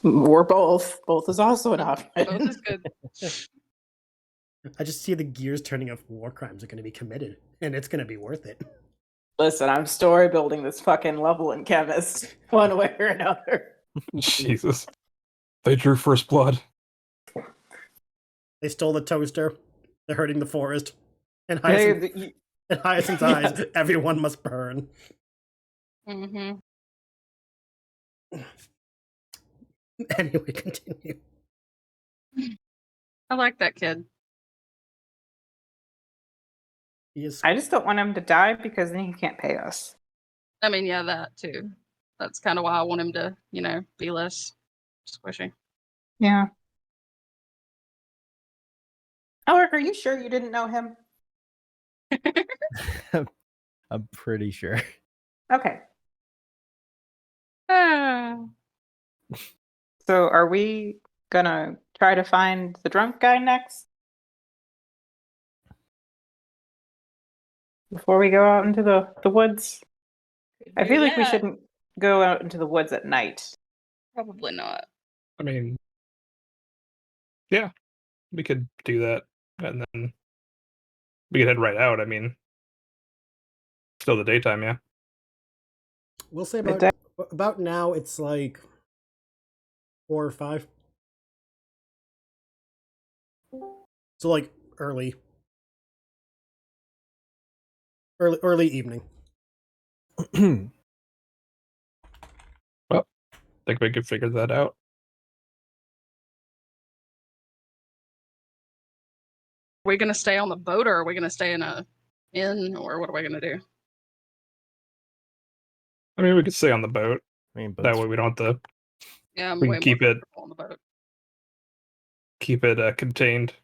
Or both. Both is also an option. Both is good. I just see the gears turning of war crimes are going to be committed, and it's going to be worth it. Listen, I'm story building this fucking level in Chemist, one way or another. Jesus. They drew first blood. They stole the toaster. They're hurting the forest. And Hey, Hyacinth's eyes, everyone must burn. Mm-hmm. Anyway, continue. I like that kid. He is, I just don't want him to die because then he can't pay us. I mean, yeah, that too. That's kind of why I want him to, be less squishy. Yeah. Alec, are you sure you didn't know him? I'm pretty sure. Okay. Ah. So are we gonna try to find the drunk guy next? Before we go out into the woods? I feel like we shouldn't go out into the woods at night. Probably not. I mean, yeah, we could do that, and then we could head right out. I mean, still the daytime, yeah. We'll say Midday? about now. It's like 4 or 5. So like early evening. Well, I think we could figure that out. Are we gonna stay on the boat, or are we gonna stay in a inn, or what are we gonna do? I mean, we could stay on the boat. I mean, That way we don't have to. Yeah, I'm We way can keep more it comfortable on the boat. Contained.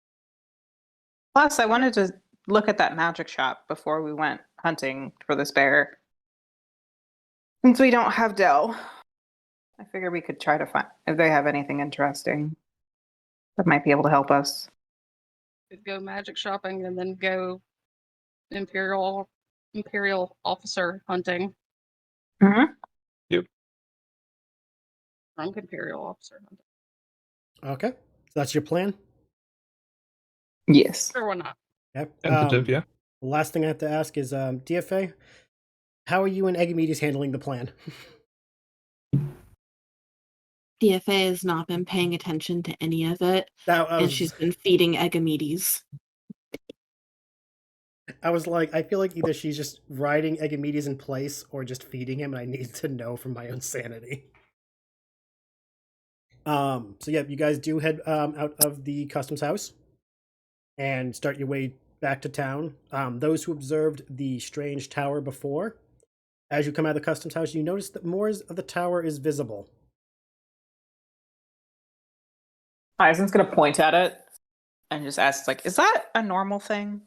Plus, I wanted to look at that magic shop before we went hunting for this bear. Since we don't have Dell, I figure we could try to find if they have anything interesting that might be able to help us. Could go magic shopping and then go Imperial officer hunting. Mm-hmm. Yep. Drunk Imperial officer hunting. Okay, so that's your plan. Yes. Sure, why not? Okay. Tentative, yeah. The last thing I have to ask is, DFA, how are you and Egamedes handling the plan? DFA has not been paying attention to any of it, and she's been feeding Egamedes. I was like, I feel like either she's just riding Egamedes in place or just feeding him, and I need to know for my own sanity. So yeah, you guys do head out of the customs house and start your way back to town. Those who observed the strange tower before, as you come out of the customs house, you notice that more of the tower is visible. Eisen's gonna point at it and just ask, like, is that a normal thing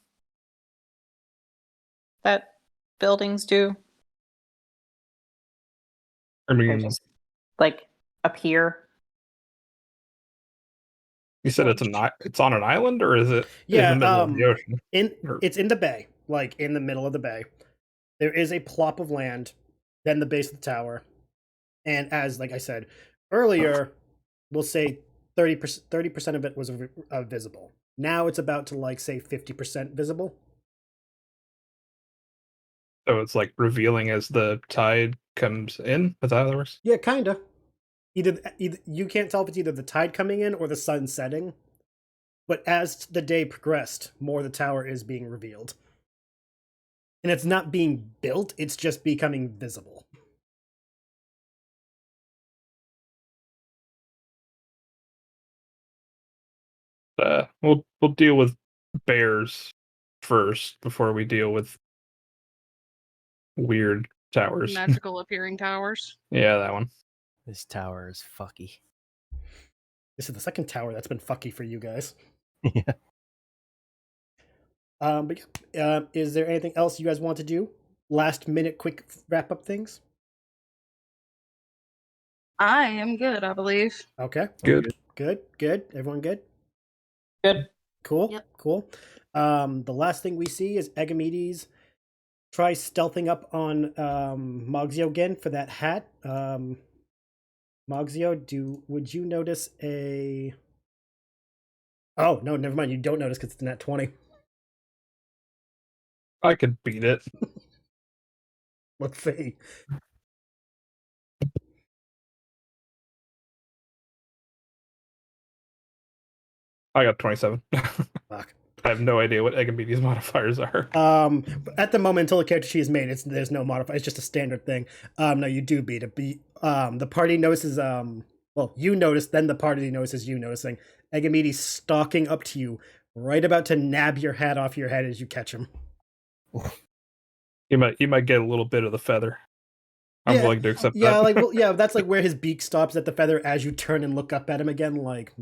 that buildings do? I They mean, just like appear. you said it's on an island, or is it in the middle of the ocean? It's in the bay, like in the middle of the bay. There is a plop of land, then the base of the tower, and as like I said earlier, we'll say 30% of it was visible. Now it's about to like say 50% visible. So it's like revealing as the tide comes in. Is that how that works? Yeah, kinda. Either you can't tell if it's either the tide coming in or the sun setting. But as the day progressed, more of the tower is being revealed. And it's not being built, it's just becoming visible. We'll deal with bears first before we deal with weird towers. Magical appearing towers. Yeah, that one. This tower is fucky. This is the second tower that's been fucky for you guys. Yeah. But is there anything else you guys want to do? Last minute quick wrap up things? I am good, I believe. Okay. Good. Good. Everyone good? Good. Cool. Yep. Cool. The last thing we see is Egamedes try stealthing up on Mogzio again for that hat. Mogzio, would you notice a... Oh, no, never mind. You don't notice because it's a nat 20. I could beat it. Let's see. I got 27. Fuck. I have no idea what Egamedes modifiers are. At the moment, until the character sheet is made, there's no modifier. It's just a standard thing. No, you do beat it. The party notices. Well, you notice. Then the party notices you noticing. Egamedes stalking up to you, right about to nab your hat off your head as you catch him. You might get a little bit of the feather. I'm Yeah, willing to accept yeah, that. like well, yeah, that's like where his beak stops at the feather as you turn and look up at him again. Like,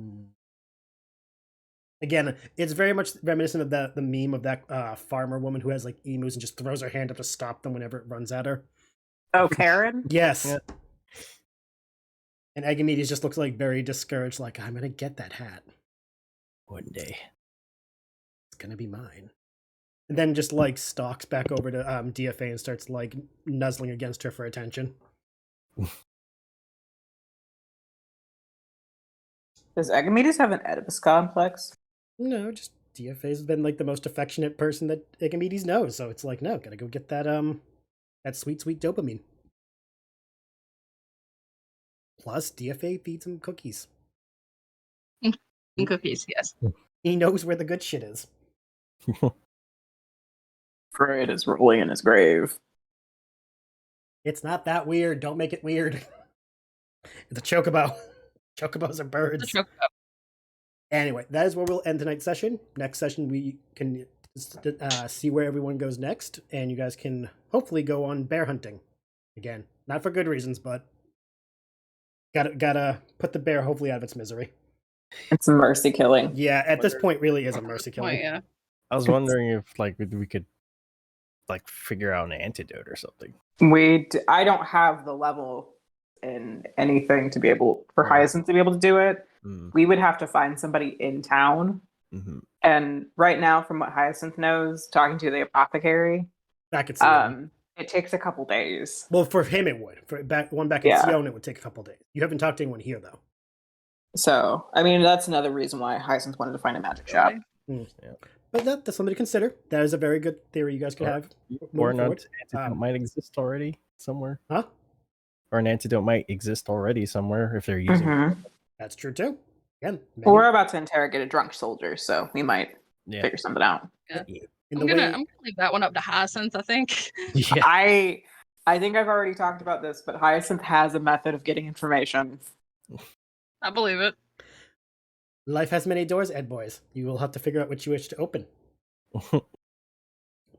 again, it's very much reminiscent of the meme of that farmer woman who has like emus and just throws her hand up to stop them whenever it runs at her. Oh, Karen? Yes. Yeah. And Agamedes just looks like very discouraged, like, I'm gonna get that hat. One day. It's gonna be mine. And then just like stalks back over to DFA and starts like nuzzling against her for attention. Does Agamedes have an Oedipus complex? No, just DFA's been like the most affectionate person that Agamedes knows, so it's like, no, gotta go get that that sweet, sweet dopamine. Plus, DFA feeds him cookies. And cookies, yes. He knows where the good shit is. Freud is rolling in his grave. It's not that weird. Don't make it weird. It's a chocobo. Chocobos are birds. The chocobo. Anyway, that is where we'll end tonight's session. Next session, we can see where everyone goes next, and you guys can hopefully go on bear hunting again. Not for good reasons, but gotta put the bear hopefully out of its misery. It's mercy killing. Yeah, at this point, really is a mercy Oh, killing. yeah. I was wondering if like we could like figure out an antidote or something. I don't have the level in anything to be able for Hyacinth to be able to do it. We would have to find somebody in town. Mm-hmm. And right now, from what Hyacinth knows, talking to the apothecary, Back at Scione. it takes a couple days. Well, for him it would. For back at Yeah. Scione, it would take a couple days. You haven't talked to anyone here though. So, I mean, that's another reason why Hyacinth wanted to find a magic shop. But that's something to consider. That is a very good theory you guys could have. Or moving an forward. antidote might exist already somewhere. Huh? Or an antidote might exist already somewhere if they're using it. Mm-hmm. That's true too. Again, Well, we're about to interrogate a drunk soldier, so we might Yeah. figure something out. Yeah. in I'm the gonna way, leave that one up to Hyacinth, I think. Yeah. I think I've already talked about this, but Hyacinth has a method of getting information. I believe it. life has many doors, Ed boys. You will have to figure out which you wish to open.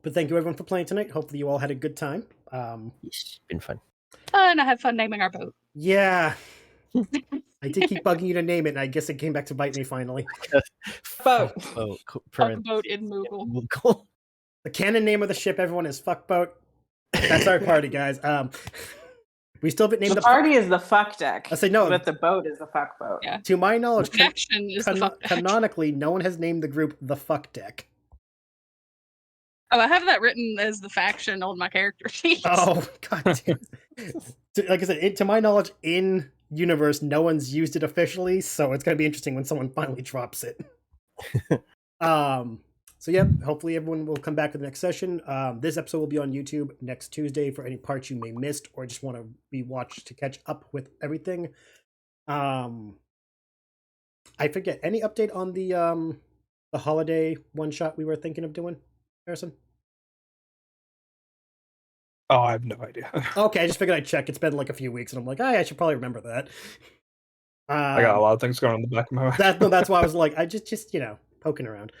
But thank you everyone for playing tonight. Hopefully you all had a good time. It's been fun. And I had fun naming our boat. Yeah. I did keep bugging you to name it, and I guess it came back to bite me finally. Boat. Oh, Fuck boat in Moogle. Moogle. The canon name of the ship, everyone, is Fuckboat. That's our party, guys. We still haven't named The party is the fuck deck. I say no. But the boat is the fuck boat. Yeah. To my knowledge, The faction is the fuck deck. canonically, no one has named the group the Fuck Deck. Oh, I have that written as the faction on my character sheet. Oh, god damn. Like I said, to my knowledge, in universe, no one's used it officially, so it's going to be interesting when someone finally drops it. So yeah, hopefully everyone will come back to the next session. This episode will be on YouTube next Tuesday for any parts you may missed or just want to rewatch to catch up with everything. I forget, any update on the holiday one shot we were thinking of doing, Harrison? Oh, I have no idea. Okay, I just figured I'd check. It's been like a few weeks, and I'm like, I should probably remember that. I got a lot of things going on in the back of my mind. That's why I was like, I just poking around.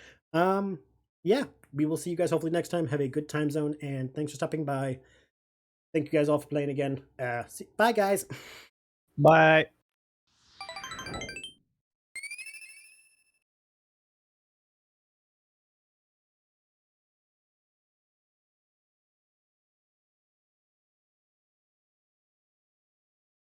Yeah, we will see you guys hopefully next time. Have a good time zone, and thanks for stopping by. Thank you guys all for playing again. Bye, guys. Bye.